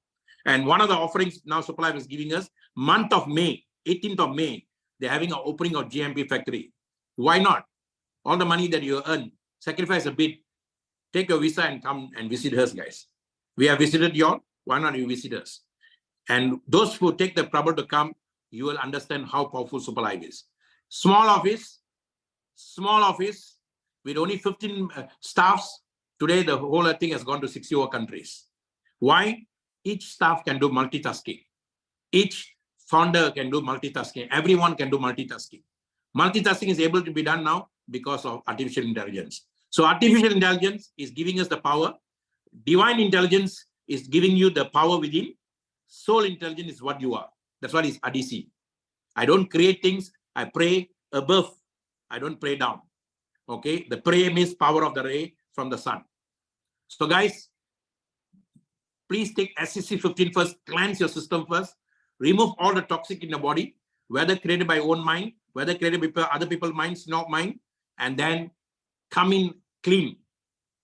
And one of the offerings now Superlife is giving us, month of May, 18th of May, they're having an opening of GMP factory. Why not? All the money that you earn, sacrifice a bit, take your visa and come and visit us, guys. We have visited you all. Why not you visit us? And those who take the trouble to come, you will understand how powerful Superlife is. Small office with only 15 staffs. Today, the whole thing has gone to 60 countries. Why? Each staff can do multitasking. Each founder can do multitasking. Everyone can do multitasking. Multitasking is able to be done now because of artificial intelligence. So artificial intelligence is giving us the power. Divine intelligence is giving you the power within. Soul intelligence is what you are. That's what is ADC. I don't create things. I pray above. I don't pray down. Okay. The pray means power of the ray from the sun. So guys, please take SCC15 first. Cleanse your system first. Remove all the toxic in the body, whether created by own mind, whether created by other people's minds, not mine, and then come in clean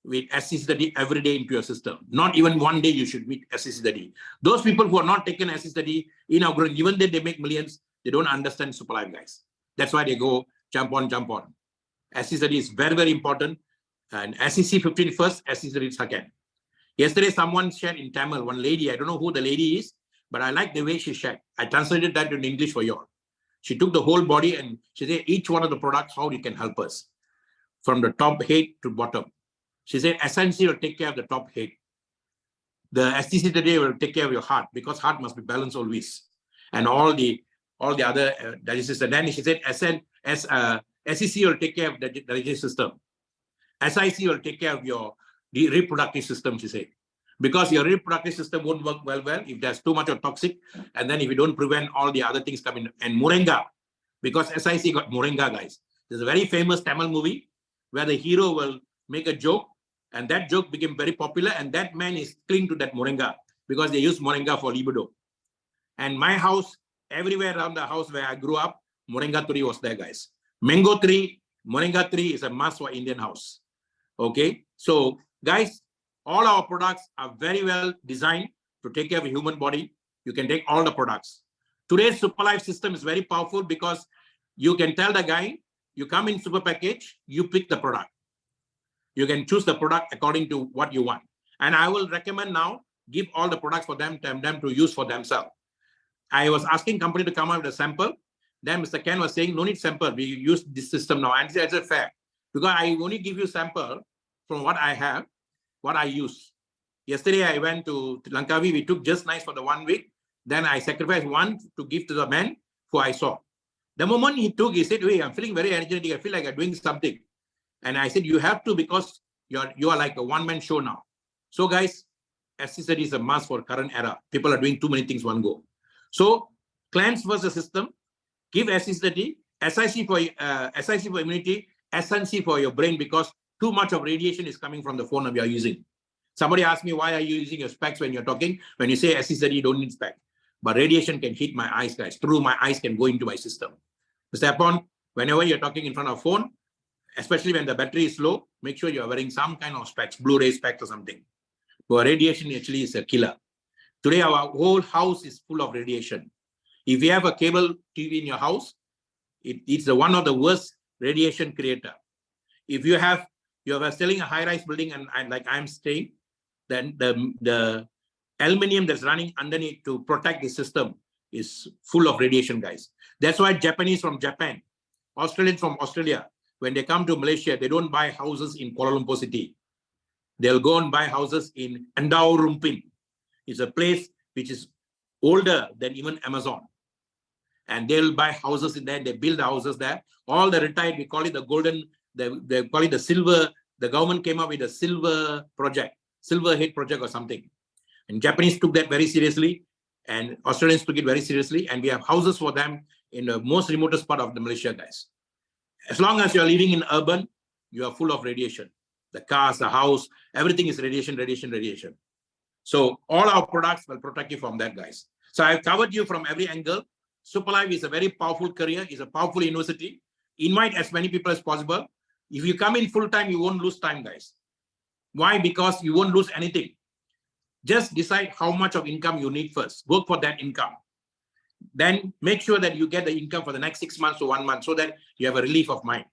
with SCC30 every day into your system. Not even one day you should meet SCC30. Those people who are not taken SCC30 in our growing, even though they make millions, they don't understand Superlife, guys. That's why they go jump on. SCC30 is very, very important. And SCC15 first, SCC30 second. Yesterday, someone shared in Tamil, one lady, I don't know who the lady is, but I like the way she shared. I translated that in English for you all. She took the whole body and she said, each one of the products, how it can help us. From the top head to bottom. She said, essentially will take care of the top head. The SCC30 will take care of your heart because heart must be balanced always. And all the other digestive. And then she said, SCC will take care of the digestive system. SIC will take care of your reproductive system, she said. Because your reproductive system won't work well if there's too much of toxic, and then if you don't prevent all the other things coming. And Moringa, because SIC got Moringa, guys. There's a very famous Tamil movie where the hero will make a joke, and that joke became very popular, and that man is clinging to that moringa because they use moringa for libido. And my house, everywhere around the house where I grew up, moringa tree was there, guys. Mango tree, moringa tree is a must for Indian house. Okay, so guys, all our products are very well designed to take care of a human body. You can take all the products. Today's Superlife system is very powerful because you can tell the guy, you come in super package, you pick the product. You can choose the product according to what you want. And I will recommend now, give all the products for them to use for themselves. I was asking company to come out with a sample. Then Mr. Ken was saying, no need sample. We use this system now. And I said, fair. Because I only give you sample from what I have, what I use. Yesterday, I went to Langkawi. We took just nice for the 1 week. Then I sacrificed one to give to the man who I saw. The moment he took, he said, hey, I'm feeling very energetic. I feel like I'm doing something. And I said, you have to, because you are like a one-man show now. So guys, accessory is a must for current era. People are doing too many things one go. So cleanse first the system, give accessory, SIC for immunity, SNC for your brain, because too much of radiation is coming from the phone that you are using. Somebody asked me, why are you using your specs when you're talking? When you say accessory, you don't need specs. But radiation can hit my eyes, guys. Through my eyes can go into my system. Mr. Upon, whenever you're talking in front of a phone, especially when the battery is low, make sure you're wearing some kind of specs, Blu-ray specs or something. But radiation actually is a killer. Today, our whole house is full of radiation. If you have a cable TV in your house, it's one of the worst radiation creator. If you are selling a high-rise building and like I'm staying, then the aluminum that's running underneath to protect the system is full of radiation, guys. That's why Japanese from Japan, Australians from Australia, when they come to Malaysia, they don't buy houses in Kuala Lumpur City. They'll go and buy houses in Endau Rumpin. It's a place which is older than even Amazon. And they'll buy houses in there. They build houses there. All the retired, we call it the golden, they call it the silver. The government came up with a silver project, silver head project or something. And Japanese took that very seriously. And Australians took it very seriously. And we have houses for them in the most remotest part of the Malaysia, guys. As long as you're living in urban, you are full of radiation. The cars, the house, everything is radiation, radiation, radiation. So all our products will protect you from that, guys. So I've covered you from every angle. Superlife is a very powerful career, is a powerful university. Invite as many people as possible. If you come in full time, you won't lose time, guys. Why? Because you won't lose anything. Just decide how much of income you need first. Work for that income. Then make sure that you get the income for the next 6 months to 1 month so that you have a relief of mind.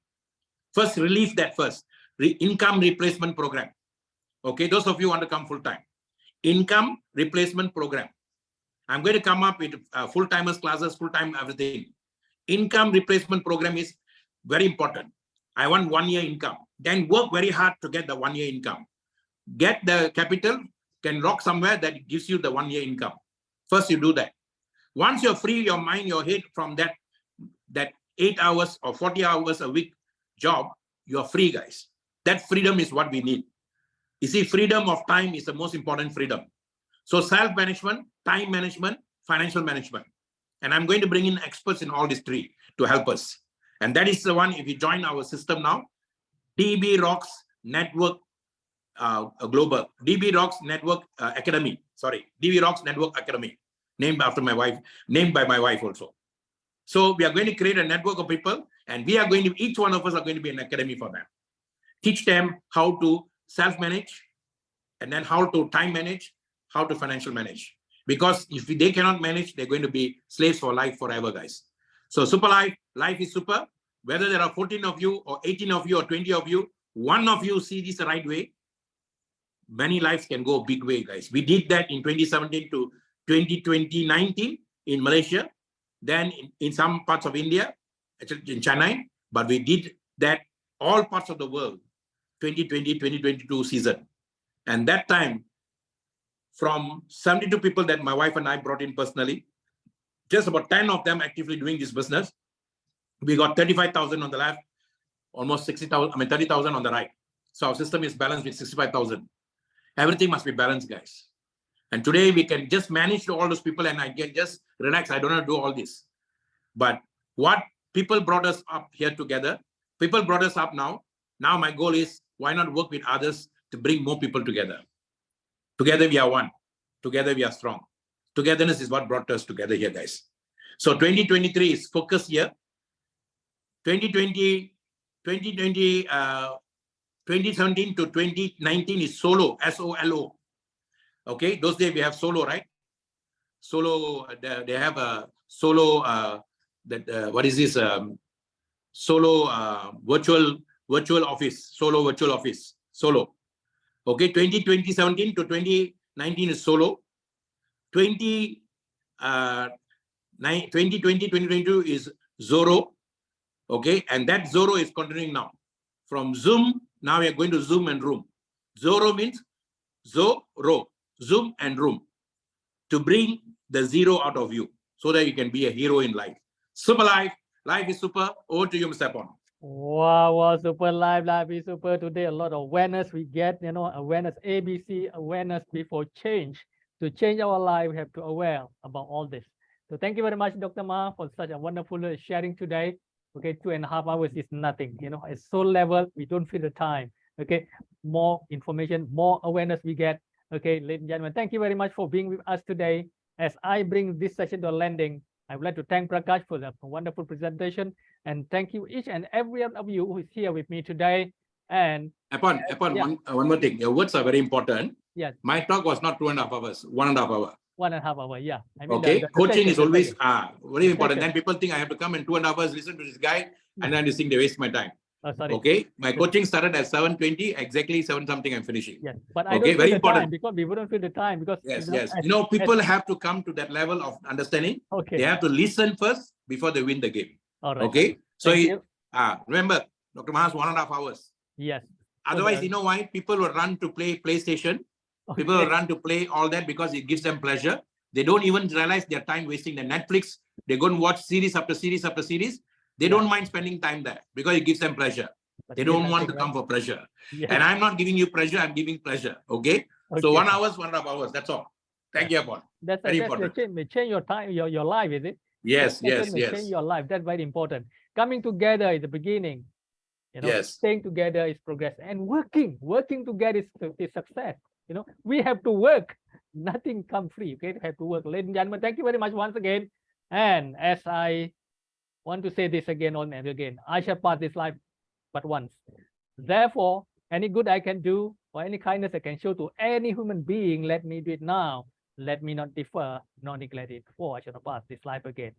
First, relieve that first. Income replacement program. Okay, those of you who want to come full time. Income replacement program. I'm going to come up with full-timers classes, full-time everything. Income replacement program is very important. I want 1 year income. Then work very hard to get the 1 year income. Get the capital, can rock somewhere that gives you the 1 year income. First, you do that. Once you're free your mind, your head from that 8 hours or 40 hours a week job, you're free, guys. That freedom is what we need. You see, freedom of time is the most important freedom. So self-management, time management, financial management. And I'm going to bring in experts in all these three to help us. And that is the one, if you join our system now, DB Rocks Network Global, DB Rocks Network Academy, DB Rocks Network Academy, named after my wife, named by my wife also. So we are going to create a network of people, and we are going to, each one of us are going to be an academy for them. Teach them how to self-manage, and then how to time manage, how to financial manage. Because if they cannot manage, they're going to be slaves for life forever, guys. So Superlife, life is super. Whether there are 14 of you or 18 of you or 20 of you, one of you see this the right way, many lives can go a big way, guys. We did that in 2017 to 2019 in Malaysia, then in some parts of India, in Chennai, but we did that all parts of the world, 2020, 2022 season. And that time, from 72 people that my wife and I brought in personally, just about 10 of them actively doing this business. We got 35,000 on the left, almost 60,000, 30,000 on the right. So our system is balanced with 65,000. Everything must be balanced, guys. And today we can just manage all those people and I can just relax. I don't have to do all this. But what people brought us up here together, People brought us up now. Now my goal is, why not work with others to bring more people together? Together we are one. Together we are strong. Togetherness is what brought us together here, guys. So 2023 is focus year. 2017 to 2019 is solo, S-O-L-O. Okay, those days we have solo, right? Solo, they have a solo, what is this? Solo virtual office, solo virtual office, solo. Okay, 2017 to 2019 is solo. 2020, 2022 is Zoro. Okay, and that Zoro is continuing now. From Zoom, now we are going to Zoom and Room. Zoro means Zoro, Zoom and Room, to bring the zero out of you so that you can be a hero in life. Super life, life is super. Over to you, Mr. Pon. Wow, super life is super. Today, a lot of awareness we get, awareness, ABC, awareness before change. To change our life, we have to aware about all this. So thank you very much, Dr. Ma, for such a wonderful sharing today. Okay, 2.5 hours is nothing, at soul level, we don't feel the time. Okay, more information, more awareness we get. Okay, ladies and gentlemen, thank you very much for being with us today. As I bring this session to a landing, I would like to thank Prakash for the wonderful presentation, and thank you each and every one of you who is here with me today. And Upon yeah. one more thing, your words are very important. Yes. My talk was not 2.5 hours, 1.5 hours. 1.5 hours, yeah. I mean, okay, coaching is always very important. session. Then people think I have to come in 2.5 hours, listen to this guy, and then they think they waste my time. Oh, sorry. Okay, my coaching started at 7:20, exactly 7 something I'm finishing. Yes, but I okay, don't very feel the important time because we wouldn't feel the time because yes. People have to come to that level of understanding. Okay. They have to listen first before they win the game. All right. Okay, so remember, Dr. Maha's 1.5 hours. Yes. Otherwise, you know why people will run to play PlayStation. Okay. People will run to play all that because it gives them pleasure. They don't even realize their time wasting the Netflix. They go and watch series after series after series. They don't mind spending time there because it gives them pleasure. But they don't want to come for pressure. Yes. And I'm not giving you pressure, I'm giving pleasure. Okay. So 1 hour, 1.5 hours. That's all. Thank you, Apon. That's very important. Change your time, your life, is it? Yes, yes. Change your life. That's very important. Coming together is the beginning. Staying together is progress, and working together is success. We have to work. Nothing come free. Okay, we have to work. Ladies and gentlemen, thank you very much once again. And as I want to say this again and again, I shall pass this life but once. Therefore, any good I can do or any kindness I can show to any human being, let me do it now. Let me not defer, nor neglect it, for I shall not pass this life again.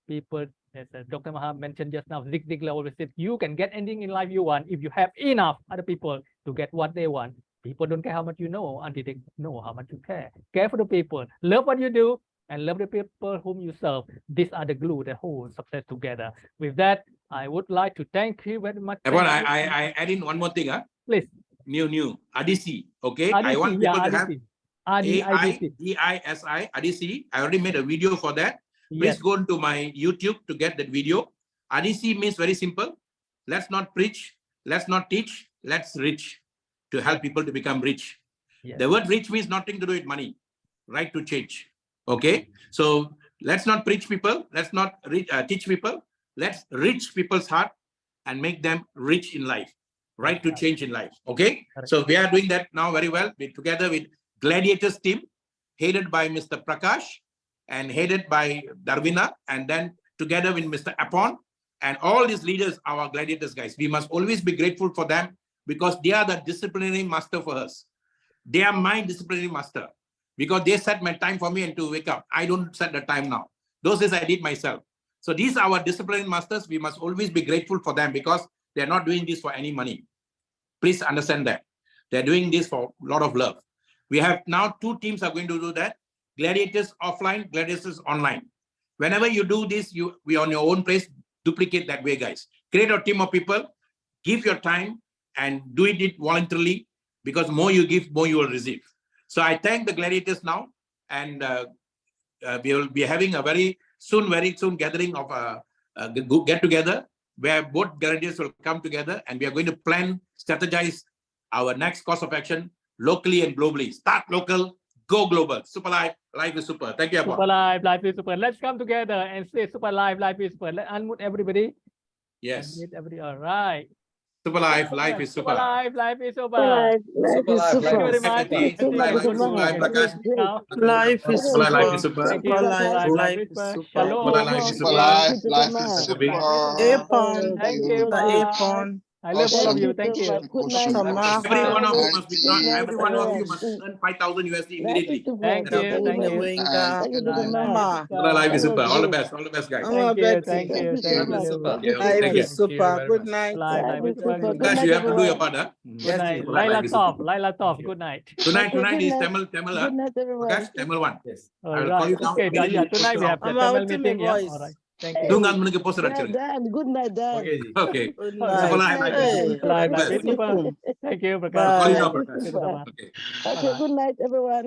People, as Dr. Maha mentioned just now, Zig Ziglar always said, you can get anything in life you want if you have enough other people to get what they want. People don't care how much you know until they know how much you care. Care for the people, love what you do, and love the people whom you serve. These are the glue that hold success together. With that, I would like to thank you very much. I add in one more thing. Please. New. ADC. Okay. ADC, I want people to have ADIDC. ADC. I already made a video for that. Please go into my YouTube to get that video. ADC means very simple. Let's not preach. Let's not teach. Let's reach, to help people to become rich. The word rich means nothing to do with money. Right to change. Okay. So let's not preach people. Let's not teach people. Let's reach people's heart and make them rich in life. Right to change in life. Okay. So we are doing that now very well. We're together with Gladiators team, headed by Mr. Prakash and headed by Darvina, and then together with Mr. Apon and all these leaders, our Gladiators guys. We must always be grateful for them because they are the disciplinary master for us. They are my disciplinary master because they set my time for me and to wake up. I don't set the time now. Those days I did myself. So these are our disciplinary masters. We must always be grateful for them because they're not doing this for any money. Please understand that. They're doing this for a lot of love. We have now 2 teams are going to do that. Gladiators offline, Gladiators online. Whenever you do this, we on your own place, duplicate that way, guys. Create a team of people, give your time and do it voluntarily, because more you give, more you will receive. So I thank the Gladiators now, and we will be having a very soon gathering of a get together where both Gladiators will come together, and we are going to plan, strategize our next course of action locally and globally. Start local, go global. Superlife, life is super. Thank you. Superlife, life is super. Let's come together and say Superlife, life is super. Let's unmute everybody. Yes. Unmute everybody. All right. Super life. Life is super. Life is super. Life is Super life, super. Thank you very super. much. Thank you. Thank you. Life is Good super. morning. Prakash. Now, Life is Super life super. is super. thank you. Super Super life. life. Life Life is is super. super. Super Shalom. life is Thank super. you. Life is Sabi. super. Apon. Thank you. The Bye. apon. I love all of you. Thank Thank you so you. much. Good night. Every one of you Samaha. must withdraw. Every one of you must earn 5,000 USD immediately. Thank Get out. you. Thank Una you. wenga. Thank you, Life is Mama. Super life is super. super. All the best. All the best, guys. Mama Thank you. Betty. Thank you. so Thank Life is much. you. super. Thank you so Life much. is Thank you super. very Good much. night. Life is super. Good Guys, night. you have to do your everyone. part, huh? Good Yes, night. Deep. Super life Laila is super. Tov. Laila Tov. Good night. Tonight Okay, good is night. Tamil, Good night, everyone. Prakash, Tamil one. Yes. I All will call right. you down Okay. immediately. Yeah. Tonight we have the Mama, Tamil what's my meeting. Yeah. All voice? right. Thank you. Dungan menunggu poster Yeah, actually. Dan. Good night, Dan. Okay, Ji. Okay. Good All Super right. night. life is Hey. super. Live. All the Life best. is super. Assalamualaikum. Thank you, Prakash. I'll call you Bye. now, Life is Prakash. super. Okay. All Okay, right. good night, everyone.